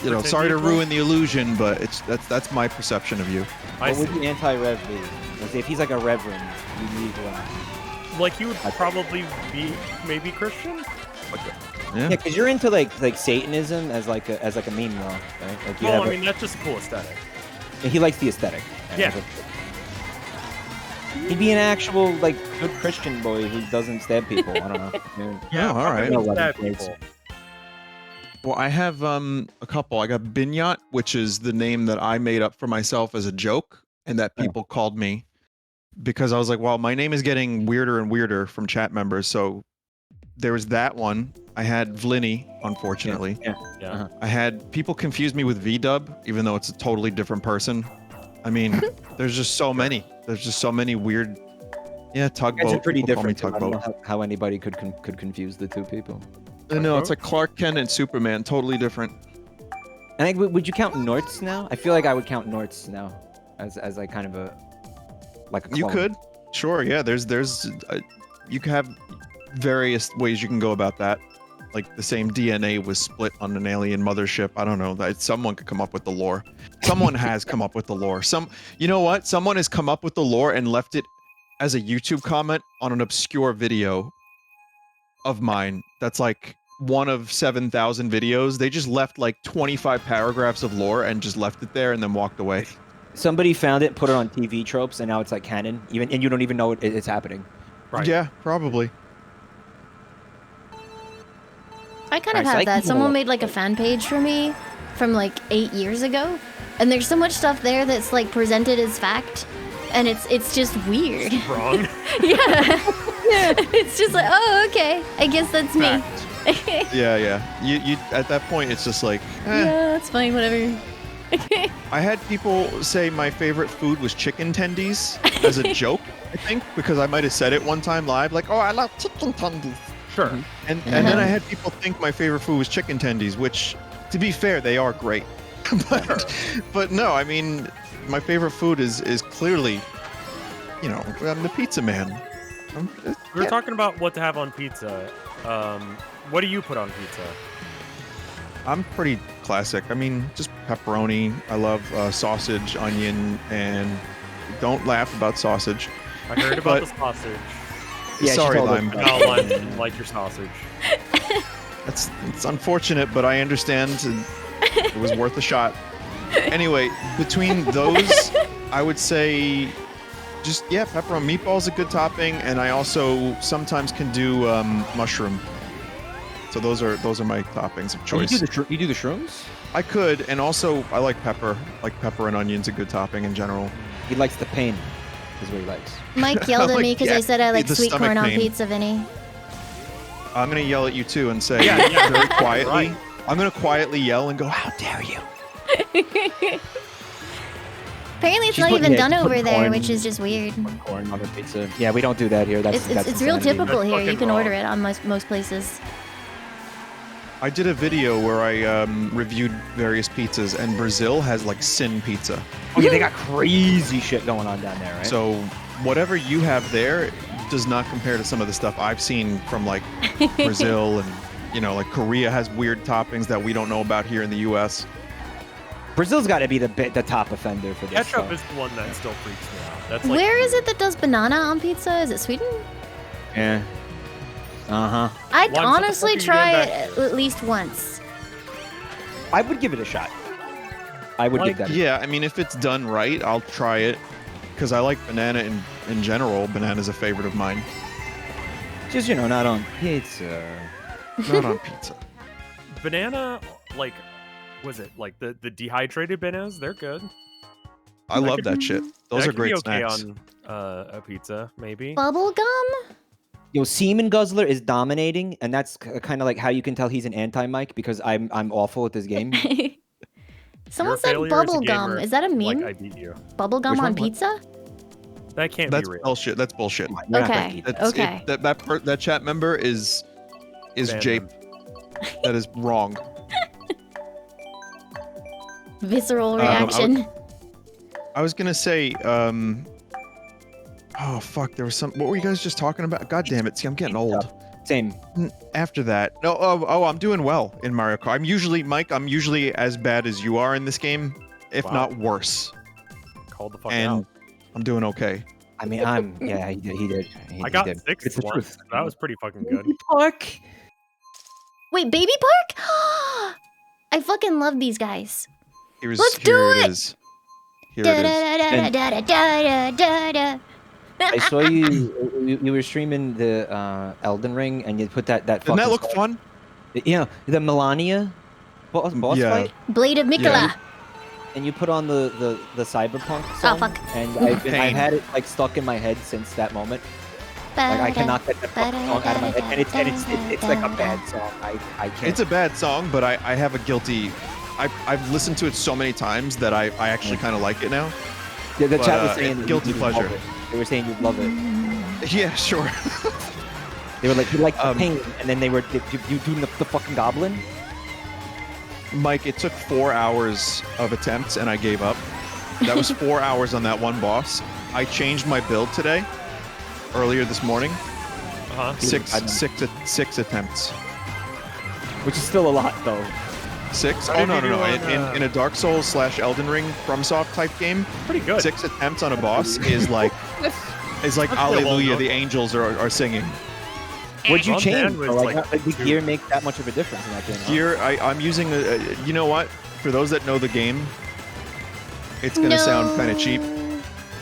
You know, pretend sorry to evil? ruin the illusion, but that's my perception of you. I What would see. the anti-rev be? Like, if he's like a reverend, you need one. Like you would probably be maybe Christian. Yeah. Yeah, because you're into like Satanism as like a meme now, right? Like you Well, have I mean that's just a cool aesthetic. he likes the aesthetic. Right? Yeah. He'd be an actual like good Christian boy who doesn't stab people. I don't know. Yeah, all right. probably No stab weapon people. Well, I have a couple. I got Binyat, which is the name that I made up for myself as a joke, and that people called me because I was like, well, my name is getting weirder and weirder from chat members. So there was that one. I had Vlinny, unfortunately. Yeah. Yeah. I had people confuse me with VDub, even though it's a totally different person. I mean, there's just so many. There's just so many weird. Yeah, tugboat. Guys are pretty People call me different. Too. I don't Tugboat. know how anybody could confuse the two people. No, it's like Clark Kent and Superman, totally different. And like, would you count Norts now? I feel like I would count Norts now as like kind of a You clone. could, sure, yeah. You could have various ways you can go about that. Like the same DNA was split on an alien mothership. I don't know. Someone could come up with the lore. Someone has come up with the lore. You know what? Someone has come up with the lore and left it as a YouTube comment on an obscure video of mine. That's like one of 7,000 videos. They just left like 25 paragraphs of lore and just left it there and then walked away. Somebody found it, put it on TV tropes, and now it's like canon. And you don't even know it's happening. Right. Yeah, probably. I kind of Alright, have so I that. can- Someone made like a fan page for me from like 8 years ago, and there's so much stuff there that's like presented as fact, and it's just weird. Wrong. Yeah. It's just like, oh, okay. I guess that's me. Yeah. You at that point, it's just like, Yeah, that's fine. Whatever. I had people say my favorite food was chicken tendies as a joke, I think, because I might have said it one time live, like, oh, I love chicken tendies. Sure. And then I had people think my favorite food was chicken tendies, which, to be fair, they are great. but no, I mean, my favorite food is clearly, you know, I'm the pizza man. We were talking about what to have on pizza. What do you put on pizza? I'm pretty classic. I mean, just pepperoni. I love sausage, onion, and don't laugh about sausage. I heard about the sausage. Yeah, she Sorry, told us Lime. about No, that. Lime, like your sausage. It's unfortunate, but I understand. And it was worth a shot. Anyway, between those, I would say just pepperoni meatball's a good topping, and I also sometimes can do mushroom. So those are my toppings of choice. You do the shrooms? I could, and also I like pepper. Like pepper and onion's a good topping in general. He likes the pain, is what he likes. Mike yelled at me because I said I like the sweet stomach corn on pain. pizza, Vinny. I'm gonna yell at you too and say Yeah, very quietly. right. I'm gonna quietly yell and go, "How dare you!" Apparently, it's She's not put- even yeah, done she's put over there, corn- which is just weird. Corn on the pizza. Yeah, we don't do that here. That's It's real insanity. typical That's here. You fucking can wrong. order it on most places. I did a video where I reviewed various pizzas, and Brazil has like sin pizza. Oh yeah, they got crazy shit going on down there, right? So whatever you have there does not compare to some of the stuff I've seen from like Brazil and like Korea has weird toppings that we don't know about here in the U.S. Brazil's got to be the top offender for this. Ketchup stuff. is the one that still freaks me out. That's like Where is it that does banana on pizza? Is it Sweden? Yeah. Uh huh. I'd Lime, what the honestly fuck are you try doing it back here? at least once. I would give it a shot. I would give that. Yeah, I mean, if it's done right, I'll try it because I like banana in general. Banana's a favorite of mine. Just not on pizza. Not on pizza. banana. Like, was it like the dehydrated bananas? They're good. I love that shit. Those That are could be great okay snacks. on a pizza, maybe. Bubble gum? Yo, Seaman Guzzler is dominating, and that's kind of like how you can tell he's an anti-Mike because I'm awful at this game. Someone Your said failure as a bubble gum. gamer, Is that a meme? Like I beat you. Bubble gum Which on one? What? pizza? That can't That's be real. bullshit. That's bullshit. We're not gonna Okay. eat it. That's Okay. that chat member is Ban Jape. them. That is wrong. Visceral I reaction. I was gonna say, oh fuck, there was some. What were you guys just talking about? God damn it! See, I'm getting old. Same. After that, no. Oh, I'm doing well in Mario Kart. I'm usually as bad as you are in this game, if Wow. not worse. Called the fuck And out. I'm doing okay. I mean, yeah, he did. I got did. 6th It's the once. truth. That was pretty fucking good. Park. Wait, Baby Park? I fucking love these guys. Let's do Here it! it is. Here it is. Da-da-da-da-da-da-da-da-da. I saw you were streaming the Elden Ring, and you put that Doesn't fucking that look song- fun? Yeah, the Melania boss Yeah. fight, Blade of Mikola. Yeah. and you put on the Cyberpunk song. fuck. And I've Pain. had it like stuck in my head since that moment. Like I cannot get that fucking song out of my head, and it's like a bad song. I can't. It's a bad song, but I have a guilty. I've listened to it so many times that I actually kind of like it now. Yeah, the but, chat was saying that guilty you'd love pleasure. it. They were saying you'd love it. Yeah, sure. They were like, you like the Um, pain, and then you doing the fucking goblin. Mike, it took 4 hours of attempts and I gave up. That was 4 hours on that one boss. I changed my build today, earlier this morning. Uh-huh. Six attempts. Which is still a lot, though. 6? How Oh did no you no do no! on, In a Dark Souls / Elden Ring FromSoft type game, Pretty good. 6 attempts on a boss is like That's still well Alleluia, done. the angels are singing. What'd you Ron change? Dan was bro? Like, like how did the two. gear make that much of a difference in that game? huh? Here, I'm using you know what? For those that know the game, it's gonna sound kind of cheap.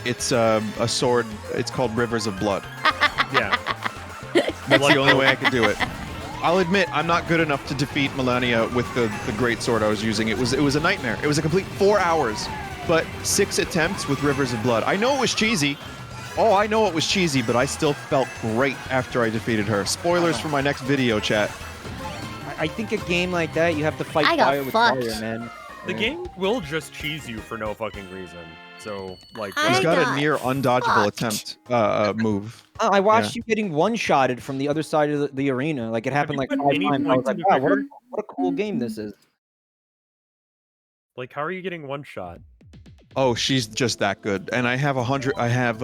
It's a sword. It's called Rivers of Blood. Yeah. That's the only way I could do it. I'll admit I'm not good enough to defeat Melania with the great sword I was using. It was a nightmare. It was a complete 4 hours, but 6 attempts with Rivers of Blood. I know it was cheesy. Oh, I know it was cheesy, but I still felt great after I defeated her. Spoilers for my next video, chat. I think a game like that, you have to fight I got fire with fucked. fire, man. The game will just cheese you for no fucking reason. So, like, He's I got got a near undodgeable fucked. attempt move. Oh, I watched you getting one-shotted from the other side of the arena. Like, it happened you like put 5 any times. I was points like, into wow, Vigor? what a cool game this is. like, how are you getting one shot? Oh, she's just that good. And I have 100. I have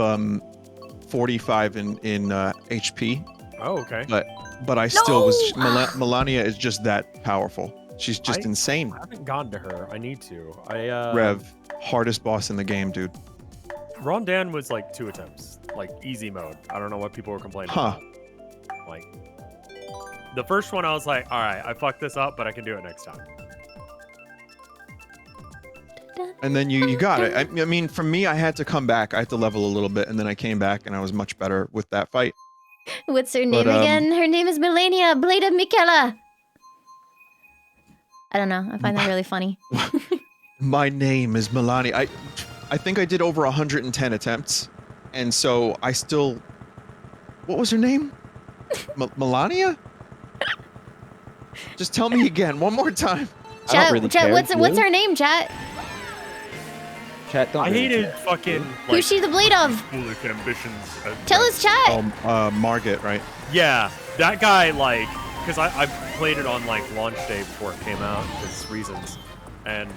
45 in HP. Oh, okay. But I still was. No! Melania is just that powerful. She's just insane. I haven't gone to her. I need to. Rev, hardest boss in the game, dude. Ron Dan was like 2 attempts. like easy mode. I don't know what people were complaining Huh. about. Like the first one, I was like, all right, I fucked this up, but I can do it next time. And then you got it. I mean, for me, I had to come back. I had to level a little bit, and then I came back, and I was much better with that fight. What's her name But, again? Her name is Melania, Blade of Michaela. I don't know. I find that really funny. My name is Melania. I think I did over 110 attempts, and so I still. What was her name? Melania? Just tell me again, one more time. I don't Chat, really chat. care, What's do her you? name, chat? Chat, don't I really hated care. fucking. Who's she the blade of? Foolish ambitions. Tell us, chat. Margit, right? Yeah, that guy, like, because I played it on, like, launch day before it came out, because reasons. And,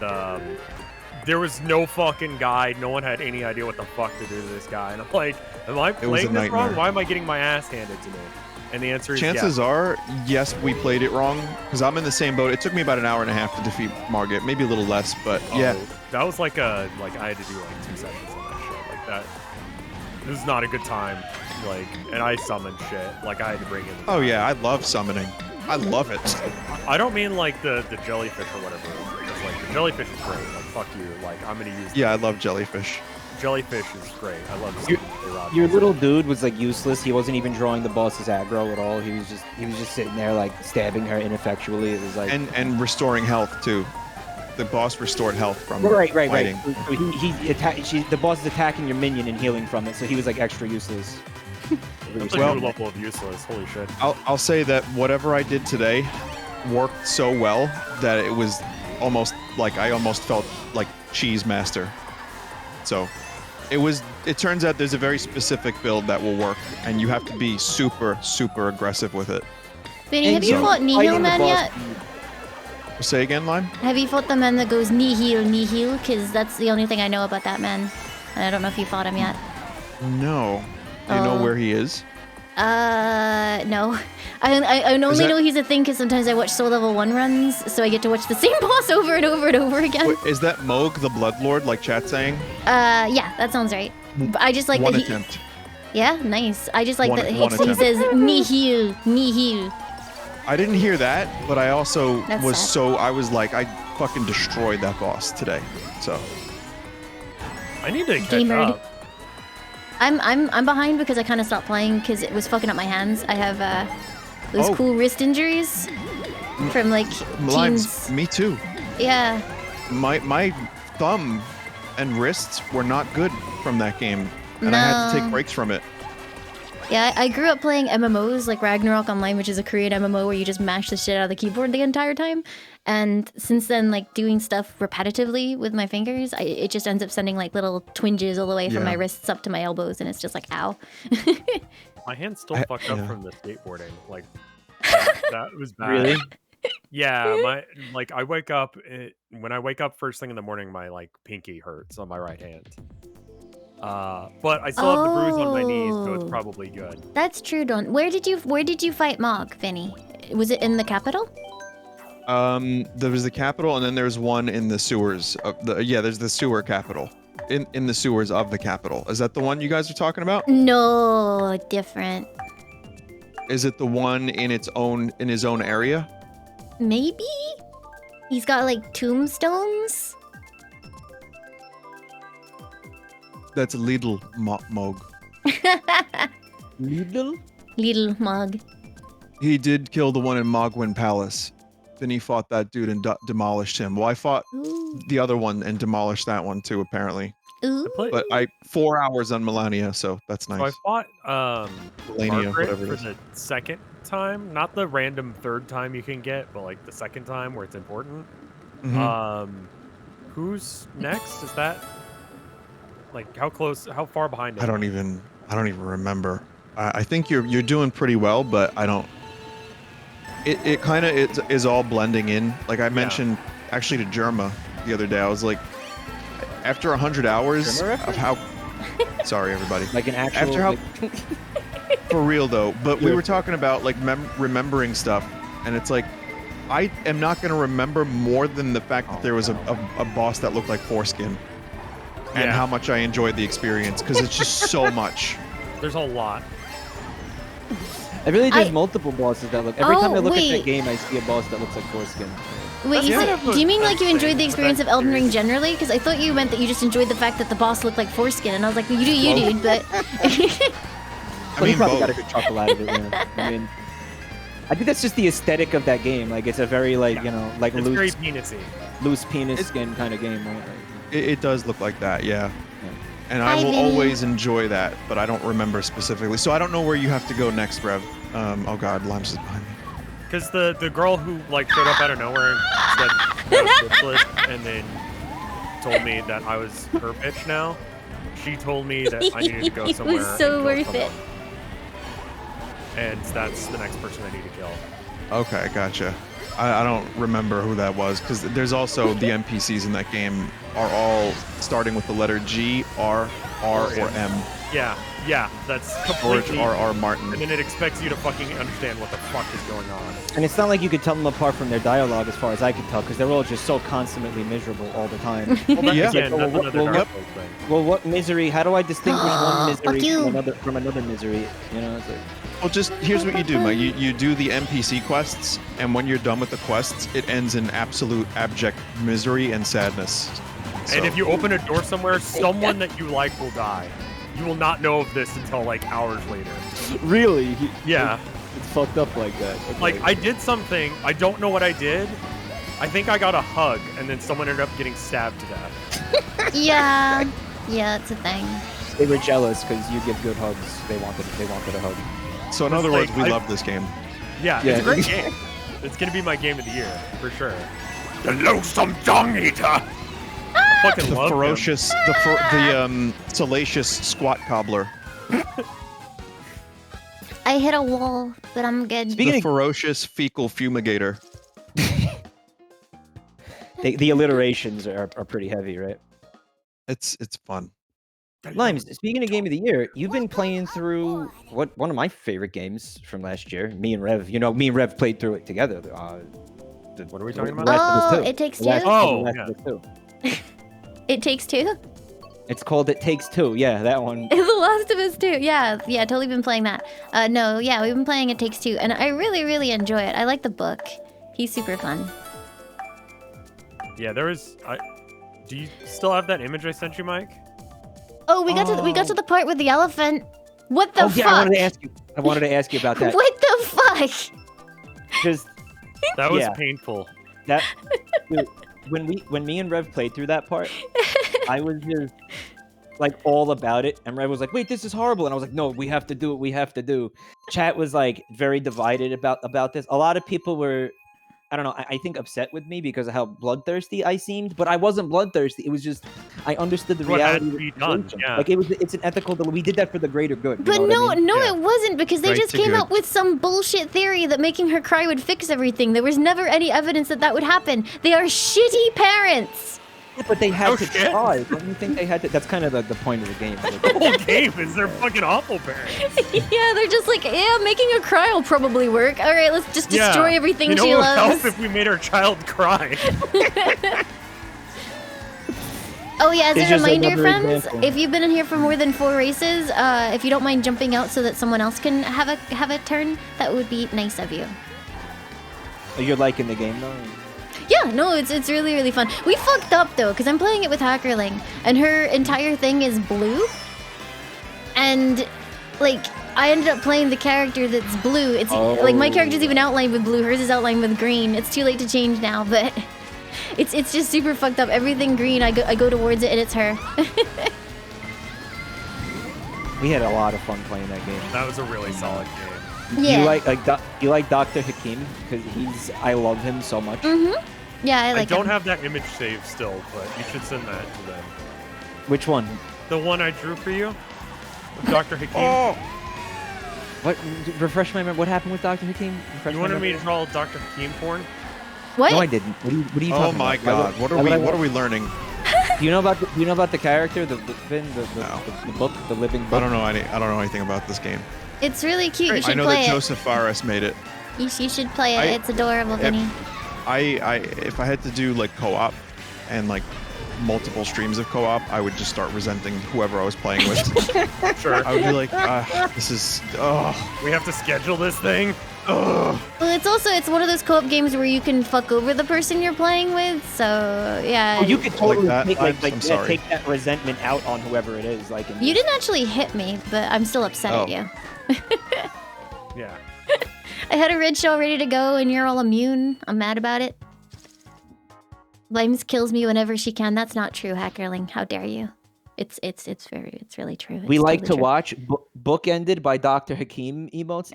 there was no fucking guide. No one had any idea what the fuck to do to this guy. And I'm like, am I was a playing this wrong? nightmare. Why am I getting my ass handed to me? And the answer is Chances yes. are, yes, we played it wrong, because I'm in the same boat. It took me about an hour and a half to defeat Margit, maybe a little less, but yeah. Oh, that was like I had to do like 2 sessions on that shit. Like that. This is not a good time. Like, and I summoned shit. Like I had to bring in. Oh yeah, I love summoning. I love it. I don't mean like the jellyfish or whatever. Because like the jellyfish is great. Like fuck you. Like I'm gonna use. Yeah, I love jellyfish. Jellyfish is great. I love Your little dude was like useless. He wasn't even drawing the boss's aggro at all. He was just sitting there like stabbing her ineffectually. It was like And restoring health too. The boss restored health from right. fighting. So the boss is attacking your minion and healing from it. So he was like extra useless. That's a Well- new level of useless. Holy shit. I'll say that whatever I did today worked so well that it was almost like I almost felt like Cheese Master. So it turns out there's a very specific build that will work, and you have to be super, super aggressive with it. Vinny, have you so- fought Nihil Man yet? Say again, Lime? Have you fought the man that goes Nihil? Because that's the only thing I know about that man. And I don't know if you fought him yet. No. Do you know Oh. where he is? No. I only that- know he's a thing because sometimes I watch Soul Level 1 runs, so I get to watch the same boss over and over and over again. Wait, is that Moog the Bloodlord, like chat saying? Yeah, that sounds right. But I just like One that he... attempt. Yeah, nice. I just like One- that he one attempt. says Nihil, Nihil. I didn't hear that, but I also That's was sad. I was like, I fucking destroyed that boss today. So, I need to catch Gamered. up. I'm behind because I kind of stopped playing because it was fucking up my hands. I have those Oh. cool wrist injuries from like Limes, teens. me too. Yeah. My thumb and wrists were not good from that game, and I had to take No. breaks from it. Yeah, I grew up playing MMOs like Ragnarok Online, which is a Korean MMO where you just mash the shit out of the keyboard the entire time. And since then, like doing stuff repetitively with my fingers, it just ends up sending like little twinges all the way from Yeah. my wrists up to my elbows, and it's just like, ow. My hand's still I- fucked up yeah. from the skateboarding. Like that was bad. Really? Yeah, I wake up when I wake up first thing in the morning, my like pinky hurts on my right hand. But I still have the bruise on my knees, so it's Oh. probably good. That's true, Don. Where did you fight Mog, Vinny? Was it in the capital? There was the capital, and then there's one in the sewers. There's the sewer capital. In the sewers of the capital. Is that the one you guys are talking about? No, different. Is it the one in his own area? Maybe? He's got like tombstones? That's Lidl Moog. Lidl? Little Mog. He did kill the one in Mogwin Palace. Then he fought that dude and demolished him. Well, I fought Ooh. the other one and demolished that one too, apparently. Ooh. But 4 hours on Melania, so that's So I nice. fought Melania, Margaret whatever for it is. the second time, not the random third time you can get, but like the second time where it's important. Mhm. Who's next? Is that like how far behind? I don't even remember. I think you're doing pretty well, but I don't. It kind of is all blending in. Like I mentioned actually to Germa the other day, I was like, after 100 hours Germa of how. Sorry, everybody. Like an actual. After how- like- For real though, but we Yeah. were talking about like remembering stuff, and it's like I am not going to remember more than the fact that there was a boss that looked like foreskin, and Yeah. how much I enjoyed the experience because it's just so much. There's a lot. There's multiple bosses that look. Every time I look at wait. that game, I see a boss that looks like foreskin. Wait, That's you kind said, of a- do you mean like you that's enjoyed the thing, experience but of Elden Ring that's generally? Because I thought you meant that you just enjoyed the fact that the boss looked like foreskin, and I was like, well, you do you, dude, but... Well, you probably both. got a good chuckle out of it. Yeah. I mean, I think that's just the aesthetic of that game. Like, it's a very like Yeah. like It's very loose penisy. skin kind of game, right? Like, It does look like that, yeah. Yeah. And I will Ivy. always enjoy that, but I don't remember specifically. So I don't know where you have to go next, Rev. Oh God, Lime's is behind me. Because the girl who like showed up out of nowhere and said that was Switchless, and then told me that I was her bitch now. She told me that I needed to go It somewhere. was and so kill worth someone. it. And that's the next person I need to kill. Okay, gotcha. I don't remember who that was because there's also the NPCs in that game are all starting with the letter G, R, or M. Yeah, that's George completely. R. Martin. And then it expects you to fucking understand what the fuck is going on. and it's not like you could tell them apart from their dialogue, as far as I can tell, because they're all just so consummately miserable all the time. Well, that, Yeah. again, Well, that's another well, Dark Souls thing. Well, what misery? How do I distinguish one Fuck misery you. from another misery? You know, it's like, Well, just here's what you do, Mike. You do the NPC quests, and when you're done with the quests, it ends in absolute abject misery and sadness. So, And if you open a door somewhere, someone that you like will die. You will not know of this until like hours later. really? Yeah. It's fucked up like that. Okay. Like, I did something, I don't know what I did. I think I got a hug, and then someone ended up getting stabbed to death. Yeah. Yeah, it's a thing. They were jealous because you give good hugs. They wanted a hug. so in It's other like, words, we I- love this game. Yeah, Yeah. it's a great game. It's gonna be my game of the year, for sure. The loathsome dung eater! I fucking The love him. ferocious, salacious squat cobbler. I hit a wall, but I'm good. Speaking The of- ferocious fecal fumigator. the alliterations are pretty heavy, right? It's fun. Limes, speaking of game of the year, you've been playing through one of my favorite games from last year. Me and Rev, me and Rev played through it together. What are we talking The about? Last of Us Oh, 2. It Takes The Last- Two? Oh, The Last yeah. of Us 2. It Takes Two? It's called It Takes Two. Yeah, that one. The Last of Us 2. Yeah, totally been playing that. No, yeah, we've been playing It Takes Two, and I really, really enjoy it. I like the book. He's super fun. Yeah, there was. Do you still have that image I sent you, Mike? Oh, we got to the part with the elephant. What the Oh fuck? yeah, I wanted to ask you about that. What the fuck? Just That was Yeah. painful. that dude, when me and Rev played through that part, I was just like all about it, and Rev was like, "Wait, this is horrible," and I was like, "No, we have to do what we have to do." Chat was like very divided about this. A lot of people were, I don't know, I think upset with me because of how bloodthirsty I seemed, but I wasn't bloodthirsty. It was just I understood the What had reality. to of the be done, situation. yeah. Like it's an ethical. We did that for the greater good. you But know no, what I mean? Yeah. it wasn't, because they Right just to came good. up with some bullshit theory that making her cry would fix everything. There was never any evidence that would happen. They are shitty parents. Yeah, but they had Oh, to shit. try. Don't you think they had to? That's kind of the point of the game. The whole game is they're fucking awful parents. Yeah, they're just like, yeah, making her cry will probably work. All right, let's just destroy Yeah. everything You know she what would loves. help if we made our child cry? Oh yeah, as It's a just reminder, another friends, example. if you've been in here for more than 4 races, if you don't mind jumping out so that someone else can have a turn, that would be nice of you. You're liking the game though. Yeah, no, it's really, really fun. We fucked up though, because I'm playing it with Hackerling, and her entire thing is blue. And like, I ended up playing the character that's blue. It's like my character's even outlined with blue, hers is outlined with green. It's too late to change now, but it's just super fucked up. Everything green, I go towards it, and it's her. We had a lot of fun playing that game. That was a really solid game. Yeah. You like Dr. Hakim because I love him so much. Yeah, I I like don't him. have that image saved still, but you should send that to them. Which one? The one I drew for you? With Dr. Hakim? Oh, What? Refresh my memory. What happened with Dr. Hakim? Refresh You my wanted me memory. to draw Dr. Hakim porn? What? No, I didn't. What are you oh talking my about? God! What are we learning? Do you know about the character, the No. book, the living I book? don't know anything about this game. It's really cute. You I should know play that it. Joseph Fares made it. You should play it. I- It's adorable, Vinny. If I had to do like co-op and like multiple streams of co-op, I would just start resenting whoever I was playing with. Sure. I would be like, this is, We have to schedule this thing. ugh. Well, it's one of those co-op games where you can fuck over the person you're playing with. So yeah. Well, you could totally that. take, I'm sorry. take that resentment out on whoever it is. Like, You didn't actually hit me, but I'm still upset at Oh. you. Yeah. I had a red shell ready to go, and you're all immune. I'm mad about it. Limes kills me whenever she can. That's not true, Hackerling. How dare you? It's really true. We It's like totally to true. watch Bookended by Dr. Hakim emotes.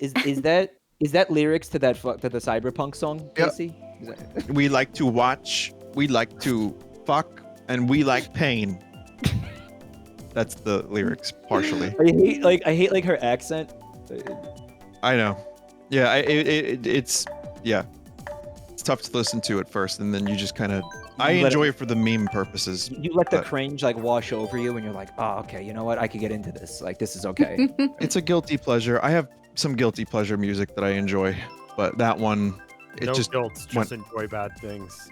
Is that lyrics to that to the Cyberpunk song, Yep. Casey? Is that- We like to watch, we like to fuck, and we like pain. That's the lyrics, partially. I hate her accent. I know. Yeah, it's tough to listen to at first, and then you just kind of. I You let enjoy it for the meme purposes. You let the but cringe like wash over you, and you're like, oh, okay, you know what? I could get into this. Like, this is okay. It's a guilty pleasure. I have some guilty pleasure music that I enjoy, but that one, it No just. guilt, just went- enjoy bad things.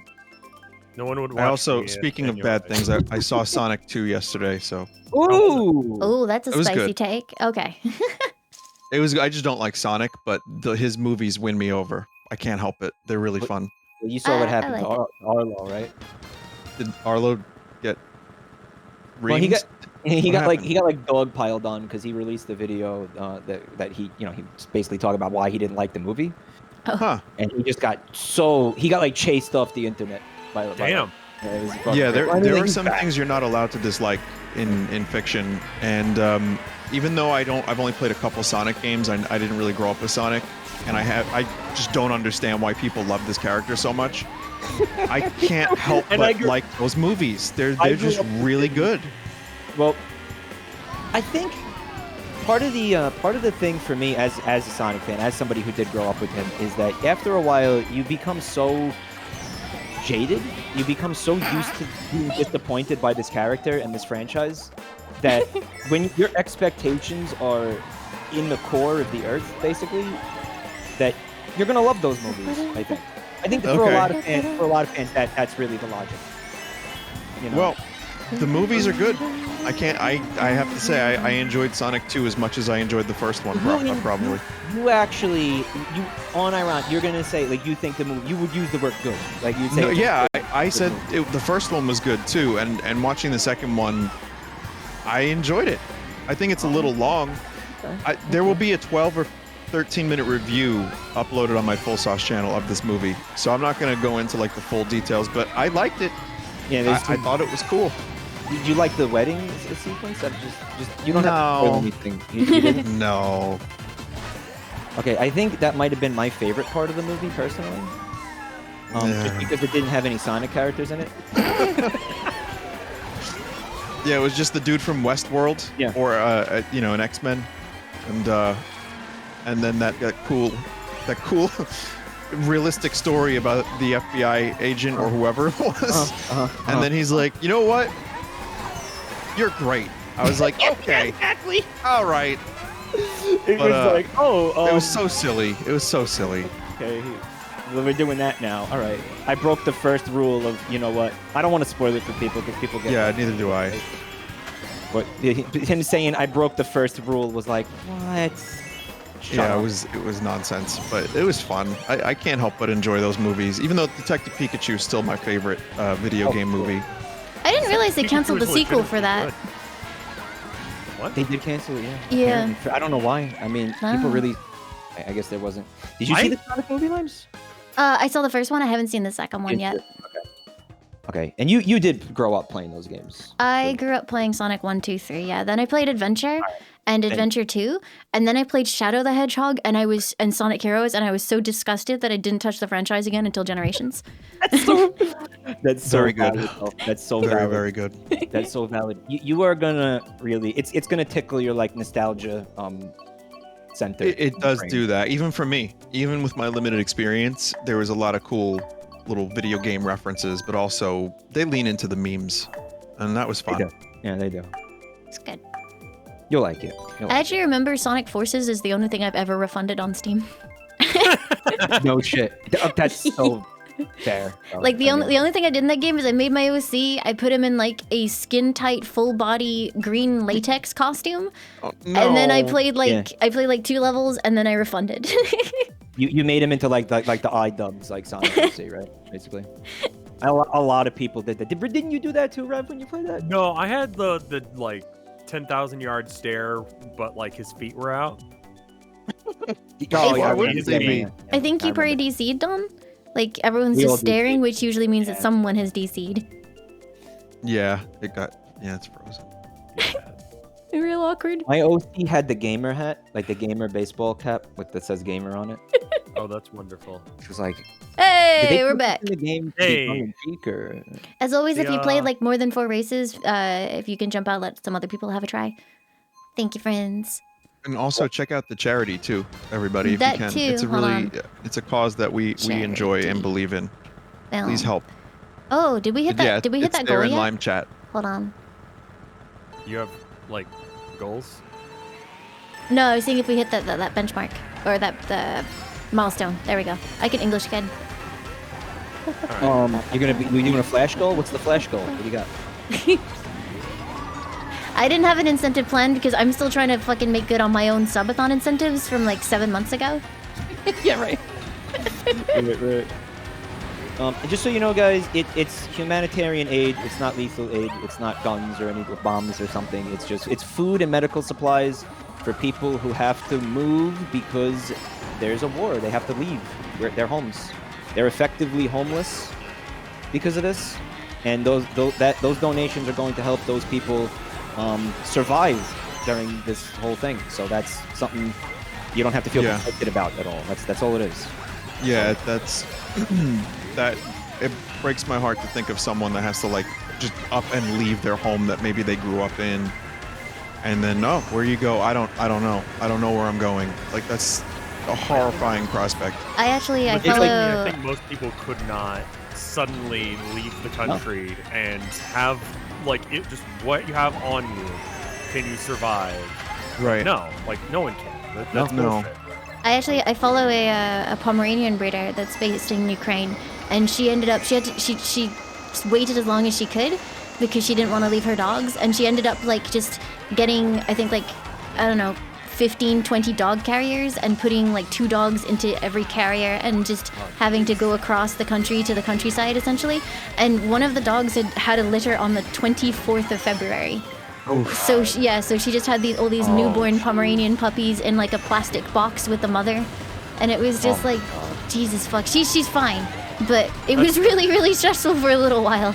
No one would watch I also, me, speaking of anyway. bad things, I saw Sonic 2 yesterday, so Ooh. Oh, that's a It was spicy good. take. Okay. it was. I just don't like Sonic, but his movies win me over. I can't help it. They're really fun. Well, you saw what I happened like to Arlo, right? Did Arlo get? Well, he reamed? he What got like dog piled on because he released a video that he he basically talked about why he didn't like the movie, Huh. and he got like chased off the internet by Damn. it was fucking Yeah, great. there are some things you're not allowed to dislike in fiction, and even though I've only played a couple Sonic games. I didn't really grow up with Sonic, and I just don't understand why people love this character so much. I can't help And I but grew- like those movies. They're I grew just up- really good. Well, I think part of the thing for me as a Sonic fan, as somebody who did grow up with him, is that after a while you become so jaded, you become so used to being disappointed by this character and this franchise that when your expectations are in the core of the earth, basically, that you're gonna love those movies. I think that for Okay. a lot of fans, that's really the logic. You know? Well, the movies are good. I have to say I enjoyed Sonic 2 as much as I enjoyed the first one. Probably. You actually, on Iron, you're gonna say like you think the movie. You would use the word good, like you'd say. No, it's a yeah, good- I said the first one was good too, and watching the second one, I enjoyed it. I think it's a little long. There will be a 12 or 13-minute review uploaded on my Full Sauce channel of this movie, so I'm not gonna go into like the full details, but I liked it. Yeah, I thought it was cool. Did you like the wedding sequence? Just you don't have to No. spoil anything. You didn't? No. Okay, I think that might have been my favorite part of the movie personally. Just Yeah. because it didn't have any Sonic characters in it. Yeah, it was just the dude from Westworld, Yeah. or an X-Men, and then that cool, realistic story about the FBI agent or whoever it was, and then he's like, you know what? You're great. I was like, okay, Exactly. all right. It But, was like, It was so silly. It was so silly. okay. Well, we're doing that now. All right. I broke the first rule of, you know what? I don't want to spoil it for people because people get. Yeah, neither do I. But him saying I broke the first rule was like, what? Shut Yeah, up. it was nonsense, but it was fun. I can't help but enjoy those movies, even though Detective Pikachu is still my favorite video game movie. I didn't realize they canceled the Pikachu is sequel for legitimately that. good. What? They did cancel it, yeah. Yeah. Apparently. I don't know why. I mean, people Wow. really. I guess there wasn't. Did you see the Sonic movie, Limes? I saw the first one. I haven't seen the second one yet. Okay, and you did grow up playing those games. I grew up playing Sonic 1, 2, 3, yeah. Then I played Adventure and Adventure 2, and then I played Shadow the Hedgehog and Sonic Heroes, and I was so disgusted that I didn't touch the franchise again until Generations. That's so Very good. valid, though. That's so Very, valid. very good. That's so valid. You are gonna really. It's gonna tickle your like nostalgia center. It does brain. do that, even for me. Even with my limited experience, there was a lot of cool little video game references, but also they lean into the memes, and that was They fun. do. Yeah, they do. It's good. You'll like it. You'll I like actually remember Sonic Forces is the only thing I've ever refunded on Steam. it. No shit. That's so. Fair. Like the only thing I did in that game is I made my OC. I put him in like a skin tight, full body green latex costume, Oh, no. and then I played like Yeah. I played like 2 levels, and then I refunded. You made him into like the iDubbbz, like Sonic OC, right? Basically. A lot of people did that. Didn't you do that too, Rev, when you played that? No, I had the like 10,000 yard stare, but like his feet were out. Oh, Why wouldn't they be? I think you already DC'd Don. Like everyone's We all just staring, DC'd. which usually means that Yeah. someone has DC'd. Yeah, it's frozen. Real awkward. My OC had the gamer hat, like the gamer baseball cap that says gamer on it. Oh, that's wonderful. She was like, did Hey, they we're put this back. in the game to Hey. be tongue in cheek, or... As always, if you Yeah. played like more than 4 races, if you can jump out, let some other people have a try. Thank you, friends. And also check out the charity too, everybody, if That you can. too, It's a hold really, on. it's a cause that we enjoy Charity. and believe in. Please Film. help. Oh, did we hit that? Yeah, Did we hit it's that there goal in yet? Lime chat. Hold on. You have like goals? No, I was seeing if we hit that benchmark or the milestone. There we go. I can English again. You're doing a flash goal? What's the flash goal? What do you got? I didn't have an incentive planned because I'm still trying to fucking make good on my own subathon incentives from like 7 months ago. Yeah, right. Right. And just so you know, guys, it's humanitarian aid. It's not lethal aid. It's not guns or any bombs or something. It's food and medical supplies for people who have to move because there's a war. They have to leave their homes. They're effectively homeless because of this, and those donations are going to help those people survive during this whole thing. So that's something you don't have to feel Yeah. conflicted about at all. That's all it is. Yeah, that's that. It breaks my heart to think of someone that has to like just up and leave their home that maybe they grew up in, and then no, where you go? I don't know. I don't know where I'm going. Like that's a horrifying prospect. I But follow. I think most people could not suddenly leave the country and have like it just what you have on you. Can you survive? Right. No, like no one can. That's No. bullshit. I follow a Pomeranian breeder that's based in Ukraine, and she ended up she waited as long as she could because she didn't want to leave her dogs, and she ended up like just getting I think like I don't know 15, 20 dog carriers and putting like 2 dogs into every carrier and just having to go across the country to the countryside essentially. And one of the dogs had a litter on the 24th of February. So she just had all these newborn Pomeranian puppies in like a plastic box with the mother, and it was just like, Jesus fuck, she's fine, but it was really stressful for a little while,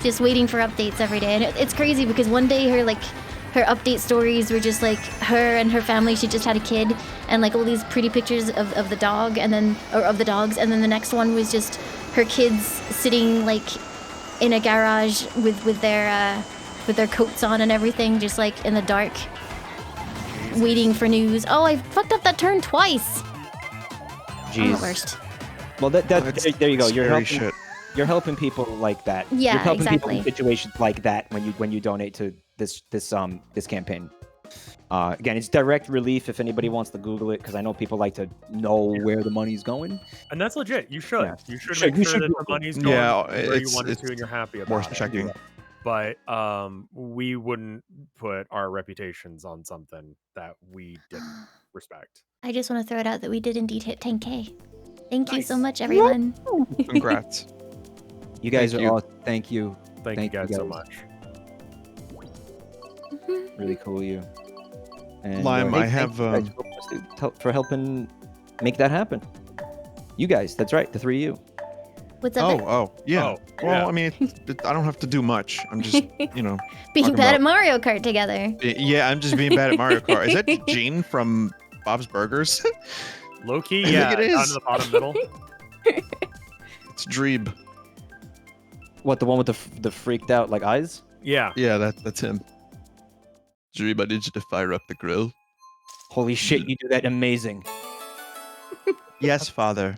just waiting for updates every day. And it's crazy because one day her update stories were just like her and her family. She just had a kid and like all these pretty pictures of the dog and then of the dogs, and then the next one was just her kids sitting like in a garage with their coats on and everything, just like in the dark, waiting for news. Oh, I fucked up that turn twice. I'm the Jeez. worst. Well, there you go. You're Scary helping. shit. You're helping people like that. Yeah, You're helping people exactly. in situations like that when you donate to this campaign. Again, it's direct relief if anybody wants to Google it, because I know people like to know where the money's going. And that's legit. You should. Yeah. You should Should- make you sure should that do the it. money's going Yeah, where you it's- want it it's to and you're happy about Worth it. checking. But we wouldn't put our reputations on something that we didn't respect. I just want to throw it out that we did indeed hit 10K. Thank you so Nice. much, everyone. Congrats. You guys Thank are you. all. Thank you. Thank you guys so much. Really cool of you. And, Lime, I thank have, you guys for helping make that happen. You guys, that's right, the 3 of you. What's up? Yeah. Oh, Well, yeah. I mean, I don't have to do much. I'm just, Being talking bad at about- Mario Kart together. yeah, I'm just being bad at Mario Kart. Is that Gene from Bob's Burgers? Low key, I think yeah, it down is. to the bottom middle. It's Dreeb. What, the one with the freaked out like eyes? Yeah. Yeah, that's him. Dreeb, I need you to fire up the grill. Holy shit, you do that amazing. Yes, father.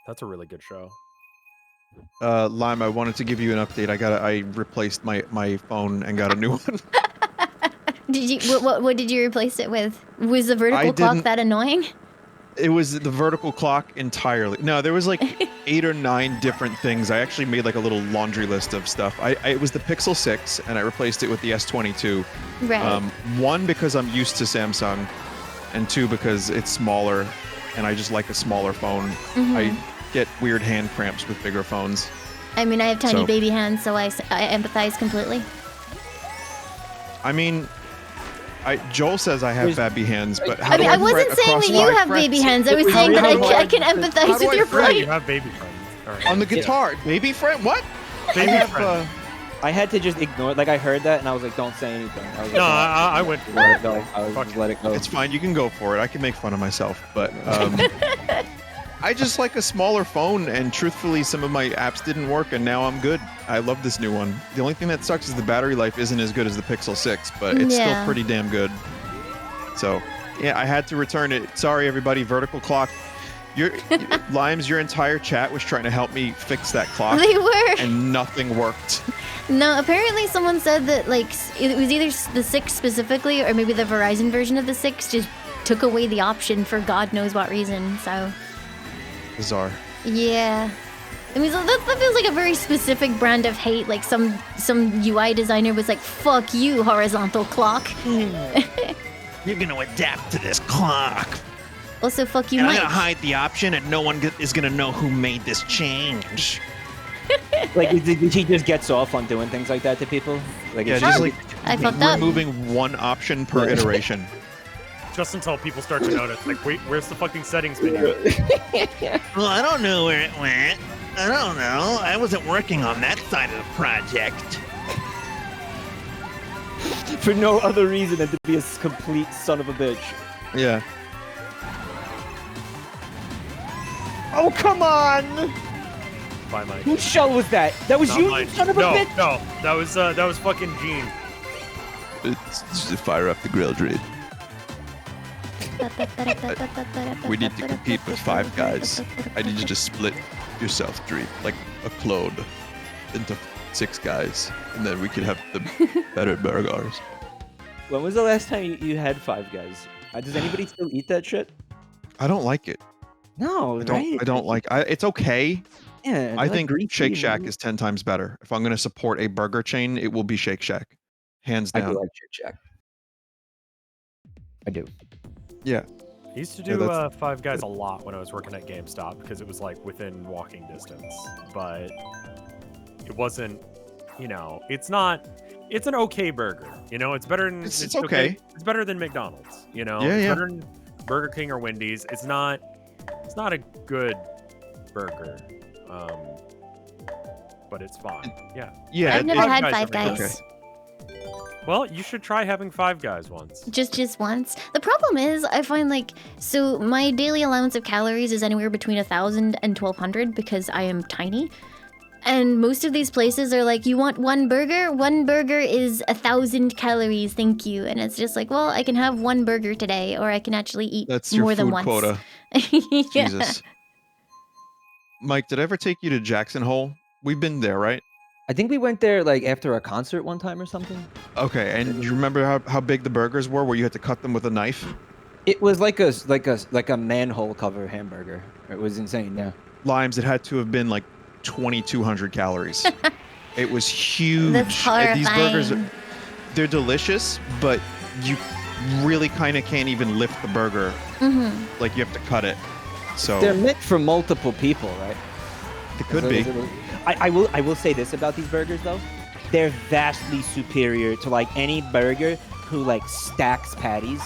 That's a really good show. Lime, I wanted to give you an update. I replaced my phone and got a new one. Did you what did you replace it with? Was the vertical I clock didn't- that annoying? It was the vertical clock entirely. No, there was like 8 or 9 different things. I actually made like a little laundry list of stuff. It was the Pixel 6, and I replaced it with the S22. Right. 1, because I'm used to Samsung, and 2, because it's smaller, and I just like a smaller phone. I get weird hand cramps with bigger phones. I mean, I have tiny So- baby hands, so I empathize completely. I mean, Joel says I have baby hands, but how I mean, do I wasn't fret saying across that you my have frets? baby hands. I was How saying do that I- I can empathize how do with I your fret? You plight. have baby friends. All right. On the guitar, baby friend, what? Baby I have, friend. I had to just ignore it. Like, I heard that, and I was like, don't say anything. I was like, No, I went for let it. it go. I was Fuck just let it go. It's fine. You can go for it. I can make fun of myself, but I just like a smaller phone. And truthfully, some of my apps didn't work, and now I'm good. I love this new one. The only thing that sucks is the battery life isn't as good as the Pixel 6, but it's still Yeah. pretty damn good. So, yeah, I had to return it. Sorry, everybody. Vertical clock. Limes, your entire chat was trying to help me fix that clock, They were. and nothing worked. No, apparently someone said that like it was either the 6 specifically or maybe the Verizon version of the 6 just took away the option for God knows what reason. So Bizarre. yeah, I mean so that feels like a very specific brand of hate. Like some UI designer was like, "Fuck you, horizontal clock." You're gonna adapt to this clock. Also, fuck you, And I'm Mike. gonna hide the option, and no one is gonna know who made this change. Like, he just gets off on doing things like that to people? Like, Yeah, it's just like I fucked up. removing one option per iteration. Just until people start to notice, like, wait, where's the fucking settings menu? Well, I don't know where it went. I don't know. I wasn't working on that side of the project. for no other reason than to be a complete son of a bitch. Yeah. Oh, come on! Bye, Mike. Whose shell was that? That was Not you, mine. you son of a no, bitch! No, that was fucking Gene. It's just to fire up the grill, Dread. We need to compete with 5 guys. I need you to split yourself, Dread, like a clone, into 6 guys, and then we could have the better burgers. When was the last time you had 5 Guys? Does anybody still eat that shit? I don't like it. No, I don't like. It's okay. Yeah, I think Shake Shack is 10 times better. If I'm going to support a burger chain, it will be Shake Shack, hands I down. do like Shake Shack. I do. Yeah. I used to Yeah, do that's- 5 Guys a lot when I was working at GameStop because it was like within walking distance, but it wasn't. You know, it's not. It's an okay burger. You know, it's better than. It's okay. It's better than McDonald's. You know, Yeah, it's yeah. better than Burger King or Wendy's. It's not. It's not a good burger. But it's fine. Yeah. Yeah. I've never Five had Guys 5 are Guys. Well, you should try having 5 Guys once. Just once. The problem is, I find like so my daily allowance of calories is anywhere between 1,000 and 1,200 because I am tiny. And most of these places are like, you want one burger? One burger is 1,000 calories, thank you. And it's just like, well, I can have one burger today, or I can actually eat That's your more than food once. quota. Yeah. Jesus. Mike, did I ever take you to Jackson Hole? We've been there, right? I think we went there like after a concert one time or something. Okay, and you remember how big the burgers were, where you had to cut them with a knife? It was like a manhole cover hamburger. It was insane. Yeah. Limes, it had to have been like 2,200 calories. It was huge. That's And these burgers, horrifying. they're delicious, but you really kind of can't even lift the burger. Mm-hmm. Like you have to cut it. So They're meant for multiple people, right? it could Is be. it- I will say this about these burgers though. They're vastly superior to like any burger who like stacks patties.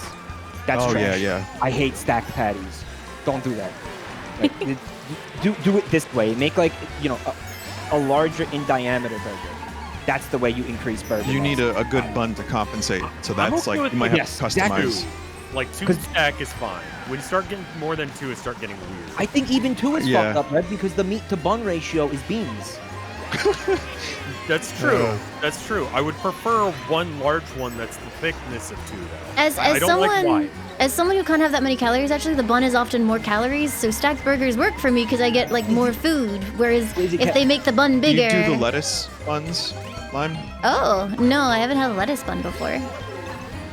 That's Oh trash. yeah. I hate stacked patties. Don't do that. Like, do it this way. Make like a larger in diameter burger. That's the way you increase burger. You need mass. a good bun to compensate. So that's okay like with you might it. have Yes, to exactly. customize. Like 2 'Cause- stack is fine. When you start getting more than 2, it start getting weird. I think even 2 is Yeah. fucked up, right? Because the meat to bun ratio is beans. That's true. Yeah. That's true. I would prefer one large one that's the thickness of 2, though. As I don't someone like wide. as someone who can't have that many calories, actually, the bun is often more calories. So stacked burgers work for me because I get like more food. Whereas if they make the bun Do you bigger, do the lettuce buns, Lime? oh no, I haven't had a lettuce bun before.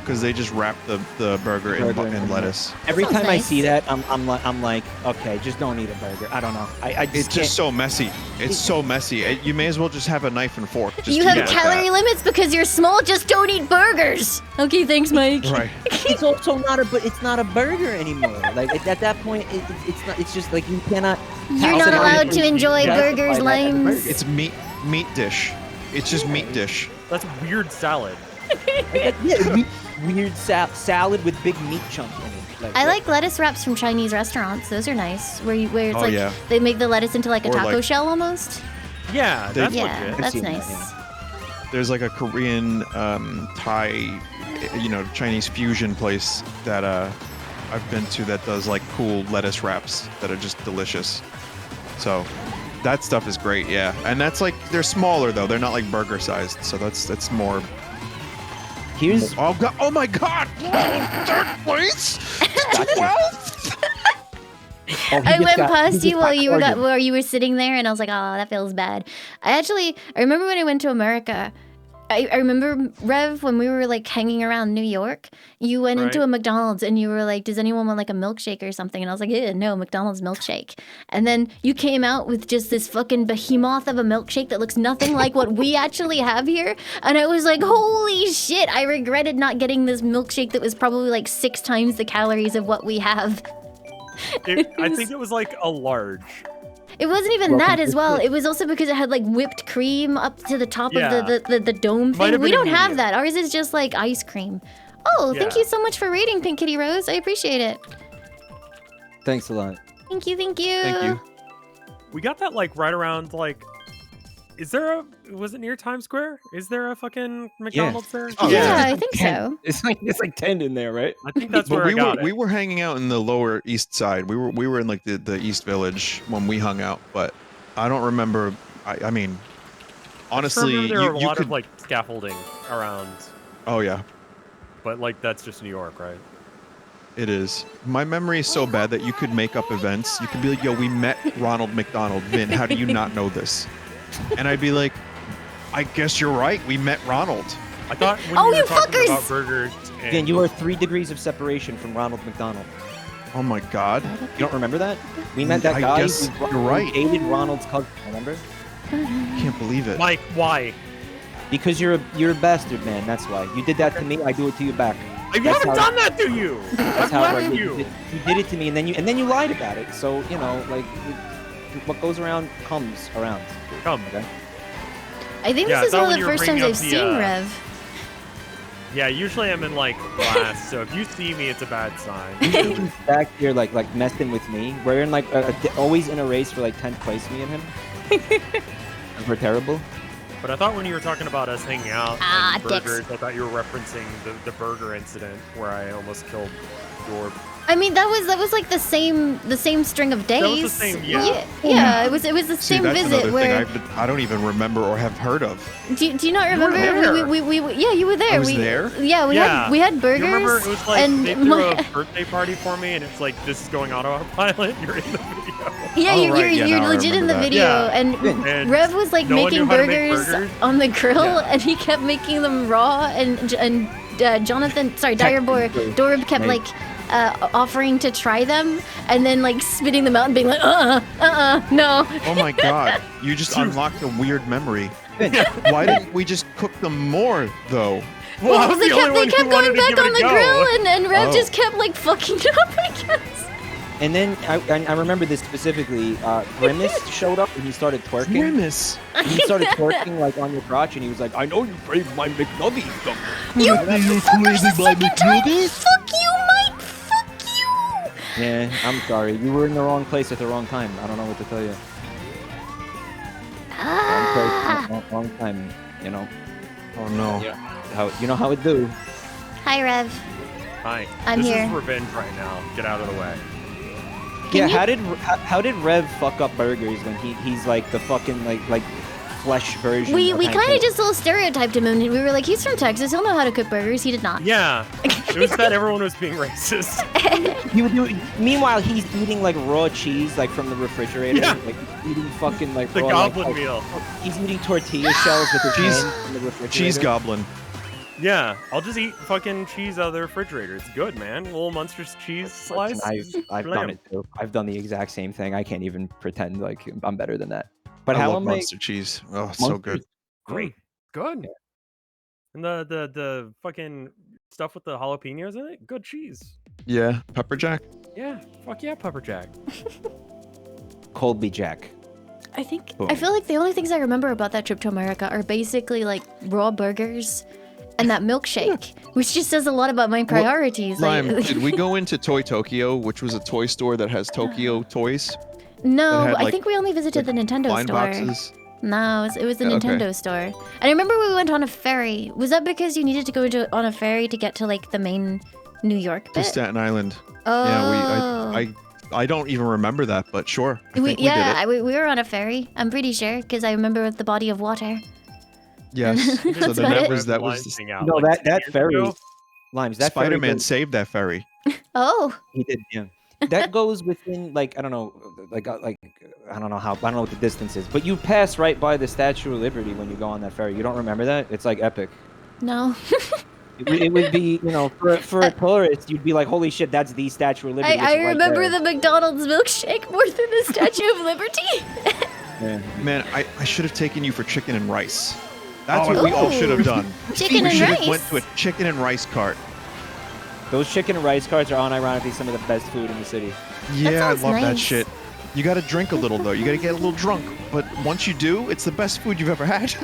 because they just wrap the burger in lettuce. Every Sounds time I nice. see that, I'm like, okay, just don't eat a burger. I don't know. I just It's just so messy. It's so messy. You may as well just have a knife and fork. Just You eat have it like calorie that. limits because you're small. Just don't eat burgers. Okay, thanks, Mike. Right. it's also not it's not a burger anymore. Like at that point, it's not. It's just like you cannot. You're pass not it on allowed to enjoy justify burgers, that as a Limes. burger. It's meat dish. It's just meat dish. That's weird salad. Yeah, weird salad with big meat chunks in it. I like lettuce wraps from Chinese restaurants. Those are nice. Where it's Oh, like yeah. they make the lettuce into like a Or taco like- shell almost. Yeah, They- that's Yeah, legit. that's seen that, nice. yeah. There's like a Korean, Thai, Chinese fusion place that I've been to that does like cool lettuce wraps that are just delicious. So that stuff is great, yeah. And that's like they're smaller though; they're not like burger sized. So that's more. Here's Oh god! Oh my god! Third place. 12th. I went past you while you were sitting there, and I was like, "Oh, that feels bad." I remember when I went to America. I remember, Rev, when we were like hanging around New York, you went into Right. a McDonald's and you were like, "Does anyone want like a milkshake or something?" And I was like, "Yeah, no, McDonald's milkshake." And then you came out with just this fucking behemoth of a milkshake that looks nothing like what we actually have here. And I was like, "Holy shit!" I regretted not getting this milkshake that was probably like 6 times the calories of what we have. I think it was like a large. It wasn't even Welcome that to as the well. club. It was also because it had like whipped cream up to the top Yeah. of the dome Might thing. have We been a don't have medium. that. Ours is just like ice cream. Oh, thank Yeah. you so much for rating, Pink Kitty Rose. I appreciate it. Thanks a lot. Thank you, thank you. Thank you. We got that like right around like. Was it near Times Square? Is there a fucking McDonald's there? Oh, Yeah, yeah. I think so. it's like 10 in there, right? I think that's But where we I got were it. we were hanging out in the Lower East Side. We were in like the East Village when we hung out, but I don't remember. I mean, I just honestly, remember there were a you lot could. of like scaffolding around, Oh yeah, but like that's just New York, right? it is. My memory is so bad that you could make up events. You could be like, "Yo, we met Ronald McDonald." Vin, how do you not know this? And I'd be like, "I guess you're right. We met Ronald." I thought when Oh, you were you talking fuckers! about burgers. And Again, you are 3 degrees of separation from Ronald McDonald. Oh my God. You don't remember that? We met that I guy guess who you're right. dated Ronald's cousin. Remember? Can't believe it. Mike, why? Because you're a bastard, man. That's why. You did that to me. I do it to you back. I That's haven't how- done that to you. That's I'm how I letting did. you. You did it to me, and then you lied about it. So you know, like, what goes around comes around. Come. Okay. I think Yeah, this is I thought one of when the you were first times bringing I've up the, seen Rev. Yeah, usually I'm in like last, so if you see me, it's a bad sign. He's back here like messing with me. We're in like always in a race for like 10th place, me and him. We're terrible. But I thought when you were talking about us hanging out Ah, and dicks. burgers, I thought you were referencing the burger incident where I almost killed your. I mean, that was like the same string of days. was the same- yeah. Yeah, it was the See, same that's visit another where. thing I don't even remember or have heard of. Do you not You were remember? there. We yeah, you were there. I was there? Yeah, we had burgers. You remember it was like and they threw a birthday party for me, and it's like this is going on autopilot. You're in the video. yeah, Oh, you're right, yeah, you're now I legit in the remember that. video, Yeah. and And Rev was like no one making knew how to make burgers burgers? on the grill, Yeah. and he kept making them raw, and Jonathan, sorry, Direboar, Dorb kept Right. like offering to try them, and then like spitting them out and being like, no. Oh my God. You just unlocked a weird memory. Why didn't we just cook them more though? Well, I was they the only one kept who going wanted to back give it on a the go. grill, and Rev Oh. just kept like fucking it up, I guess. And then I remember this specifically. Grimace showed up and he started twerking. Grimace. He started twerking like on your crotch, and he was like, "I know you braved my McNugget." You fuckers the second time. Fuck you, Mike. Fuck you. Yeah, I'm sorry. You were in the wrong place at the wrong time. I don't know what to tell you. Wrong place, wrong time. You know. Oh no. You know how it do. Hi, Rev. Hi. I'm this here. is revenge right now. Get out of the way. Can Yeah. you- How did Rev fuck up burgers when he's like the fucking like flesh version? We of kind Hank of just little stereotyped him, and we were like, he's from Texas. He'll know how to cook burgers. He did not. Yeah. It was that everyone was being racist. Meanwhile, he's eating like raw cheese, like from the refrigerator. Yeah. Like eating fucking like The raw, goblin like, meal. He's eating tortilla shells with his Cheese- hands in the refrigerator. Cheese goblin. Yeah, I'll just eat fucking cheese out of the refrigerator. It's good, man. Little Munster's cheese slice. I've done it too. I've done the exact same thing. I can't even pretend like I'm better than that. But I how love am I? Monster cheese. Oh, it's so good. Great. Good. And the fucking stuff with the jalapenos in it, good cheese. Yeah, pepper jack. Yeah, fuck yeah, pepper jack. Colby Jack. I think Boom. I feel like the only things I remember about that trip to America are basically like raw burgers and that milkshake, which just says a lot about my priorities. Lime, did we go into Toy Tokyo, which was a toy store that has Tokyo toys? No, had, I like- think we only visited the Nintendo Blind store. boxes. No, it was the Yeah, okay. Nintendo store. And I remember we went on a ferry. Was that because you needed to go on a ferry to get to like the main New York To bit? Staten Island. Oh. Yeah, I don't even remember that, but sure. I think we did it. we were on a ferry. I'm pretty sure because I remember the body of water. Yes. So That's then about that it. was No, that ferry. Limes. That ferry Spider-Man goes- saved that ferry. Oh. He did, yeah. That goes within like I don't know, like I don't know what the distance is, but you pass right by the Statue of Liberty when you go on that ferry. You don't remember that? It's like epic. No. It would be, you know, for a tourist, you'd be like, holy shit, that's the Statue of Liberty. I It's right remember there. the McDonald's milkshake more than the Statue of Liberty. Yeah. Man, I should have taken you for chicken and rice. That's Oh, what we all should have Ooh. done. Chicken we and should rice. have went to a chicken and rice cart. Those chicken and rice carts are unironically some of the best food in the city. Yeah, I sounds love that nice. shit. You gotta drink a little though. You gotta get a little drunk. But once you do, it's the best food you've ever had.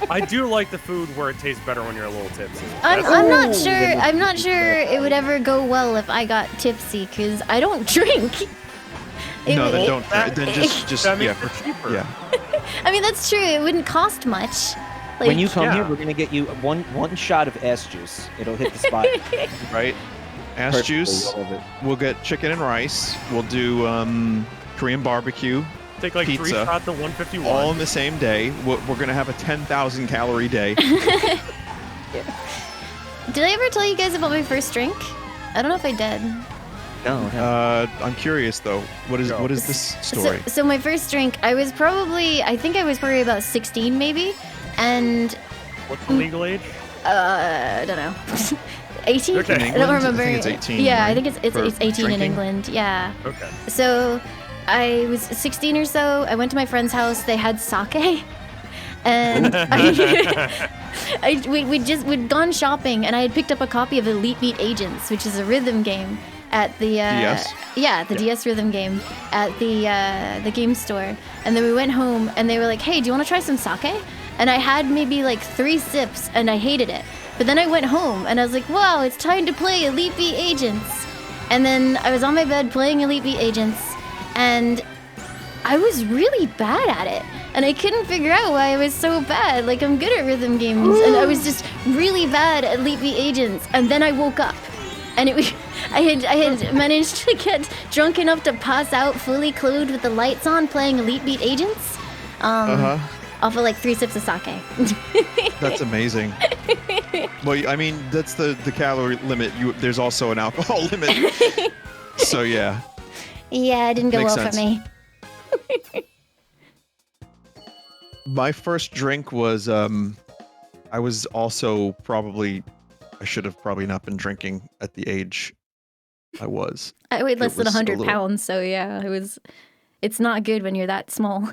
I do like the food where it tastes better when you're a little tipsy. I'm That's- not sure. I'm not sure it would ever go well if I got tipsy because I don't drink. No, then It- don't. Then just that yeah, makes it cheaper. yeah. I mean, that's true. It wouldn't cost much. Like, When you come here, Yeah. we're gonna get you one shot of ass juice. It'll hit the spot. Right. Ass Perfectly, juice. all of it. We'll get chicken and rice. We'll do Korean barbecue. Take like 3 Pizza. shots of 151. All in the same day. We're gonna have a 10,000 calorie day. Did I ever tell you guys about my first drink? I don't know if I did. No, I'm curious though. What is this story? So my first drink, I think I was probably about 16 maybe, and What's the legal age? I don't know. 18? Okay. In I don't England? I remember. think it's 18, Yeah, I right? think it's For 18 in drinking? England. Yeah. Okay. So I was 16 or so. I went to my friend's house. They had sake. And we'd gone shopping, and I had picked up a copy of Elite Beat Agents, which is a rhythm game at the DS? Yeah, the DS rhythm game at the game store. And then we went home, and they were like, "Hey, do you want to try some sake?" And I had maybe like 3 sips, and I hated it. But then I went home, and I was like, "Wow, it's time to play Elite Beat Agents." And then I was on my bed playing Elite Beat Agents, and I was really bad at it. And I couldn't figure out why I was so bad. Like, I'm good at rhythm games, and I was just really bad at Elite Beat Agents. And then I woke up, and I had managed to get drunk enough to pass out fully clothed with the lights on playing Elite Beat Agents. Off of like 3 sips of sake. That's amazing. Well, I mean, that's the calorie limit. There's also an alcohol limit. So yeah. Yeah, it didn't go Makes well sense. for me. My first drink was I was also I should have probably not been drinking at the age I was. I weighed less than was a 100 little- pounds, so yeah, it's not good when you're that small.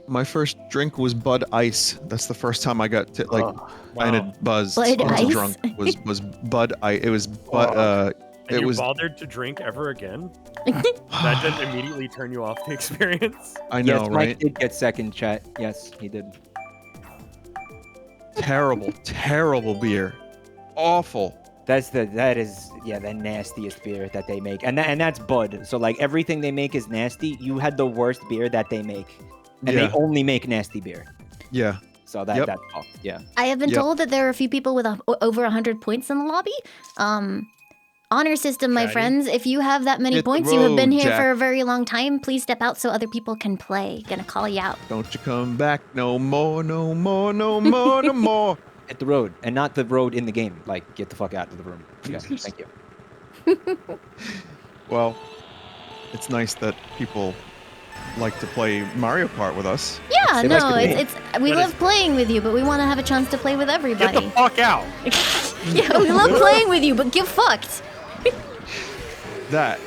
My first drink was Bud Ice. That's the first time I got kind of buzzed Bud into Ice? drunk. Was Bud Ice? It was Bud. And It you was. bothered to drink ever again? That didn't immediately turn you off the experience? I know, yes, right? Mike did get second chat. Yes, he did. Terrible, terrible beer. Awful. That is the nastiest beer that they make, and that's Bud. So like everything they make is nasty. You had the worst beer that they make, and Yeah. they only make nasty beer. Yeah. So that's tough. Yeah. I have been Yep. told that there are a few people with over 100 points in the lobby. Honor system, my Chatty. friends. If you have that many Hit the points, you have been road, here Jack. for a very long time. Please step out so other people can play. Gonna call you out. Don't you come back no more, no more, no more, no more. Hit the road, and not the road in the game. Like get the fuck out of the room. Okay, thank you. Well, it's nice that people like to play Mario Kart with us. Yeah, Say that's no, good. it's we That love is- playing with you, but we want to have a chance to play with Get the everybody. fuck out. Yeah, we love playing with you, but get fucked. That.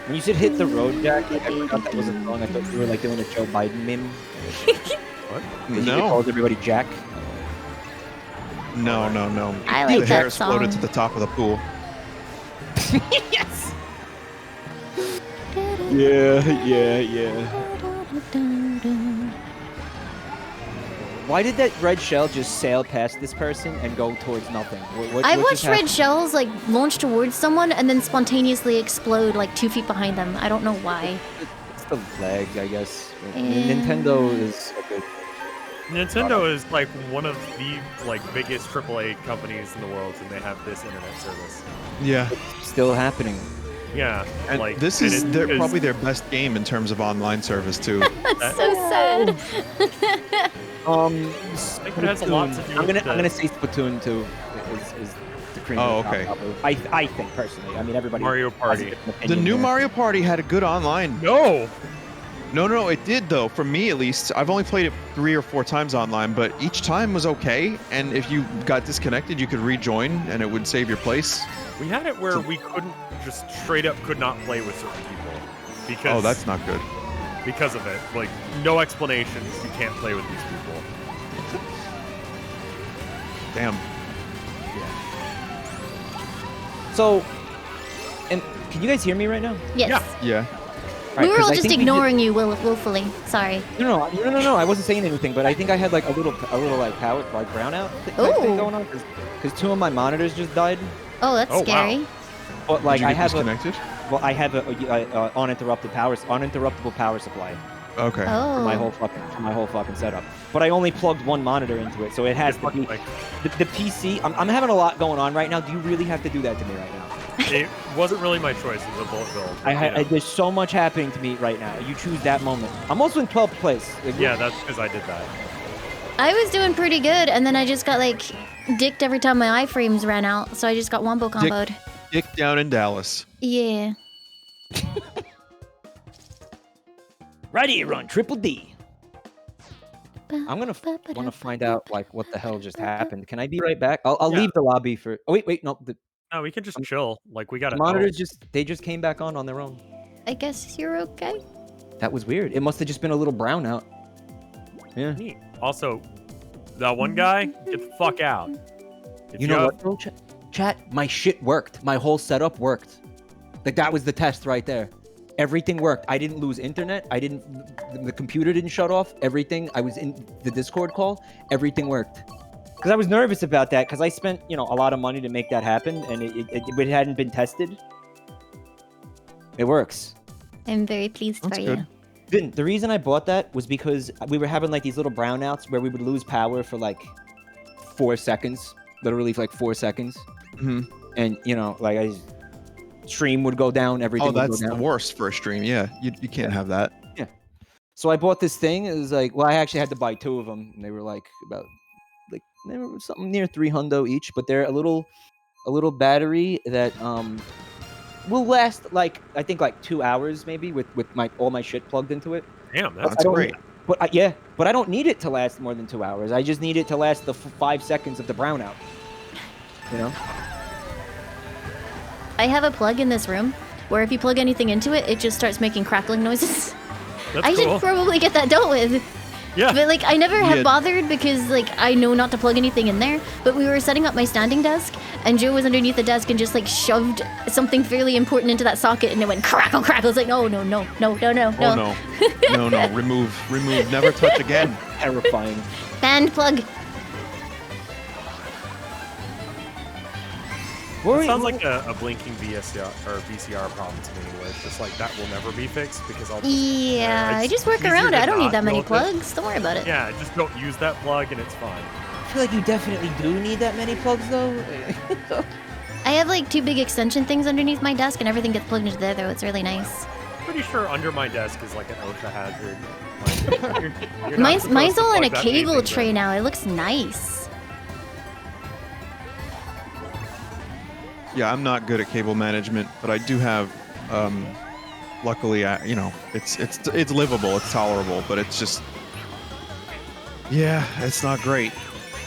When you said hit the road, Jack, like, I forgot that was a song. I thought you were like doing a Joe Biden meme. What? You No. called everybody Jack. No. I like The hair that exploded song. to the top of the pool. Yes. Yeah. Why did that red shell just sail past this person and go towards nothing? I what watched just red happened? shells like launch towards someone and then spontaneously explode like 2 feet behind them. I don't know why. It's the lag, I guess. Yeah. Nintendo is a good. Nintendo is like one of the like biggest AAA companies in the world, and they have this internet service. Yeah. Still happening. Yeah, And like this and is it their, probably their best game in terms of online service too. That's so sad. think it has a lot to do I'm with gonna the- say Splatoon 2 is the cream. Oh, of the okay. top, probably. I think personally. I mean, everybody. Mario has a Party. different The opinion new there. Mario Party had a good online. No. No, it did though. For me at least, I've only played it 3 or 4 times online, but each time was okay. And if you got disconnected, you could rejoin, and it would save your place. We had it where we couldn't just straight up could not play with certain people because Oh, that's not good. because of it. Like no explanations. You can't play with these people. Damn. So, and can you guys hear me right now? Yes. Yeah. We were all just ignoring. ignoring you willfully. Sorry. No, I wasn't saying anything, but I think I had like a little like power, like brownout type thing Ooh. going on because 2 of my monitors just died. Oh, that's Oh, wow. scary. But like Did you I get have disconnected? I have a uninterruptible power supply Okay. Oh. for my whole fucking setup. But I only plugged one monitor into it, so it has to be Like, the PC. I'm having a lot going on right now. Do you really have to do that to me right now? it wasn't really my choice. It was a bullet build. but, you know. There's so much happening to me right now. You choose that moment. I'm also in 12th place. Like, Yeah, that's because I did that. I was doing pretty good, and then I just got like dicked every time my iframes ran out, so I just got wombo comboed. Dick down in Dallas. Yeah. Right here on Triple D. I'm gonna want to find out like what the hell just happened. Can I be right back? I'll Yeah. leave the lobby for. Oh wait, no. The No, we can just chill. Like we got to monitors just came back on their own. I guess you're okay. That was weird. It must have just been a little brownout. Yeah. Neat. Also, that one guy, get the fuck out. If You know have- what, though, chat? My shit worked. My whole setup worked. Like that was the test right there. Everything worked. I didn't lose internet. The computer didn't shut off. Everything. I was in the Discord call. Everything worked. Because I was nervous about that because I spent, a lot of money to make that happen, and it hadn't been tested. It works. I'm very pleased That's for good. you. The reason I bought that was because we were having like these little brownouts where we would lose power for like 4 seconds, literally for like 4 seconds, hmm and like stream would go down, everything Oh, would that's go the down. worst for a stream. Yeah, you can't have that. So I bought this thing. It was like, well, I actually had to buy 2 of them, and they were like they were something near $300 each, but they're a little battery that will last like I think like 2 hours maybe with all my shit plugged into it. Damn, that's That's don't- great. But but I don't need it to last more than 2 hours. I just need it to last the 5 seconds of the brownout. I have a plug in this room where if you plug anything into it, it just starts making crackling noises. that's I cool. should probably get that dealt with. Yeah. But like I never have Yeah. bothered because like I know not to plug anything in there. But we were setting up my standing desk and Joe was underneath the desk and just like shoved something fairly important into that socket and it went crackle crackle. It's like no. Oh no. No. Remove. Never touch again. Terrifying. Banned plug. It sounds like a blinking VCR or VCR problem to me, where it's just like that will never be fixed because I'll just Yeah, I it's just work easier around it. to I don't need not that many deal with it. plugs. Don't worry about it. Yeah, just don't use that plug and it's fine. I feel like you definitely do need that many plugs though. I have like 2 big extension things underneath my desk and everything gets plugged into there though. It's really nice. Pretty sure under my desk is like an OSHA hazard. Like, you're not Mine's supposed to all on a plug that cable anything tray there. now. It looks nice. Yeah, I'm not good at cable management, but I do have luckily, it's livable, it's tolerable, but it's just, yeah, it's not great.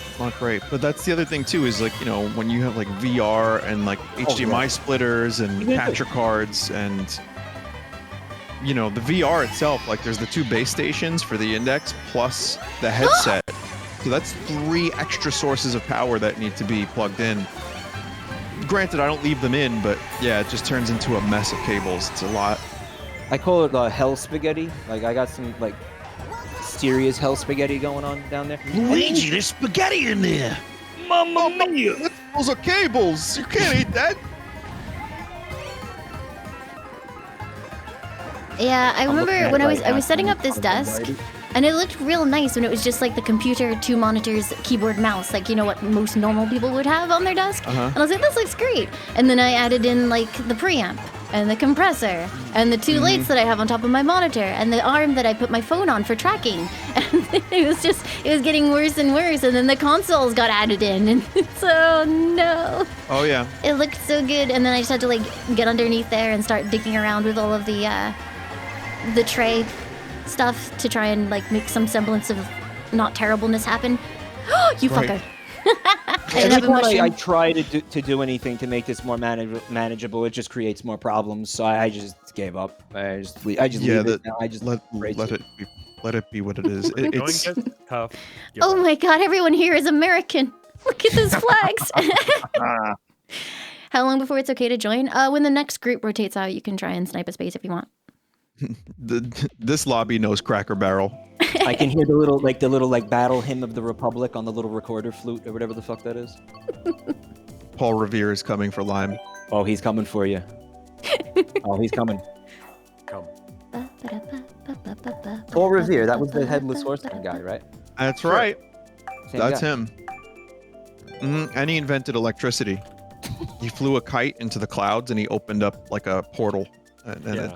It's not great. But that's the other thing too, is like, when you have like VR and like HDMI splitters and capture cards and the VR itself, like there's the 2 base stations for the Index plus the headset. So that's 3 extra sources of power that need to be plugged in. Granted, I don't leave them in, but yeah, it just turns into a mess of cables. It's a lot. I call it hell spaghetti. Like I got some like serious hell spaghetti going on down there. Luigi, there's spaghetti in there. Mamma mia! Those are cables. You can't eat that. Yeah, I remember looking at when it I right was now. setting up this desk, and it looked real nice when it was just like the computer, 2 monitors, keyboard, mouse, like what most normal people would have on their desk. And I was like, this looks great. And then I added in like the preamp and the compressor and the 2 lights that I have on top of my monitor and the arm that I put my phone on for tracking. And it was getting worse and worse. And then the consoles got added in, and so no. Oh yeah. It looked so good, and then I just had to like get underneath there and start digging around with all of the tray stuff to try and like make some semblance of not terribleness happen. You Right. fucker. I didn't have Every a time mushroom. I try to do anything to make this more manageable, it just creates more problems. So I just gave up. I just leave it. Now. I just let it be what it is. Going It's gets tough. Give Oh up. my god, everyone here is American. Look at those flags. How long before it's okay to join? When the next group rotates out, you can try and snipe a space if you want. this lobby knows Cracker Barrel. I can hear the little battle hymn of the Republic on the little recorder flute or whatever the fuck that is. Paul Revere is coming for Lime. Oh, he's coming for you. Oh, he's coming. Come. Paul Revere, that was the headless horseman guy, right? That's right. Same That's guy. him. And he invented electricity. He flew a kite into the clouds and he opened up like a portal, and Yeah.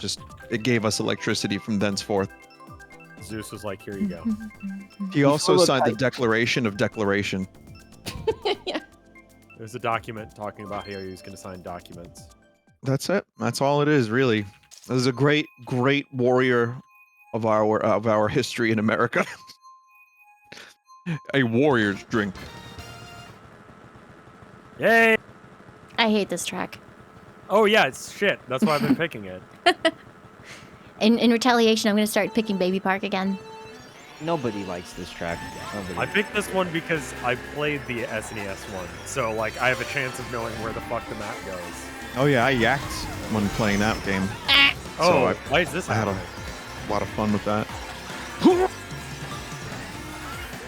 it gave us electricity from thenceforth. Zeus was like, here you go. He also flew a signed the kite. Declaration of Declaration. There's a document talking about how he was going to sign documents. That's it. That's all it is, really. This is a great, great warrior of our history in America. A warrior's drink. Yay! I hate this track. Oh yeah, it's shit. That's why I've been picking it. In retaliation, I'm gonna start picking Baby Park again. Nobody likes this track. I Nobody. picked this one because I played the SNES one, so like I have a chance of knowing where the fuck the map goes. Oh yeah, I yacked when playing that game. Oh, why is this I had a happening? lot of fun with that.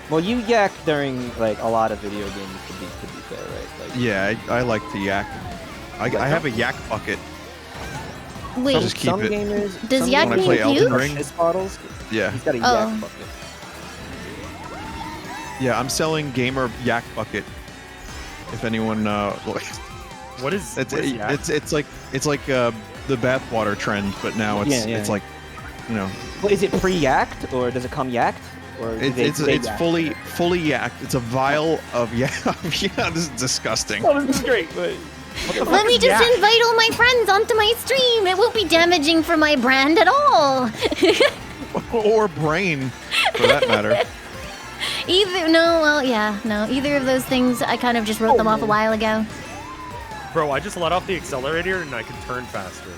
Well, you yak during like a lot of video games to be fair, right? Like, Yeah, I like to yak. I have a yak bucket. Wait, Just keep some it. gamers. Does some yak When I gamers play mean Elden you? Ring, His bottles. yeah, He's got a Oh. yak bucket. yeah, I'm selling gamer yak bucket. If anyone, What is it's what is yak? it's like the bathwater trend, but now it's Yeah. it's like, you know, Well, is it pre-yacked or does it come yacked? Or do they it's yak? fully yacked. It's a vial of yak. Yeah, this is disgusting. Oh, this is great. But let me just invite all my friends onto my stream. It won't be damaging for my brand at all. Or brain, for that matter. Either of those things. I kind of just wrote them off a while ago. Bro, I just let off the accelerator and I can turn faster.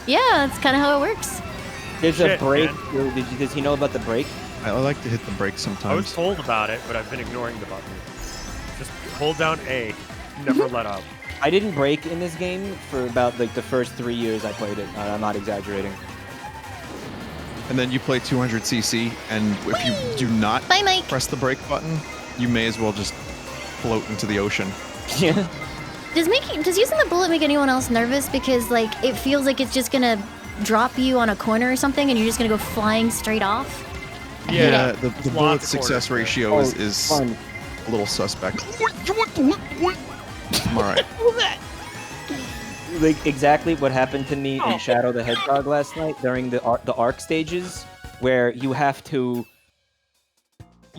Yeah, that's kind of how it works. there's a Shit, break. man. Does he know about the break? I like to hit the brakes I was sometimes. told about it, but I've been ignoring the button. Just hold down A. Never let up. I didn't break in this game for about like the first 3 years I played it. I'm not exaggerating. And then you play 200cc, and if you do not Bye, Mike. press the brake button, you may as well just float into the ocean. Yeah. Does using the bullet make anyone else nervous? Because like it feels like it's just gonna drop you on a corner or something, and you're just gonna go flying straight off. I hate Yeah, it. the Lots bullet of success corners. ratio is fun. a little suspect. I'm alright. Like exactly what happened to me in Shadow the Hedgehog last night during the arc stages, where you have to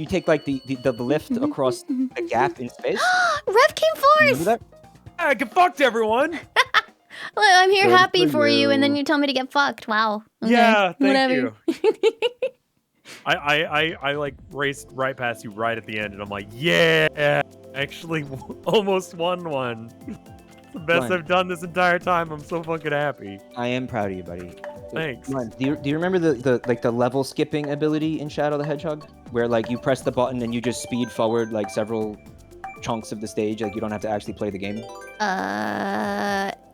take like the lift across the gap in space. Rev came Remember forth. that? Yeah, get fucked, everyone! Well, I'm here Good happy for for you, and then you. you tell me to get fucked. Wow. Okay, Yeah, thank whatever. you. I like raced right past you right at the end, and I'm like, yeah, actually almost won one. It's the best Fine. I've done this entire time. I'm so fucking happy. I am proud of you, buddy. Thanks. Come on, do you remember the level skipping ability in Shadow the Hedgehog, where like you press the button and you just speed forward like several chunks of the stage, like you don't have to actually play the game?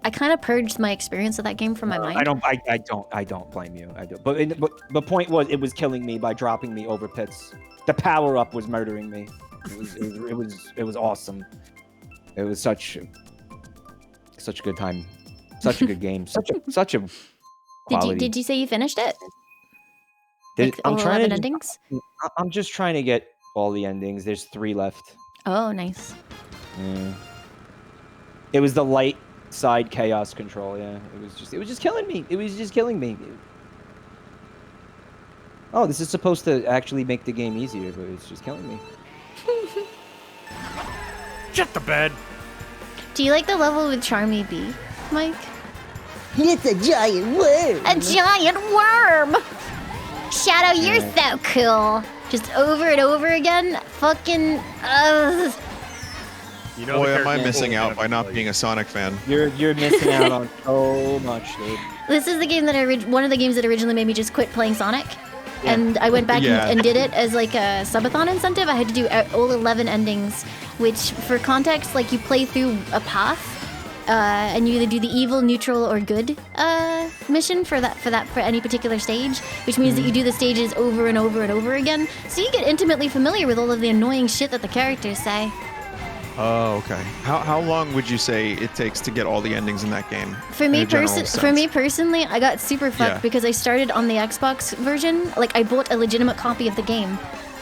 I kind of purged my experience of that game from my mind. I don't blame you. I don't. But the point was, it was killing me by dropping me over pits. The power up was murdering me. It was awesome. It was such a good time, such a good game, such a quality. Did you say you finished it? There's- Like I'm all trying 11 to. endings? I'm just trying to get all the endings. There's 3 left. Oh, nice. It was the light side chaos control. Yeah, it was just killing me. It was just killing me. Oh, this is supposed to actually make the game easier, but it's just killing me. Shut the bed. Do you like the level with Charmy Bee, Mike? It's a giant worm. A giant worm! Shadow, you're so cool. Just over and over again. Fucking. You know, Boy, the am I character missing always out gonna by not like- being a Sonic fan. You're missing out on so much, dude. This is the game that one of the games that originally made me just quit playing Sonic. And I went back Yeah. and did it as like a subathon incentive. I had to do all 11 endings, which for context, like you play through a path, and you either do the evil, neutral, or good mission for any particular stage, which means that you do the stages over and over and over again. So you get intimately familiar with all of the annoying shit that the characters say. Oh, okay. How long would you say it takes to get all the endings in that game? For in me, a general sense? personally, I got super fucked Yeah. because I started on the Xbox version. Like, I bought a legitimate copy of the game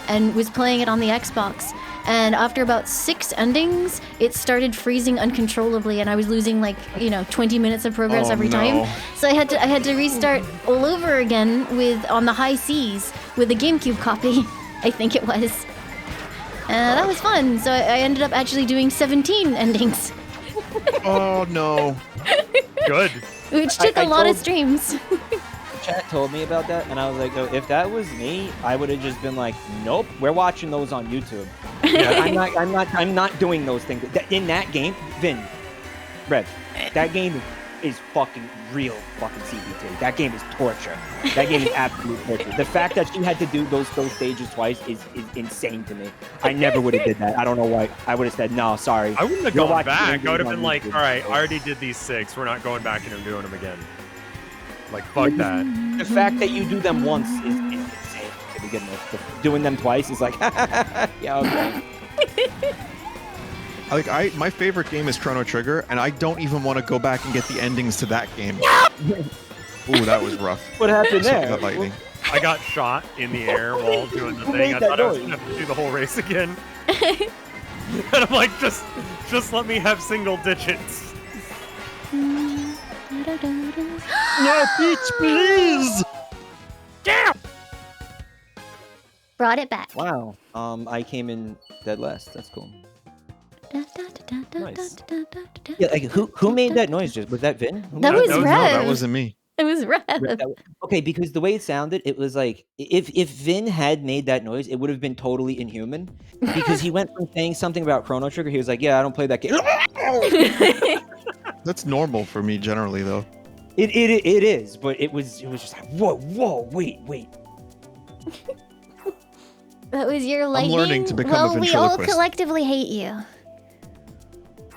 and was playing it on the Xbox. And after about 6 endings, it started freezing uncontrollably, and I was losing 20 minutes of progress Oh, every time. no. So I had to restart all over again on the high seas with the GameCube copy, I think it was. That was fun. So I ended up actually doing 17 endings, Oh no. Good. which took I a lot of told- streams. Chat told me about that, and I was like, oh, if that was me, I would have just been like, nope, we're watching those on YouTube. I'm not doing those things. In that game, Vin, Rev, that game is fucking real fucking CBT. That game is torture. That game is absolute torture. The fact that she had to do those stages twice is insane to me. I never would have did that. I don't know why. I would have said, no, sorry. I wouldn't have You're gone watching back. endings I would have on been like, YouTube. all right, I already did these 6. We're not going back and I'm doing them again. Like, fuck that. The fact that you do them once is insane to begin with. Doing them twice is like, yeah, okay. My favorite game is Chrono Trigger, and I don't even want to go back and get the endings to that game. Ooh, that was rough. What happened Sorry, there? that lightning. I got shot in the air while doing the Who thing. made I that thought I was noise? gonna have to do the whole race again. And I'm like, just let me have single digits. No, Peach, please! Damn! Brought it back. Wow. I came in dead last. That's cool. Nice. Yeah, like who made that noise? Just was that Vin? Who That made was No, Rev. that wasn't me. It was Rev. Okay, because the way it sounded, it was like if Vin had made that noise, it would have been totally inhuman. Because he went from saying something about Chrono Trigger, he was like, "Yeah, I don't play that game." That's normal for me generally, though. It is, but it was just like, whoa, wait. That was your lightning. learning to become a well, we all ventriloquist. collectively hate you.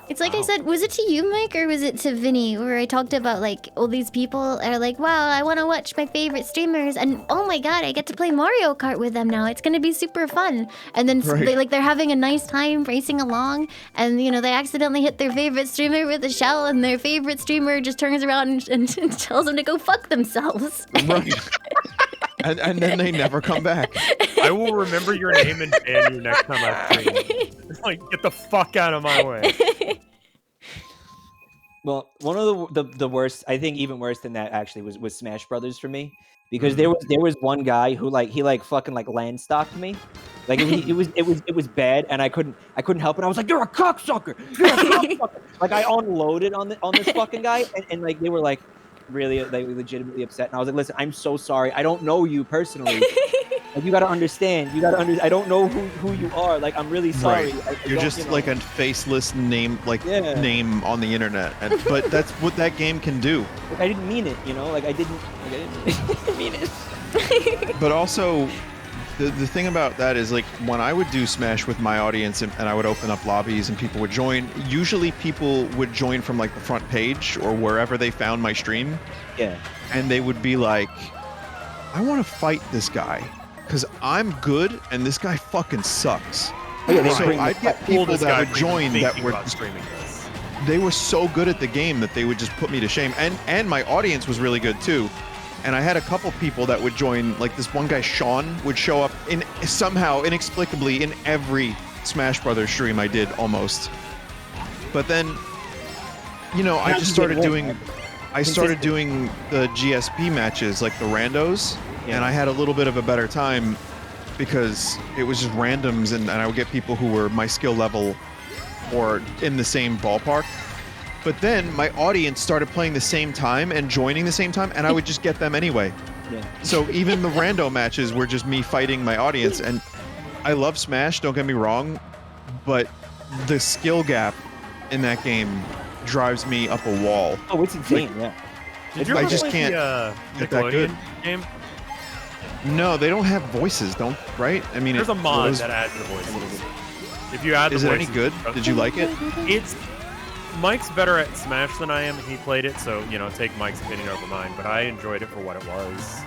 It's like I said, was it to you, Mike, or was it to Vinny, where I talked about like all these people are like, wow, I want to watch my favorite streamers, and oh my god, I get to play Mario Kart with them now. It's gonna be super fun. And then Right. they're having a nice time racing along, and they accidentally hit their favorite streamer with a shell, and their favorite streamer just turns around and tells them to go fuck themselves. Right. and then they never come back. I will remember your name and ban you next time I stream. Like, get the fuck out of my way. Well, one of the worst, I think even worse than that actually was Smash Brothers for me, because there was one guy who he fucking land stocked me, Like it was bad, and I couldn't help it. I was like, "You're a cocksucker! You're a cocksucker!" Like I unloaded on this fucking guy, and like they were like really like legitimately upset. And I was like, "Listen, I'm so sorry. I don't know you personally. Like, you gotta understand. I don't know who you are. Like I'm really sorry. Right. You're just like a faceless name, name on the internet. But that's what that game can do. Like, I didn't mean it, you know. Like I didn't mean it. But also, the thing about that is, like, when I would do Smash with my audience and I would open up lobbies and people would join, usually people would join from like the front page or wherever they found my stream. Yeah. And they would be like, I want to fight this guy because I'm good and this guy fucking sucks. Oh, yeah, so I'd get people that would join that were streaming this. They were so good at the game that they would just put me to shame. And my audience was really good too. And I had a couple people that would join, like this one guy, Sean, would show up somehow, inexplicably, in every Smash Brothers stream I did, almost. But then, you know, I just started doing the GSP matches, like the randos, and I had a little bit of a better time because it was just randoms, and I would get people who were my skill level or in the same ballpark. But then my audience started playing the same time and joining the same time, and I would just get them anyway. Yeah. So even the rando matches were just me fighting my audience. And I love Smash, don't get me wrong, but the skill gap in that game drives me up a wall. Oh, it's insane, yeah. Did I just can't get that good. Game? No, they don't have voices, right? I mean, there's a mod that adds the voices. If you add the voices, is it any good? Did you like it? Mike's better at Smash than I am. He played it, so, you know, take Mike's opinion over mine, but I enjoyed it for what it was.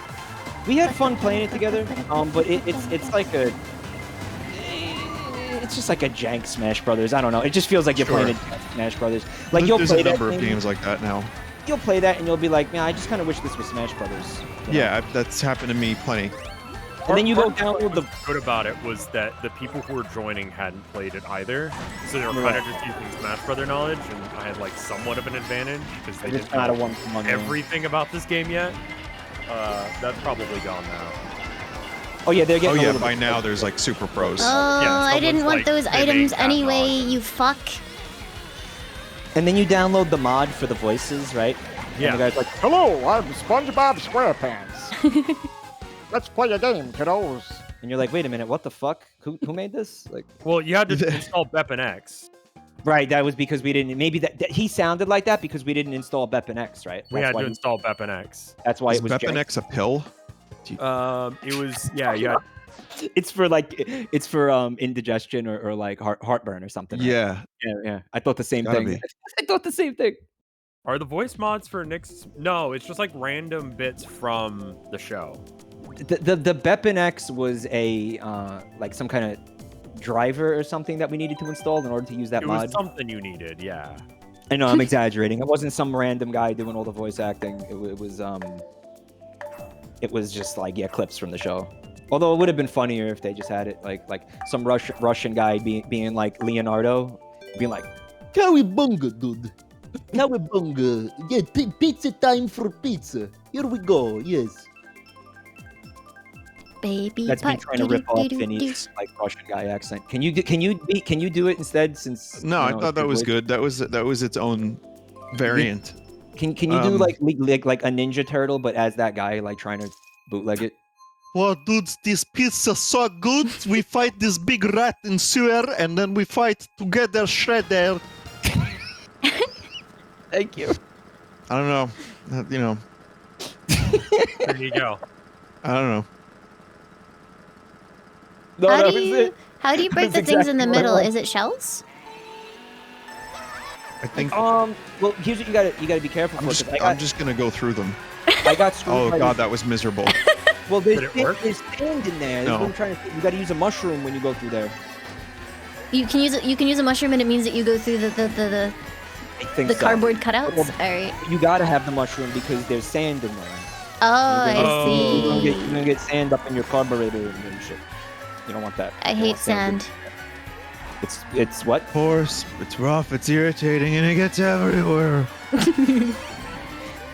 We had fun playing it together, but it's like it's just like a jank Smash Brothers. I don't know. It just feels like you're playing a Smash Brothers. Like there's a number of games like that now. You'll play that and you'll be like, man, I just kind of wish this was Smash Brothers. You know? Yeah, that's happened to me plenty. And then you go download the. Good about it was that the people who were joining hadn't played it either, so they were kind of just using Smash Brother knowledge, and I had like somewhat of an advantage because they didn't know everything about this game yet. That's probably gone now. Oh yeah, they're getting. Oh yeah, by now there's like super pros. Oh, yeah, I didn't want those items anyway, you fuck. And then you download the mod for the voices, right? Yeah. And the guy's like, "Hello, I'm SpongeBob SquarePants. Let's play a game, kiddos." And you're like, "Wait a minute, what the fuck? Who made this?" Like, well, you had to install Beppin X. Right, that was because we didn't. Maybe that he sounded like that because we didn't install Beppin X, right? We had to install Beppin X. That's why it was. Beppin X a pill? It was yeah. It's for indigestion or like heartburn or something. Yeah. Right? Yeah. I thought the same thing. I thought the same thing. Are the voice mods for Nick's? No, it's just like random bits from the show. The Beppin X was a like some kind of driver or something that we needed to install in order to use that mod. It was something you needed, yeah. I know, I'm exaggerating. It wasn't some random guy doing all the voice acting. It was just like clips from the show. Although it would have been funnier if they just had it like some Russian guy being like Leonardo, being like, "Cowabunga, dude. Cowabunga. Yeah, pizza time for pizza. Here we go. Yes." Baby. That's me trying to rip off Vinny's like Russian guy accent. Can you do it instead? Since no, I thought that was good. That was its own variant. Can you do like a Ninja Turtle, but as that guy like trying to bootleg it? Well, dudes, this pizza so good. We fight this big rat in sewer, and then we fight together, shredder. Thank you. I don't know. You know. There you go. I don't know. How do you break the things in the middle? Is it shells? I think. Well, here's what you gotta be careful. I'm just gonna go through them. I got screwed. Oh god, that was miserable. Well, there's sand in there. No. That's what I'm trying to say. You gotta use a mushroom when you go through there. You can use a mushroom, and it means that you go through the cardboard cutouts. Well, all right. You gotta have the mushroom because there's sand in there. Oh, I see. You're gonna get sand up in your carburetor and shit. You don't want that. I hate sand. It's what? Of course, it's rough, it's irritating, and it gets everywhere.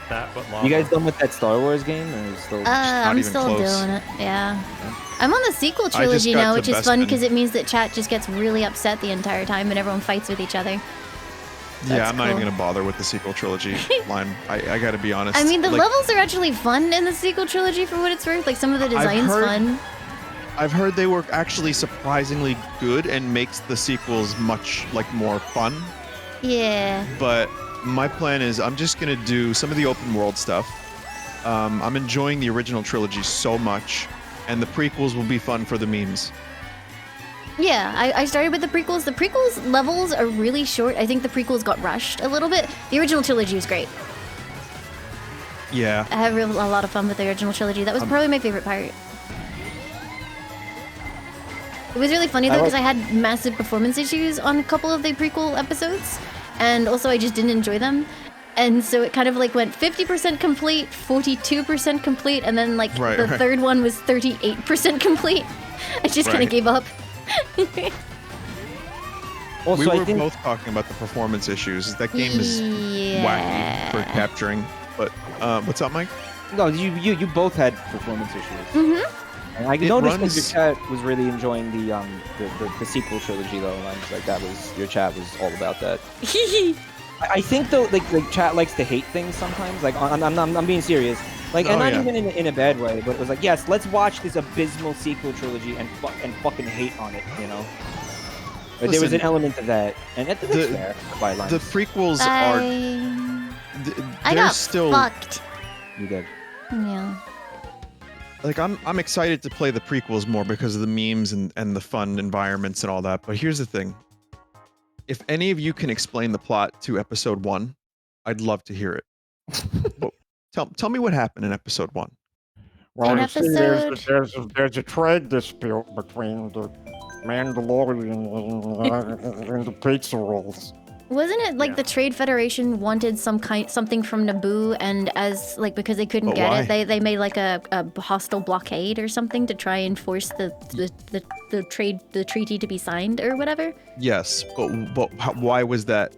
that, but lava. You guys done with that Star Wars game, or still? I'm even still close. doing it. Yeah. I'm on the sequel I just trilogy got now, to which is fun Bespin. because it means that chat just gets really upset the entire time and everyone fights with each other. Yeah, That's I'm not even cool. gonna bother with the sequel trilogy. Lime, I gotta be honest. I mean, the like, levels are actually fun in the sequel trilogy for what it's worth. Like, some of the design's heard- fun. I've heard they were actually surprisingly good and makes the sequels much like more fun. Yeah. But my plan is I'm just gonna do some of the open world stuff. I'm enjoying the original trilogy so much, and the prequels will be fun for the memes. Yeah, I started with the prequels. The prequels levels are really short. I think the prequels got rushed a little bit. The original trilogy is great. Yeah. I had a lot of fun with the original trilogy. That was probably my favorite part. It was really funny though because I had massive performance issues on a couple of the prequel episodes, and also I just didn't enjoy them. And so it kind of like went 50% complete, 42% complete, and then like Right, the right. third one was 38% complete. I just kind Right. of gave up. Also, We I were think both talking about the performance issues. That game is wacky for Yeah. capturing. But what's up, Mike? no, you both had performance issues. Mm-hmm. And I It noticed that runs- your chat was really enjoying the sequel trilogy though. And I was like, that was your chat was all about that. I think though, like chat likes to hate things sometimes. Like I'm being serious. Like, and Oh, not yeah. even in a bad way, but it was like, yes, let's watch this abysmal sequel trilogy and fucking hate on it, you know. But there was Listen, an element of that, and that's the- fair. By lines. The prequels are. I They're got still fucked. You did. Yeah. like I'm excited to play the prequels more because of the memes and the fun environments and all that. But here's the thing: if any of you can explain the plot to episode 1, I'd love to hear it. Well, tell me what happened in episode 1. Well, An you see, episode- there's a trade dispute between the Mandalorian and the pizza rolls. Wasn't it like Yeah. the Trade Federation wanted something from Naboo, and as like because they couldn't But get why? it, they made like a hostile blockade or something to try and force the treaty to be signed or whatever? Yes, but why was that?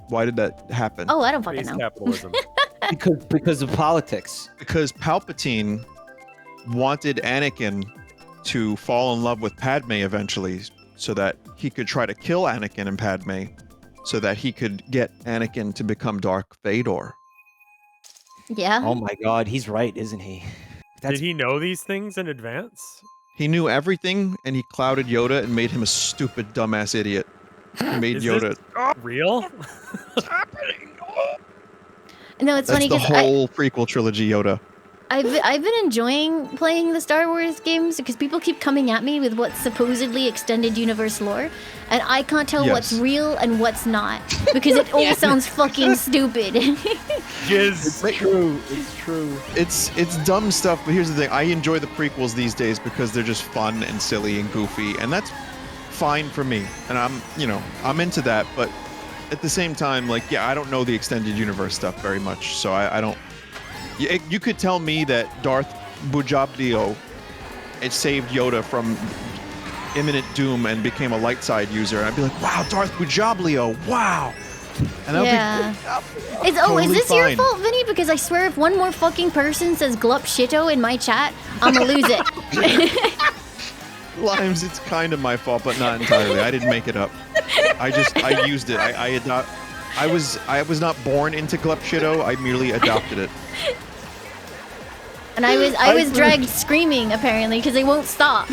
Why did that happen? Oh, I don't fucking Space know. capitalism. because of politics. Because Palpatine wanted Anakin to fall in love with Padme eventually, so that he could try to kill Anakin and Padme, so that he could get Anakin to become Darth Vader. Yeah. Oh my God, he's right, isn't he? Did he know these things in advance? He knew everything, and he clouded Yoda and made him a stupid, dumbass idiot. He made Is Yoda. this real? No, it's That's funny the because whole prequel trilogy, Yoda. I've been enjoying playing the Star Wars games because people keep coming at me with what's supposedly extended universe lore, and I can't tell what's Yes. real and what's not because it all sounds fucking stupid. Jizz. True, it's true. It's dumb stuff, but here's the thing: I enjoy the prequels these days because they're just fun and silly and goofy, and that's fine for me. And I'm into that. But at the same time, like, yeah, I don't know the extended universe stuff very much, so I don't. You could tell me that Darth Bujablio it saved Yoda from imminent doom and became a light side user, and I'd be like, wow, Darth Bujablio, wow. And that'd Yeah. be Is totally this your fine. fault, Vinny? Because I swear if one more fucking person says glup shito in my chat, I'ma lose it. Limes, it's kind of my fault, but not entirely. I didn't make it up. I used it. I was not born into Glup Shitto. I merely adopted it. And I was dragged screaming apparently because they won't stop.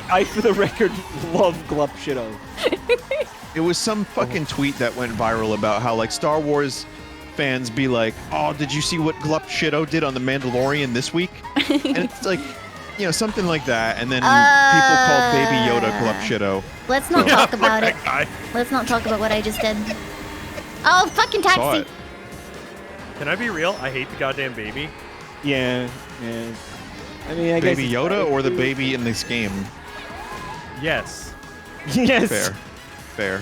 I, for the record, love Glup Shitto. It was some fucking tweet that went viral about how like Star Wars fans be like, "Oh, did you see what Glup Shitto did on The Mandalorian this week?" And it's like, something like that. And then people called Baby Yoda Glup Shitto. Let's not talk fuck about that it. guy. Let's not talk about what I just did. Oh, fucking Saw taxi! it. Can I be real? I hate the goddamn baby. Yeah. I mean, I guess Baby it's Yoda fine. or the baby in this game? Yes. Yes. Fair.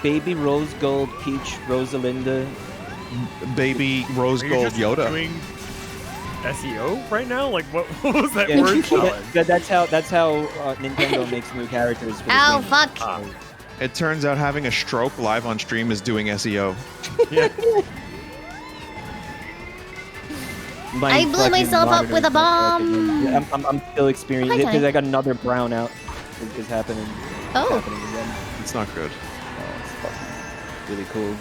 Baby Rose Gold Peach Rosalinda. Baby Rose Are you Gold just Yoda. doing SEO right now? Like, what was that Yeah, word salad? that's how Nintendo makes new characters. For the Ow, game. fuck! Ah. It turns out having a stroke live on stream is doing SEO. Yeah. I blew myself up with a bomb. Yeah, I'm still experiencing it Okay. because I got another brownout is happening. Oh. Happening again. It's not good. Oh, it's fucking really cool.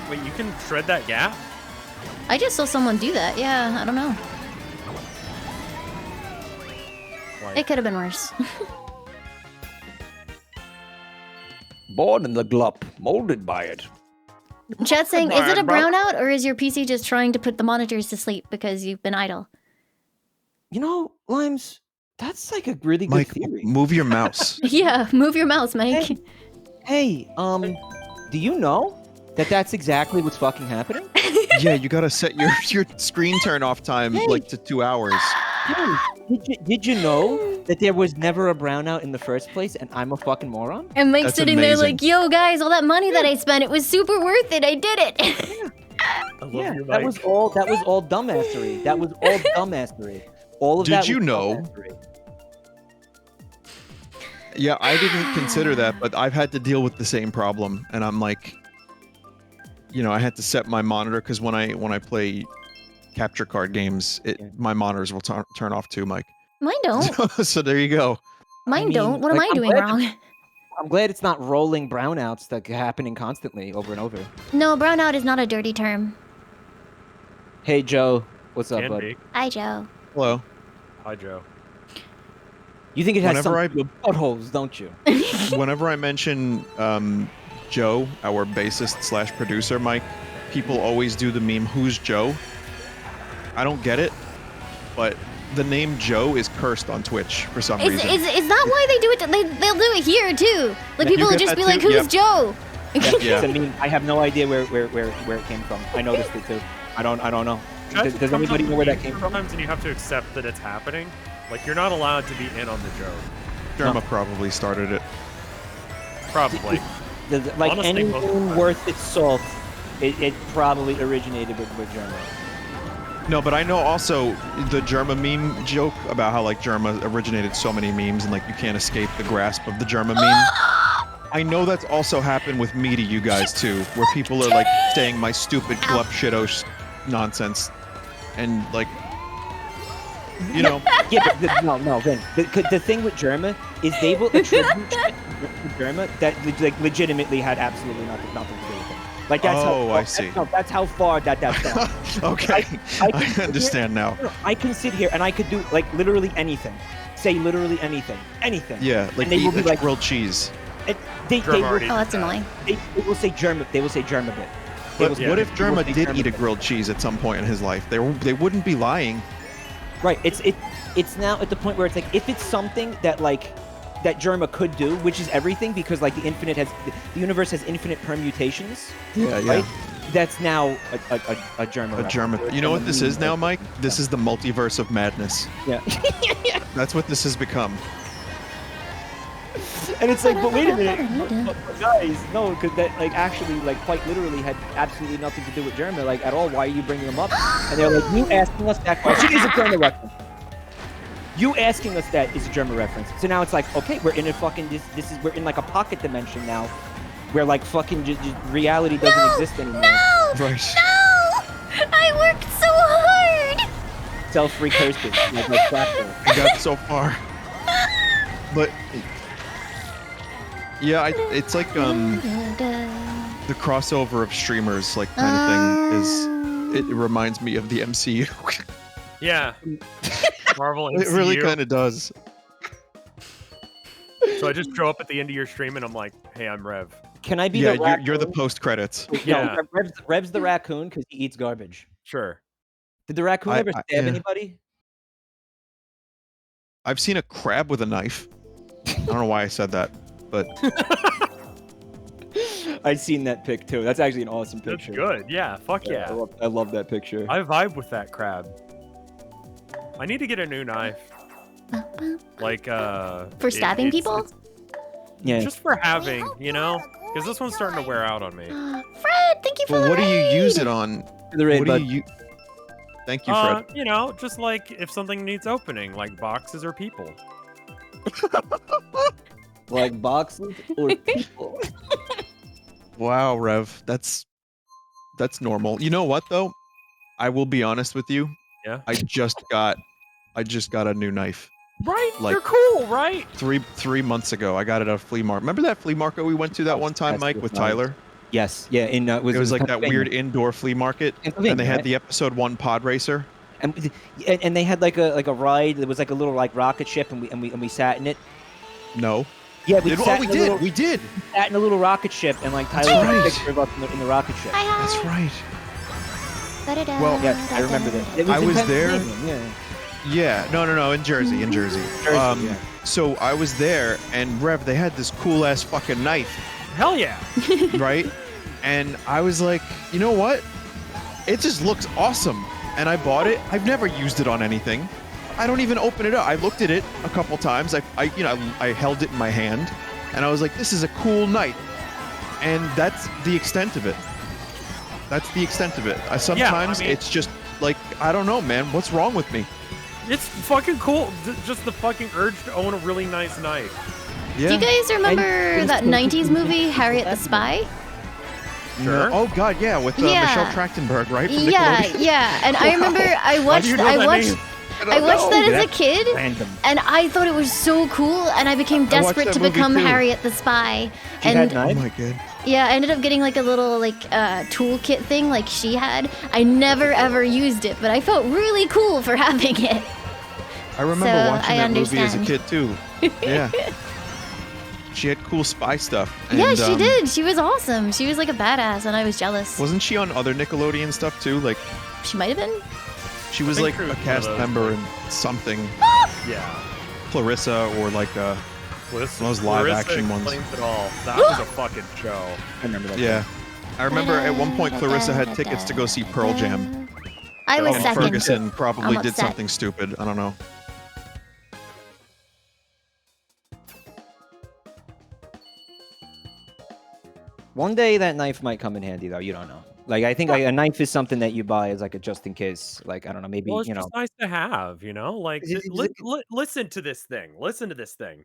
Wait, you can shred that gap? I just saw someone do that. Yeah, I don't know. Like, It could have been worse. Born in the glup, molded by it. Chat saying, is it a Bro. brownout or is your PC just trying to put the monitors to sleep because you've been idle? You know, Limes, that's like a really good Mike, theory. move your mouse. Yeah, move your mouse, Mike. Hey, do you know that that's exactly what's fucking happening? Yeah, you gotta set your screen turn off time like to 2 hours. Hey, did you know that there was never a brownout in the first place and I'm a fucking moron? And Mike's That's sitting there amazing. like, yo, guys, all that money that I spent, it was super worth it. I did it. I love Yeah, you, that Mike. was all dumbassery. That was all dumbassery. All of Did that you was know- dumbassery. Yeah, I didn't consider that, but I've had to deal with the same problem, and I'm like, you know, I had to set my monitor because when I play capture card games, my monitors will turn off too, Mike. Mine don't. So there you go. Mine mean, don't. What am like, I I'm doing glad wrong? I'm glad it's not rolling brownouts that are happening constantly over and over. No, brownout is not a dirty term. Hey Joe, what's up, Can bud? be. Hi, Joe. Hello. Hi, Joe. You think it has Whenever some buttholes, don't you? Whenever I mention Joe, our bassist slash producer, Mike, people always do the meme, "Who's Joe?" I don't get it, but the name Joe is cursed on Twitch for some Is reason. that why they do it? They'll do it here too. Like You people will get just that be like, too? "Who's Yep. Joe?" Yeah. I mean, I have no idea where it came from. I noticed it too. I don't know. Chat Does anybody know where that came from? Sometimes and you have to accept that it's happening. Like, you're not allowed to be in on the joke. Derma probably started it. Probably. Like Honestly, most of the anything time. worth its salt, it probably originated with German. No, but I know also the Germa meme joke about how like Germa originated so many memes and like you can't escape the grasp of the Germa meme. I know that's also happened with me to you guys too, where people are like saying my stupid glup shitto nonsense, and like, you know. Yeah, but no, Vin. The thing with Germa is they will attribute shit to Germa that like legitimately had absolutely nothing to do with it. Like that's Oh, how I see. That's how far that's gone. Okay, I I can sit here- understand now. I can sit here and I could do like literally anything, say literally anything. Yeah, like And they will eat be like- grilled cheese. And they Germa will, already Oh, that's annoying. they will say Germa. They will say Germa bit. They But will say- what if they will Germa say did Germa eat a bit. grilled cheese at some point in his life? They wouldn't be lying. Right. It's now at the point where it's like if it's something that like that Germa could do, which is everything because like the universe has infinite permutations. Yeah, Right. That's now a Germa. A reference, Germa. or a You know what Germa this meme is now, reference. Mike? This is the multiverse of madness. Yeah. That's what this has become. And it's like, but wait a minute, but guys, no, because that like actually like quite literally had absolutely nothing to do with Germa like at all. Why are you bringing them up? And they're like, you asking us that question is a Germa reference. You asking us that is a Germa reference. So now it's like, okay, we're in a fucking we're in like a pocket dimension now, where like fucking just reality doesn't exist anymore. No! Right. No! I worked so hard! Self-recursive, like fractal. We got so far. But yeah, it's like the crossover of streamers like kind of thing is it reminds me of the MCU. Yeah. Marvel It really MCU. kind of does. So I just show up at the end of your stream and I'm like, hey, I'm Rev. Can I be Yeah, the you're the raccoon? post credits. Yeah. No, Rev's the raccoon because he eats garbage. Sure. Did the raccoon I- ever I- stab yeah. anybody? I've seen a crab with a knife. I don't know why I said that, but I've seen that pic too. That's actually an awesome That's picture. good. Yeah. Fuck I yeah. love that picture. I vibe with that crab. I need to get a new knife. Like, For stabbing people? Yeah. Just for having, you know? Because this one's starting to wear out on me. Fred, thank you for well, the what do you raid. use it on? the raid, What do bud. you? Thank you, Fred. You know, just like if something needs opening, like boxes or people. Like boxes or people? Wow, Rev, that's normal. You know what though? I will be honest with you. Yeah. I just got a new knife. Right? Like- They're cool, right? 3 months ago. I got it at a flea market. Remember that flea market we went to that one time, That's Mike, the with flea market. Tyler? Yes. Yeah. In It was like that Pennsylvania. weird indoor flea market, and Pennsylvania, they had right? the episode 1 pod racer. And they had like a ride. There was like a little like rocket ship, and we sat in it. No. Yeah, we sat we in a did. little- We did. sat in a little rocket ship, and like That's Tyler took a right. picture of us in the rocket ship. Hi, hi. That's right. Da-da-da, Well, Yeah, I remember da-da-da. that. It I in was there. Pennsylvania, Yeah. No. In Jersey. In Jersey. Jersey, yeah. So I was there, and Rev, they had this cool ass fucking knife, Hell yeah. right? And I was like, you know what? It just looks awesome. And I bought it. I've never used it on anything. I don't even open it up. I looked at it a couple times. I held it in my hand, and I was like, this is a cool knife. And that's the extent of it. That's the extent of it. Sometimes mean- it's just like, I don't know, man. What's wrong with me? It's fucking cool. Just the fucking urge to own a really nice knife. Yeah. Do you guys remember And- that 90s movie, Harriet the Spy? Sure. Oh God, yeah, with Yeah. Michelle Trachtenberg, right? From Yeah, Nickelodeon? yeah. And I remember I Why watched do you know I that watched name? I watched that as a kid, Random. and I thought it was so cool, and I became I watched desperate that to movie become too. Harriet the Spy. She had And Oh knives. my God. yeah, I ended up getting like a little toolkit thing like she had. I never ever used it, but I felt really cool for having it. I remember So, watching I that movie as a understand. kid too. Yeah. She had cool spy stuff. Yeah, and, she did. She was awesome. She was like a badass, and I was jealous. Wasn't she on other Nickelodeon stuff too? Like She might have been. she was think like she was a one of cast those, member like- in something. Yeah. Clarissa or like those live action ones. Explains it all. That was a fucking show. I remember that. Yeah. I remember at one point Clarissa had tickets to go see Pearl Jam. I was And second. Ferguson probably I'm did upset. something stupid. I don't know. One day that knife might come in handy, though. You don't know. Like I think like, a knife is something that you buy as like a just in case. Like I don't know, maybe Well, it's you know. just nice to have, you know? Like, Is it- listen to this thing. Listen to this thing.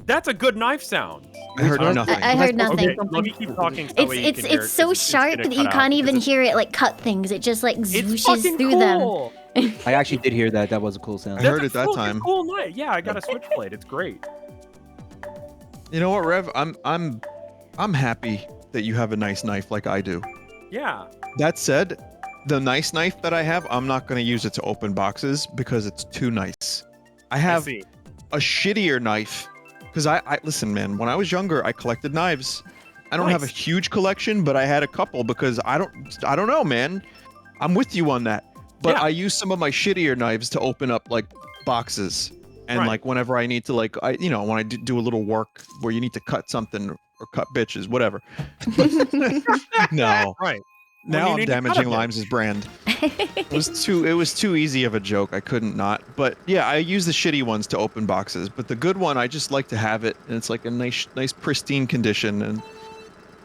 That's a good knife sound. I heard What? nothing. I heard nothing. Okay, let me keep talking. So that way you It's can hear it, 'cause so it's sharp gonna that cut you out can't because even it's- hear it like cut things. It just like It's swooshes fucking through them. cool. I actually did hear that. That was a cool sound. I That's heard a it that fucking time. Cool knife. Yeah, I got a switchblade. It's great. You know what, Rev? I'm happy that you have a nice knife like I do. Yeah. That said, the nice knife that I have, I'm not going to use it to open boxes because it's too nice. I I have see. a shittier knife because I listen, man. When I was younger, I collected knives. I don't have a Nice. huge collection, but I had a couple because I don't know, man. I'm with you on that. But Yeah. I use some of my shittier knives to open up like boxes, and Right. like whenever I need to when I do a little work where you need to cut something or cut bitches, whatever. No. Right. When Now you I'm need to cut a damaging bit. Limes' brand. It was too easy of a joke. I couldn't not. But yeah, I use the shitty ones to open boxes. But the good one, I just like to have it, and it's like a nice pristine condition. And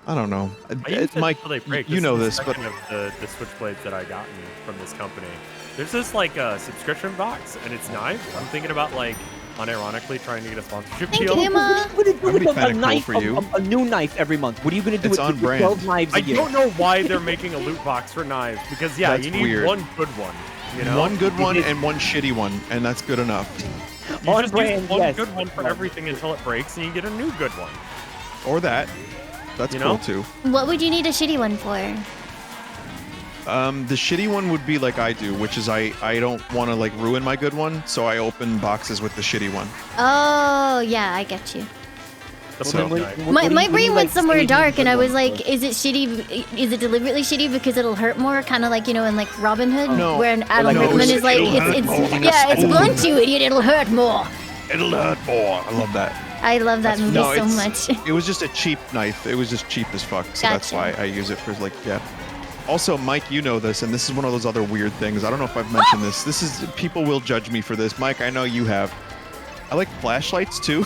I don't know. I use it Mike, until they break. you know is this, the but second of the switchblades that I gotten from this company. There's this like subscription box, and it's knives. I'm thinking about like unironically trying to get a sponsorship Thank deal. you, Emma. What are you That'd be gonna do with kinda a cool knife? for you. A new knife every month. What are you gonna do It's with on with brand. 12 knives a I year? don't know why they're making a loot box for knives because yeah, That's you need weird. one good one. You know, one good one and one shitty one, and that's good enough. You On just brand, use one yes. good one for everything until it breaks, and you get a new good one. Or that. That's You cool know? too. What would you need a shitty one for? The shitty one would be like I do, which is I don't want to like ruin my good one, so I open boxes with the shitty one. Oh, yeah, I get you. The So- flip knife. My brain went somewhere dark, and I was like, is it shitty? Is it deliberately shitty because it'll hurt more? Kind of like, you know, in like Robin Hood, No. where an Adam No, Rickman it's- is like, it'll hurt more than a it's spoon. blunt, you idiot, it'll hurt more. It'll hurt more. I love that. I love that movie No, so it's- much. It was just a cheap knife. It was just cheap as fuck. So that's Gotcha. why I use it for like, yeah. Also, Mike, you know this, and this is one of those other weird things. I don't know if I've mentioned this. This is, people will judge me for this. Mike, I know you have. I like flashlights too.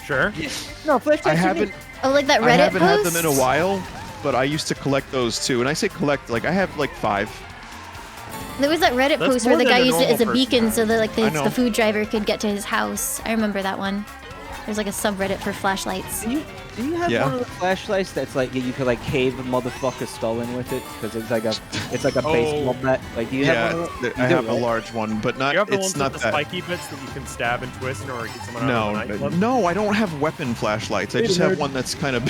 Sure. No, flashlights. I haven't, Oh, like that Reddit I haven't post? had them in a while, but I used to collect those too. And I say collect, like I have like 5. There was that Reddit That's post where more the than guy a used it as a normal beacon person so that like I the know. food driver could get to his house. I remember that one. There's like a subreddit for flashlights. Do you have Yeah. one of the flashlights that's like you could like cave a motherfucker's skull in with it because it's like a baseball bat? Like, do you have one of those? I You do, have a right? large one, but not. You have the It's ones not with the that. spiky bits that you can stab and twist in order to get someone out of the nightclub? No, I don't have weapon flashlights. I Hey, just have nerd. one that's kind of.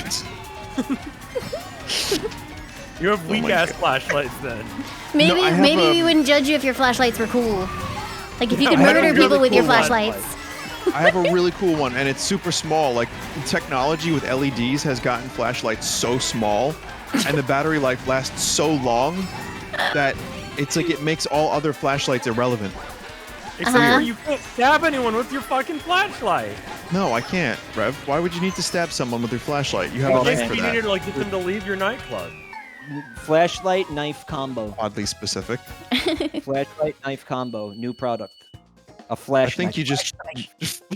You have my weak ass God. flashlights then. Maybe I have maybe a- we wouldn't judge you if your flashlights were cool. Like if you No, could I have murder a people really with your cool flashlights. I have a really cool one, and it's super small. Like technology with LEDs has gotten flashlights so small, and the battery life lasts so long that it's like it makes all other flashlights irrelevant. Except Uh-huh. for you can't stab anyone with your fucking flashlight. No, I can't, Rev. Why would you need to stab someone with your flashlight? You have Oh, a Yes, knife for you needed that. to like get them to leave your nightclub. Flashlight knife combo. Oddly specific. Flashlight knife combo. New product. A flash. I think knife. you just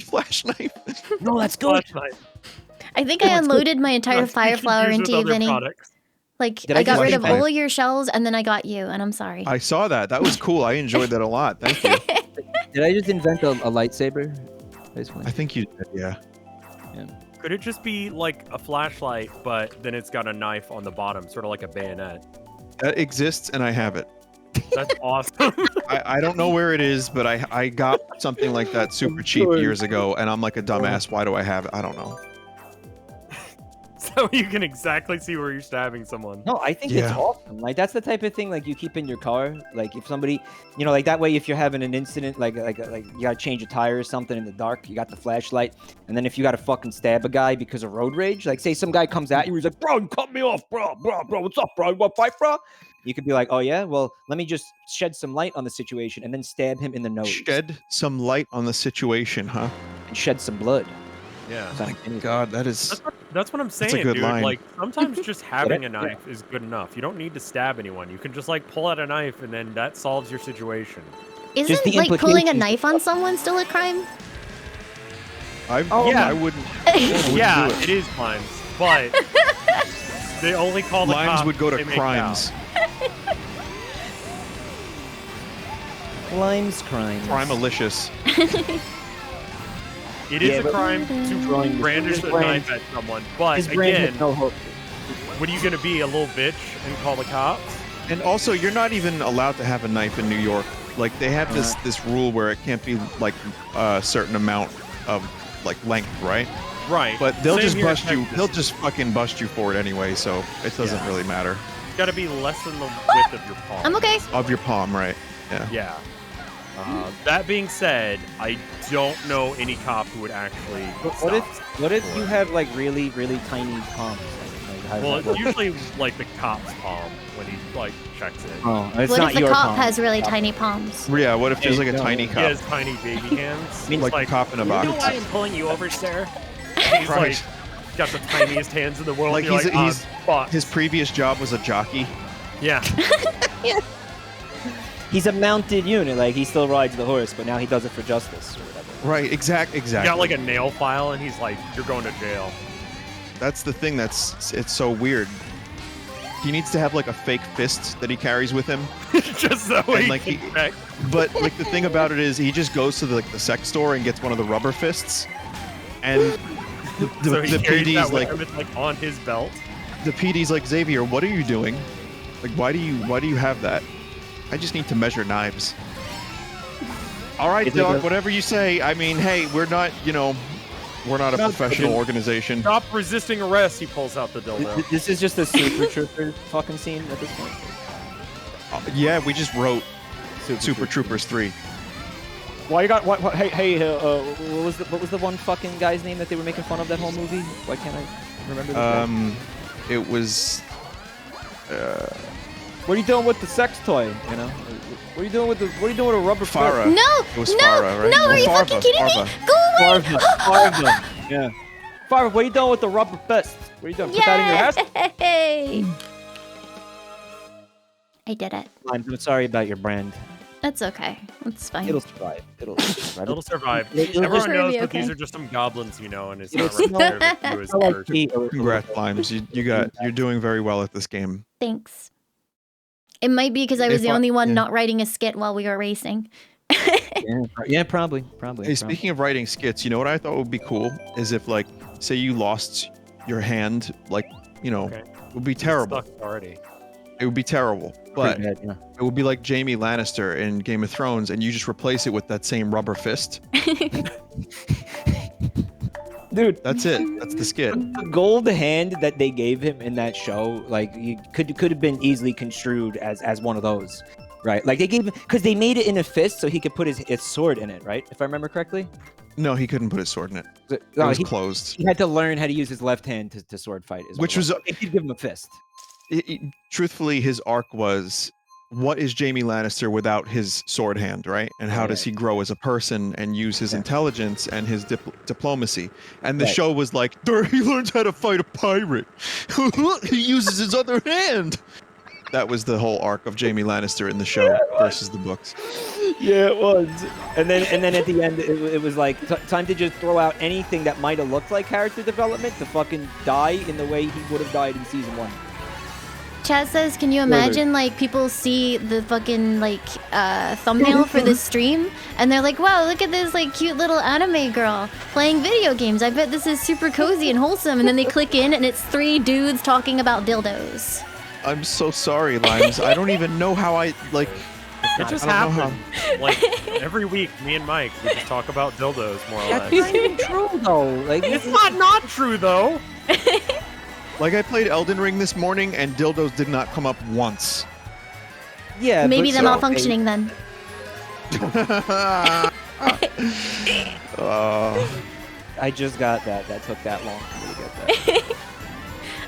flash knife. No, that's good. Flashlight. I think I unloaded my entire That's fire flower confused into with you, other Vinny. products. Like Did I I got just rid of flash all your shells and then I got you, and I'm sorry. I saw that. That was cool. I enjoyed that a lot. Thank you. Did I just invent a lightsaber? Basically. I think you did. Yeah. Could it just be like a flashlight, but then it's got a knife on the bottom, sort of like a bayonet? That exists, and I have it. That's awesome. I don't know where it is, but I got something like that super cheap years ago, and I'm like a dumbass. Why do I have it? I don't know. So you can exactly see where you're stabbing someone. No, I think it's Yeah. awesome. Like that's the type of thing like you keep in your car. Like if somebody, like that way if you're having an incident, like you gotta change a tire or something in the dark, you got the flashlight, and then if you gotta fucking stab a guy because of road rage, like say some guy comes at you, he's like, bro, you cut me off, bro, what's up, bro? You want to fight, bro? You could be like, oh yeah, well let me just shed some light on the situation and then stab him in the nose Shed some light on the situation, huh? and shed some blood. Yeah. Oh my God, that is. That's what I'm saying, That's a good dude. line. Like sometimes just having a Yeah. knife is good enough. You don't need to stab anyone. You can just like pull out a knife and then that solves your situation. Isn't the like pulling a implications- knife on someone still a crime? Yeah. I wouldn't. Yeah, do it. it is crimes, but they only call the Limes cops would go to if they make crimes. Lime's crimes. Crimealicious. It is Yeah, a but- crime to Drawing brandish his a brand- knife at someone, but His brand again, has no hope. what are you gonna be, a little bitch and call the cops? And also, you're not even allowed to have a knife in New York. Like they have this rule where it can't be like a certain amount of like length, right? Right. But they'll Same just here in bust you. Texas. They'll just fucking bust you for it anyway. So it doesn't Yeah. really matter. It's gotta be less than the width of your palm. I'm okay. Of your palm, right? Yeah. Yeah. That being said, I don't know any cop who would actually. What if stop you for have like really tiny palms? Like, how it. does Well, that it's work? usually like the cop's palm when he like checks it. Oh, it's What not if the your cop palm. has really tiny palms? Yeah. What if there's like a No, tiny He cop, has tiny baby hands. like a cop in a You know box? why I'm pulling you over, sir? He's like Right. got the tiniest hands in the world. Like You're he's- like, he's- fuck. His previous job was a jockey. Yeah. He's a mounted unit. Like he still rides the horse, but now he does it for justice or whatever. Right. Exactly. He got like a nail file, and he's like, "You're going to jail." That's the thing. It's so weird. He needs to have like a fake fist that he carries with him. Just so And, he like, can he- check. But like the thing about it is, he just goes to the sex store and gets one of the rubber fists, and the, So he the carries PD's that with like, him, it's like on his belt. the PD's like, Xavier, what are you doing? Like, why do you have that? I just need to measure knives. All right, Is it Doc, a- whatever you say. I mean, hey, we're not a professional organization. Stop resisting arrest. He pulls out the dildo. This is just a Super Trooper fucking scene at this point. Yeah, we just wrote Super Troopers 3. Why you got what? Hey, what was the one fucking guy's name that they were making fun of that whole movie? Why can't I remember? The name? It was. What are you doing with the sex toy? You know, what are you doing with a rubber Farah. fist? No, It was no, Farah, right? no! Are you Farva, fucking kidding me? Farva. Go away! Farva. Yeah. Farva, what are you doing with the rubber fist? What are you doing? Put that in your ass? Yay! I did it. I'm sorry about your brand. That's okay. It's fine. It'll survive. It'll survive. It'll survive. It'll Everyone sure knows be that these okay. are just some goblins, you know, and it's It'll not representative of you as a like person. tea. Congrats, Limes. You're doing very well at this game. Thanks. It might be because I was If the only one yeah. not writing a skit while we were racing. Yeah, probably. Hey, speaking of writing skits, you know what I thought would be cool is if, like, say you lost your hand, like, you know, Okay. it would be terrible. Sucked already. It would be terrible, but Pretty bad, yeah. it would be like Jaime Lannister in Game of Thrones, and you just replace it with that same rubber fist. Dude, That's it. That's the skit. the gold hand that they gave him in that show, like, you could have been easily construed as one of those, right? Like, they gave him, because they made it in a fist so he could put his sword in it, right? If I remember correctly. No, he couldn't put his sword in it. It No, was he, closed. he had to learn how to use his left hand to sword fight. Is what Which it was- They could give him a fist. Truthfully, his arc was, what is Jaime Lannister without his sword hand, right? And how does he grow as a person and use his intelligence and his diplomacy? And the Right. show was like, there, he learns how to fight a pirate. He uses his other hand. That was the whole arc of Jaime Lannister in the show versus the books. Yeah, it was. And then at the end, it was like time to just throw out anything that might have looked like character development to fucking die in the way he would have died in season 1. Chaz says, can you imagine, like, people see the fucking, like, thumbnail for this stream, and they're like, wow, look at this, like, cute little anime girl playing video games. I bet this is super cozy and wholesome. And then they click in, and it's 3 dudes talking about dildos. I'm so sorry, Limes. I don't even know how I, like... It just I don't know happened. Like, every week, me and Mike, we just talk about dildos, more or That's less. not even true, though. Like, It's not true, though! Like, I played Elden Ring this morning, and dildos did not come up once. Yeah, Maybe but they're so- malfunctioning then. I just got that. That took that long for me to get that.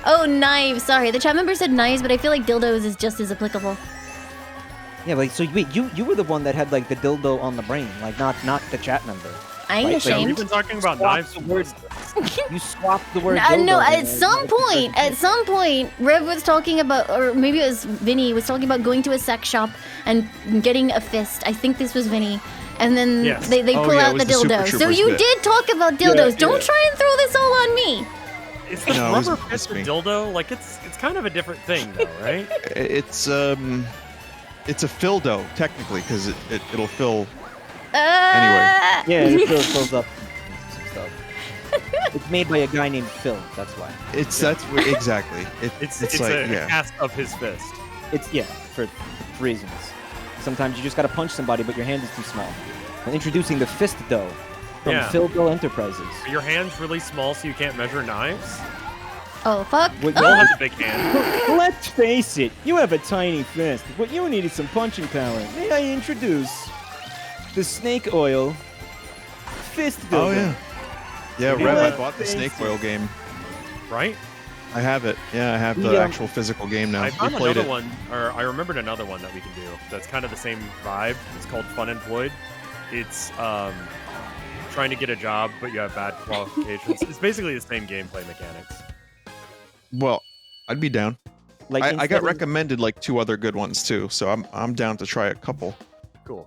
Oh, knives. Sorry, the chat member said knives, but I feel like dildos is just as applicable. Yeah, like, so wait, you were the one that had, like, the dildo on the brain, like, not the chat member. I ain't Right, like, ashamed. We've been talking about Swapped knives. the word. You swapped the word. No, dildo at and- some point, Rev was talking about, or maybe it was Vinny, was talking about going to a sex shop and getting a fist. I think this was Vinny. And then Yes. they Oh, pull yeah, it out was the the Super dildo. So Troopers you bit. did talk about dildos. Yeah, Don't yeah. try and throw this all on me. Is the No, it was- rubber it's fist a me. dildo? Like, it's kind of a different thing, though, right? It's a dildo, technically, because it'll fill... Anyway. Yeah, it fills up some stuff. It's made by a guy named Phil. That's why. Exactly. It's like, a yeah. cast of his fist. It's for reasons. Sometimes you just gotta punch somebody, but your hand is too small. And introducing the fist dough from Yeah. Phil Bill Enterprises. Are your hand's really small, so you can't measure knives? Oh, fuck. What Bill has a big hand. Let's face it, you have a tiny fist. What you need is some punching power. May I introduce the snake oil fist Oh, dildo? yeah. Yeah, We Rev, I did. bought the snake oil game. Right? I have it. Yeah, I have the Yeah. actual physical game now. I We found played another it. one, or I remembered another one that we can do. That's kind of the same vibe. It's called Fun Employed. It's trying to get a job, but you have bad qualifications. It's basically the same gameplay mechanics. Well, I'd be down. Like I instead got of- recommended like 2 other good ones too, so I'm down to try a couple. Cool.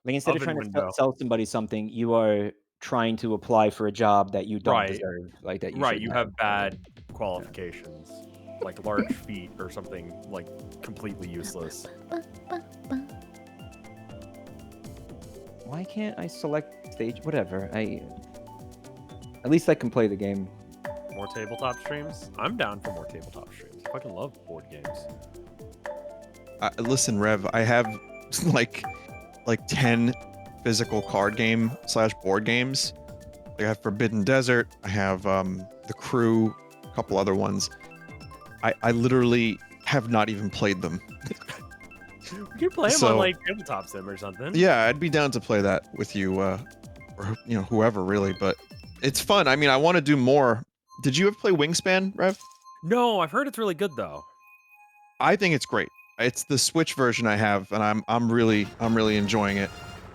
Like instead of Oven trying to window. sell somebody something, you are trying to apply for a job that you don't Right. deserve. Like that. You Right, shouldn't you have bad qualifications. Like large feet or something like completely useless. Why can't I select stage? Whatever. At least I can play the game. More tabletop streams? I'm down for more tabletop streams. I fucking love board games. Listen, Rev, I have like 10 physical card game / board games. I have Forbidden Desert. I have The Crew, a couple other ones. I literally have not even played them. We could play them So- on like tabletop sim or something. Yeah, I'd be down to play that with you, or whoever really. But it's fun. I mean, I want to do more. Did you ever play Wingspan, Rev? No, I've heard it's really good though. I think it's great. It's the Switch version I have, and I'm really enjoying it.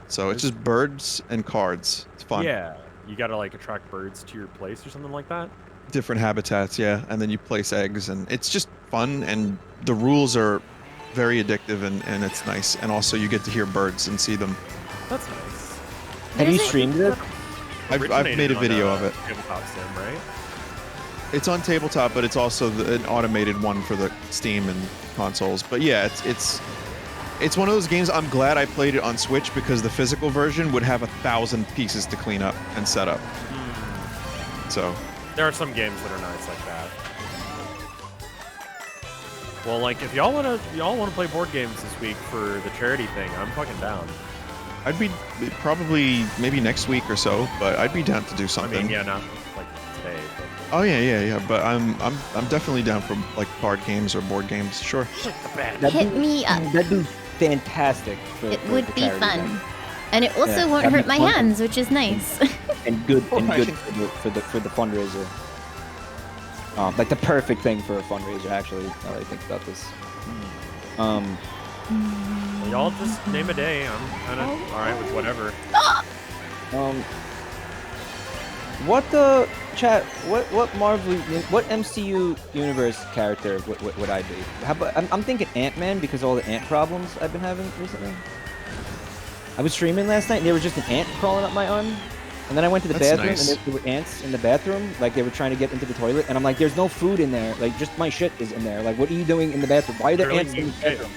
So it's just birds and cards. It's fun. Yeah, you gotta like attract birds to your place or something like that. Different habitats, yeah, and then you place eggs, and it's just fun. And the rules are very addictive, and it's nice. And also, you get to hear birds and see them. That's nice. Have you Is it- streamed it? I've Originated made a on, video of it. Tabletop sim, right? It's on tabletop, but it's also an automated one for the Steam and consoles. But yeah, it's one of those games. I'm glad I played it on Switch because the physical version would have 1,000 pieces to clean up and set up. So There are some games that are nice like that. Well, like if y'all wanna play board games this week for the charity thing, I'm fucking down. I'd be probably maybe next week or so, but I'd be down to do I something. mean, yeah, not like today, but Oh yeah. But I'm definitely down for like card games or board games. Sure. Hit me up. That'd be fantastic. It would the be charity fun. event. And it also Yeah, won't that'd be hurt my fun. hands, which is nice. And good for the fundraiser. Like the perfect thing for a fundraiser, actually. Now that I think about this. y'all just name a day. I'm kind of all right with whatever. What MCU universe character would I be? How about, I'm thinking Ant-Man because of all the ant problems I've been having recently. I was streaming last night and there was just an ant crawling up my arm. And then I went to the That's bathroom nice. and there were ants in the bathroom, like they were trying to get into the toilet. And I'm like, there's no food in there. Like, just my shit is in there. Like, what are you doing in the bathroom? Why are there Literally ants in the eat shit. bathroom?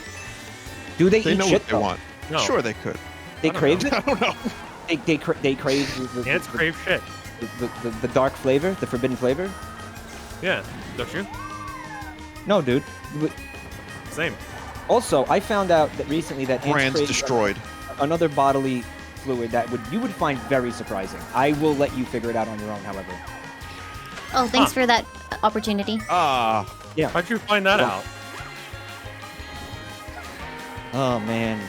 Do they They eat know shit what they though? want. No. Sure, they could. They I don't crave know. it? I don't know. They crave the Ants crave shit. the dark flavor, the forbidden flavor? Yeah, don't you? No, dude. Same. Also, I found out that recently that ants Brands crave destroyed. another bodily fluid that you would find very surprising. I will let you figure it out on your own, however. Oh, thanks for that opportunity. Ah, How'd you find that out? Oh man.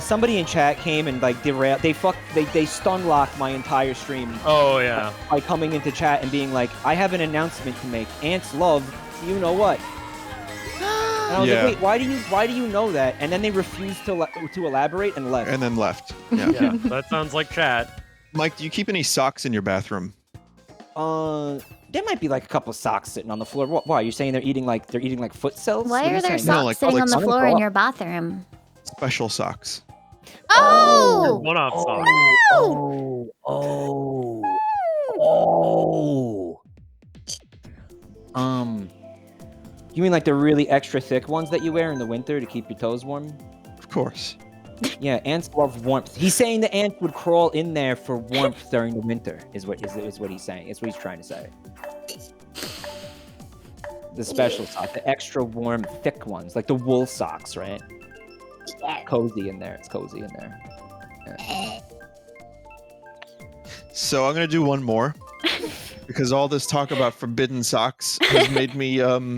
Somebody in chat came and like they stun locked my entire stream Oh yeah. by coming into chat and being like, I have an announcement to make. Ants love you know what. And I was Yeah. like, wait, why do you know that? And then they refused to elaborate and left. and then left. Yeah. Yeah, that sounds like chat. Mike, do you keep any socks in your bathroom? There might be like a couple socks sitting on the floor. Why? You're saying they're eating like foot cells? Why What are there saying? socks like- sitting like on the some floor in go your up. bathroom? Special socks. Oh! One-off song. You mean like the really extra thick ones that you wear in the winter to keep your toes warm? Of course. Yeah, ants love warmth. He's saying the ants would crawl in there for warmth during the winter. Is what he's saying. It's what he's trying to say. The special socks, the extra warm, thick ones, like the wool socks, right? Cozy in there. It's cozy in there. Yeah. So I'm gonna do one more because all this talk about forbidden socks has made me What a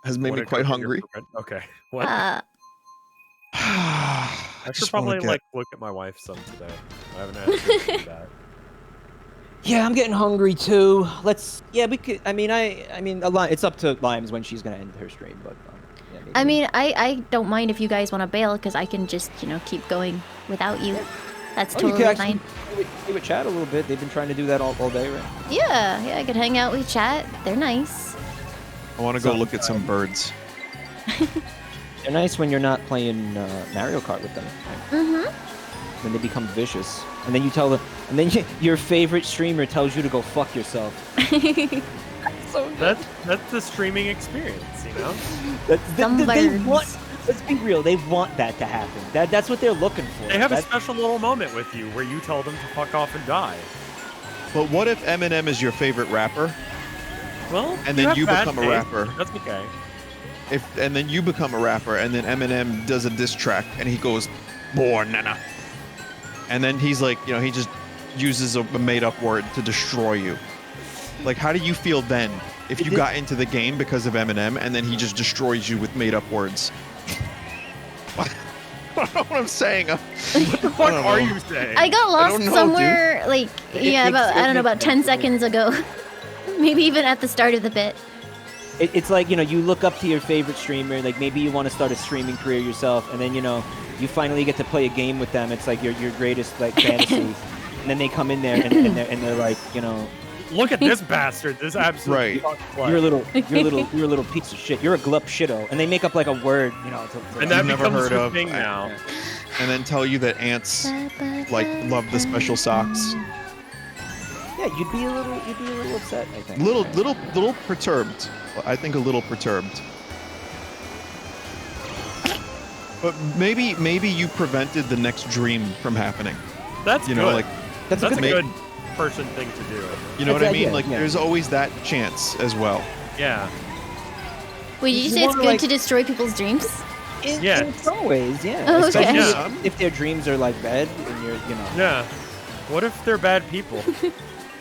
quite cookie hungry. you're cooking. Okay. What? I I should just wanna probably get- like look at my wife some today. I haven't had a chance to do that. Yeah, I'm getting hungry too. Yeah, we could. I mean, a lot. It's up to Limes when she's gonna end her stream, but. Yeah, maybe. I mean, I don't mind if you guys want to bail, because I can just, keep going without you. That's Oh, you totally could fine. actually play with chat a little bit. They've been trying to do that all day, right? Yeah, I could hang out with chat. They're nice. I want to go look at some birds. They're nice when you're not playing Mario Kart with them. Mm-hmm. Then they become vicious, and then you tell them, and then your favorite streamer tells you to go fuck yourself. So good. That's the streaming experience, you know? They want. Let's be real. They want that to happen. That's what they're looking for. They have a That's- special little moment with you where you tell them to fuck off and die. But what if Eminem is your favorite rapper, Well, and then have you bad become a taste. rapper? That's okay. And then you become a rapper, and then Eminem does a diss track, and he goes, "More nana," and then he's like, he just uses a made-up word to destroy you. Like, how do you feel then if you got into the game because of Eminem, and then he just destroys you with made-up words? I don't know what I'm saying. What the fuck are you saying? I got lost don't know, somewhere, like, about 10 sense. seconds ago. Maybe even at the start of the bit. It's like, you look up to your favorite streamer, like maybe you want to start a streaming career yourself, and then, you finally get to play a game with them. It's like your greatest, like, fantasy. And then they come in there and they're like, Look at this bastard. This absolute Right. fuck you're a slut. little piece of shit. You're a glup shitto. And they make up like a word, to And that I've never becomes heard your of- thing now. And then tell you that ants like love the special socks. Yeah, you'd be a little upset, I think. Little perturbed. I think a little perturbed. But maybe you prevented the next dream from happening. That's You good. know, like That's a That's a good. good person thing to do. you know That's what I the mean? idea, Like yeah. there's always that chance as well. Yeah. Wait, did you You say it's wanna, good like- to destroy people's dreams? Yeah. In some ways, yeah. Oh, okay. Especially Yeah. if their dreams are like bad and you're, you know. Yeah. What if they're bad people?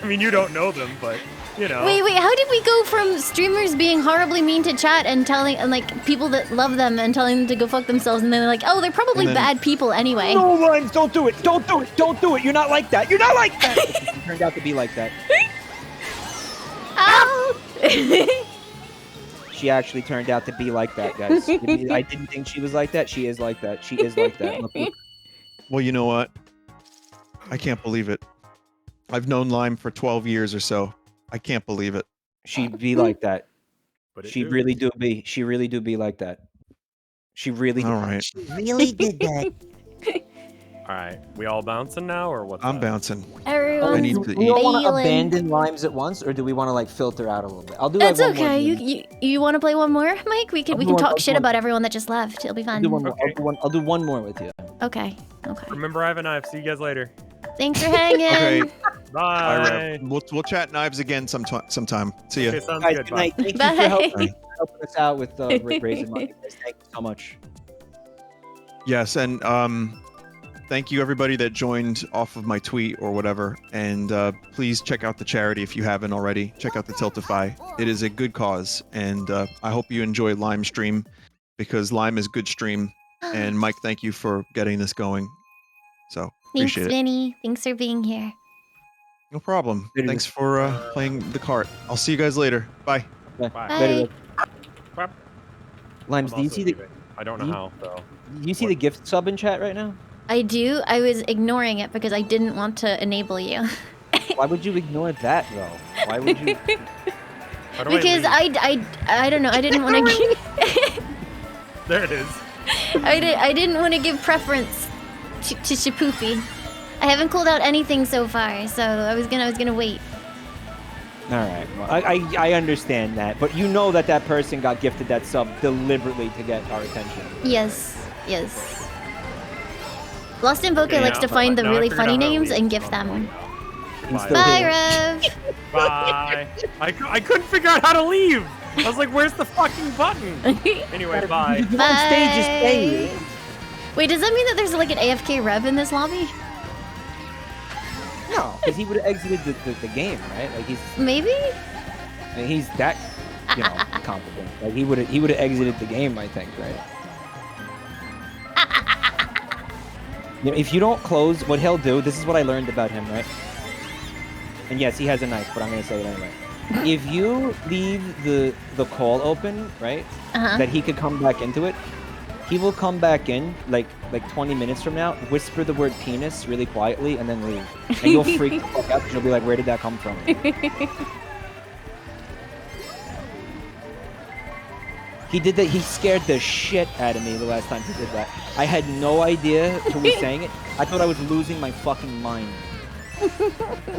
I mean, you don't know them, but you know. Wait, how did we go from streamers being horribly mean to chat and telling and like people that love them and telling them to go fuck themselves and then they're like, oh, they're probably And then- bad people anyway. No, Limes, don't do it. Don't do it. Don't do it. You're not like that. You're not like that. It turned out to be like that. Ow! She actually turned out to be like that, guys. I didn't think she was like that. She is like that. She is like that. Look. Well, you know what? I can't believe it. I've known Lime for 12 years or so. I can't believe it. She'd be like that. But it She do. really do be. She really do be like that. She really. All right. She really did that. All right. We all bouncing now, or what's I'm up? bouncing. Everyone's need do to we all want to bailing. abandon Limes at once, or do we want to like filter out a little bit? I'll do like That's one more okay. game. You want to play one more, Mike? We can I'll we do can one- talk I'll shit do one. about everyone that just left. It'll be I'll fun. do one more. Okay. I'll do one more with you. Okay. Remember, I have a knife. See you guys later. Thanks for hanging. Okay. Bye. Bye, Rev. We'll chat knives again sometime. See ya. Okay, sounds Guys, good. good Bye. night. Thank you Bye. for helping us out with raising money. Guys. Thank you so much. Yes, and thank you everybody that joined off of my tweet or whatever. And please check out the charity if you haven't already. Check out the Tiltify. It is a good cause, and I hope you enjoy Lime stream because Lime is good stream. And Mike, thank you for getting this going. So Thanks, appreciate it. Vinny. Thanks for being here. No problem. Later. Thanks for playing the cart. I'll see you guys later. Bye. Bye. Bye. I'm Limes, do you also see the leaving. I don't know you- how though. you see the gift sub in chat right now? I do. I was ignoring it because I didn't want to enable you. Why would you ignore that though? Why would you? How do I Because leave? I don't know. I didn't want to. There it is. I didn't want to give preference to Shapoopy. I haven't called out anything so far, so I was gonna wait. All right. Well, I understand that, but you know that person got gifted that sub deliberately to get our attention. Yes. Lost Invoker Okay, likes to find the now I really figured funny out how to names leave. and gift I'm them. going now. I'm Bye. still Bye, here. Rev. Bye. I couldn't figure out how to leave. I was like, where's the fucking button? Anyway, bye. You on stage, just stay. Bye. Wait, does that mean that there's like an AFK Rev in this lobby? No, because he would have exited the game, right? Like Maybe. he's that competent. Like he would have exited the game, I think, right? You know, if you don't close, what he'll do. This is what I learned about him, right? And yes, he has a knife, but I'm gonna say it anyway. If you leave the call open, right, that he could come back into it, he will come back in like 20 minutes from now, whisper the word penis really quietly, and then leave. And you'll freak the fuck out because you'll be like, where did that come from? He did that. He scared the shit out of me the last time he did that. I had no idea who was saying it. I thought I was losing my fucking mind.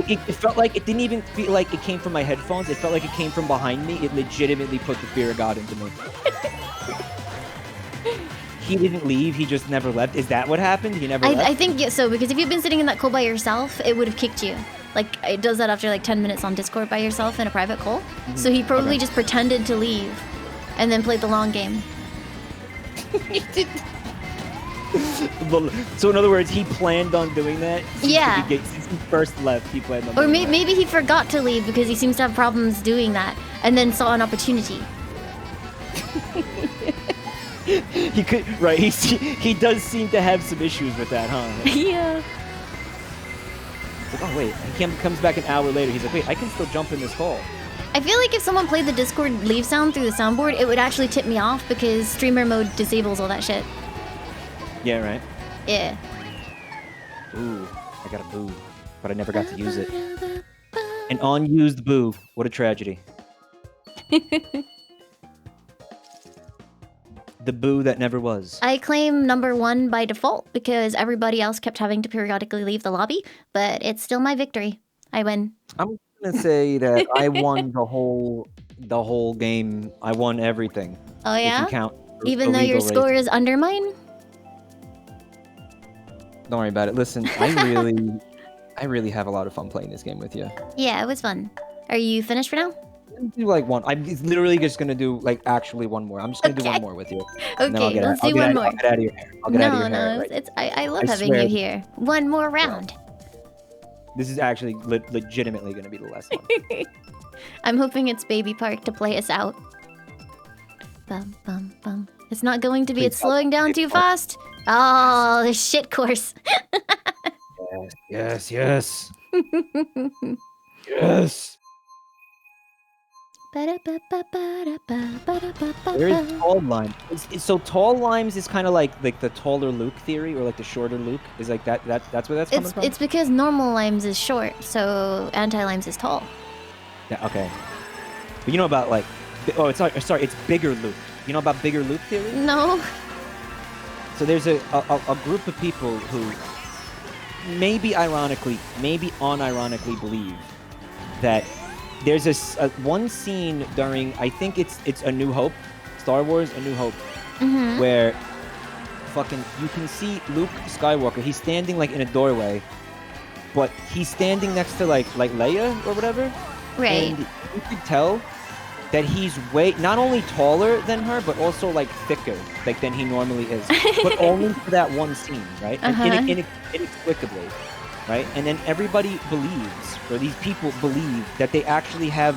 It felt like it didn't even feel like it came from my headphones. It felt like it came from behind me. It legitimately put the fear of God into me. He didn't leave. He just never left. Is that what happened? He never left? I think so, because if you've been sitting in that call by yourself, it would have kicked you. Like, it does that after like 10 minutes on Discord by yourself in a private call. So he probably just pretended to leave and then played the long game. So in other words, he planned on doing that? Yeah. Since he first left, he planned on Or doing that. maybe he forgot to leave because he seems to have problems doing that and then saw an opportunity. He could, right? He does seem to have some issues with that, huh? Yeah. It's like, oh wait, he comes back an hour later. He's like, wait, I can still jump in this call. I feel like if someone played the Discord leave sound through the soundboard, it would actually tip me off because streamer mode disables all that shit. Yeah, right. Yeah. Ooh, I got a boo, but I never got to use it. An unused boo. What a tragedy. The boo that never was. I claim number 1 by default because everybody else kept having to periodically leave the lobby, but it's still my victory. I win. I'm gonna say that I won the whole game. I won everything. Oh If yeah? you count Even though your illegal score race. is under mine? Don't worry about it. Listen, I really have a lot of fun playing this game with you. Yeah, it was fun. Are you finished for now? Do like one. I'm literally just gonna do like actually one more. I'm just gonna do one Okay. more with you. And then I'll Okay, get let's I'll do get one out, more. I'll get out of your hair. I'll get out of your hair. No, Right. I love I having swear you this- here. One more round. This is actually legitimately gonna be the last one. I'm hoping it's Baby Park to play us out. Bum bum bum. It's not going to be. Please It's slowing down Baby too Park. fast. Oh, the shit course. Yes. Yes. There is tall lime. So tall limes is kind of like the taller Luke theory, or like the shorter Luke is like that. That's where that's coming from. It's because normal limes is short, so anti-limes is tall. Yeah, okay. But you know about like, sorry, it's bigger Luke. You know about bigger Luke theory? No. So there's a group of people who maybe ironically, maybe unironically believe that there's one scene during, I think it's A New Hope, Star Wars A New Hope, where fucking you can see Luke Skywalker. He's standing like in a doorway, but he's standing next to like Leia or whatever. Right. And you could tell that he's not only taller than her, but also like thicker like than he normally is. But only for that one scene, right? And inexplicably, right? And then everybody believes, or these people believe, that they actually have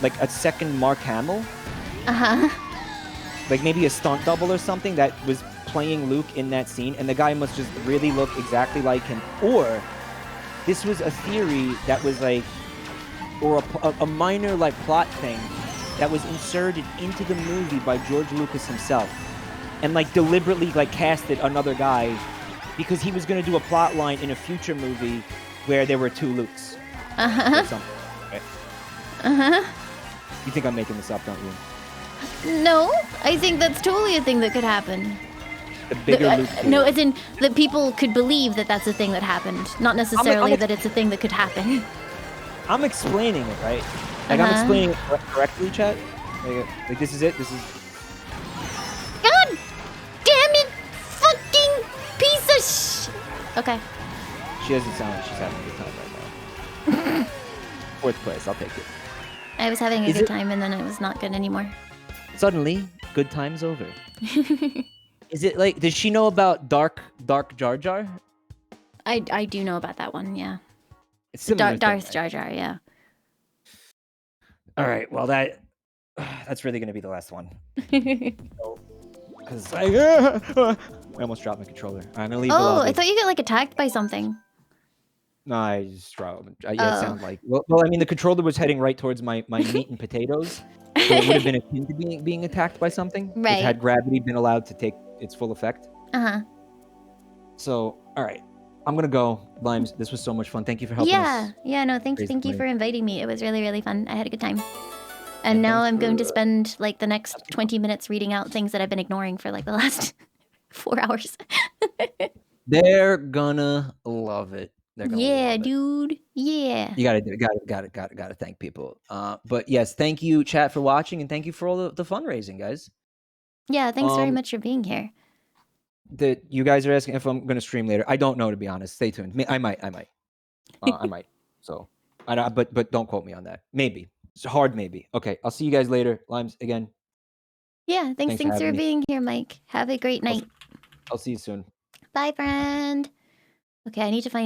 like a second Mark Hamill. Like maybe a stunt double or something that was playing Luke in that scene, and the guy must just really look exactly like him. Or this was a theory that was like, or a minor like plot thing that was inserted into the movie by George Lucas himself, and like deliberately like casted another guy because he was going to do a plot line in a future movie where there were two Lukes or something. Right? You think I'm making this up, don't you? No, I think that's totally a thing that could happen. The bigger Luke theory. No, as in that people could believe that that's a thing that happened, not necessarily that it's a thing that could happen. I'm explaining it, right? Like I'm explaining it correctly, chat. Like this is it. This is. God damn it! Fucking piece of sh. Okay. She doesn't sound like she's having a good time right now. Fourth place, I'll take it. I was having a good time, and then it was not good anymore. Suddenly, good time's over. Is it like? Does she know about Dark Jar Jar? I do know about that one. Yeah. It's similar. Darth Jar Jar. Yeah. All right. Well, that's really gonna be the last one. Because I almost dropped my controller. I'm gonna leave the lobby. I thought you got like attacked by something. No, I just dropped. Yeah, it sounds like. Well, I mean, the controller was heading right towards my meat and potatoes, so it would have been akin to being attacked by something. Right. Had gravity been allowed to take its full effect. So, all right. I'm gonna go, Limes. This was so much fun. Thank you for helping us. Yeah. No, thank you for inviting me. It was really, really fun. I had a good time. And now I'm going to spend like the next 20 minutes reading out things that I've been ignoring for like the last 4 hours. They're gonna love it. They're gonna love it. Dude. Yeah. You gotta thank people. But yes, thank you, chat, for watching, and thank you for all the fundraising, guys. Yeah, thanks very much for being here. You guys are asking if I'm gonna stream later. I don't know, to be honest. Stay tuned. I might. I might. So, but don't quote me on that. Maybe. It's a hard maybe. Okay, I'll see you guys later. Limes again. Yeah, thanks for being here, Mike. Have a great night. I'll see you soon. Bye, friend. Okay, I need to find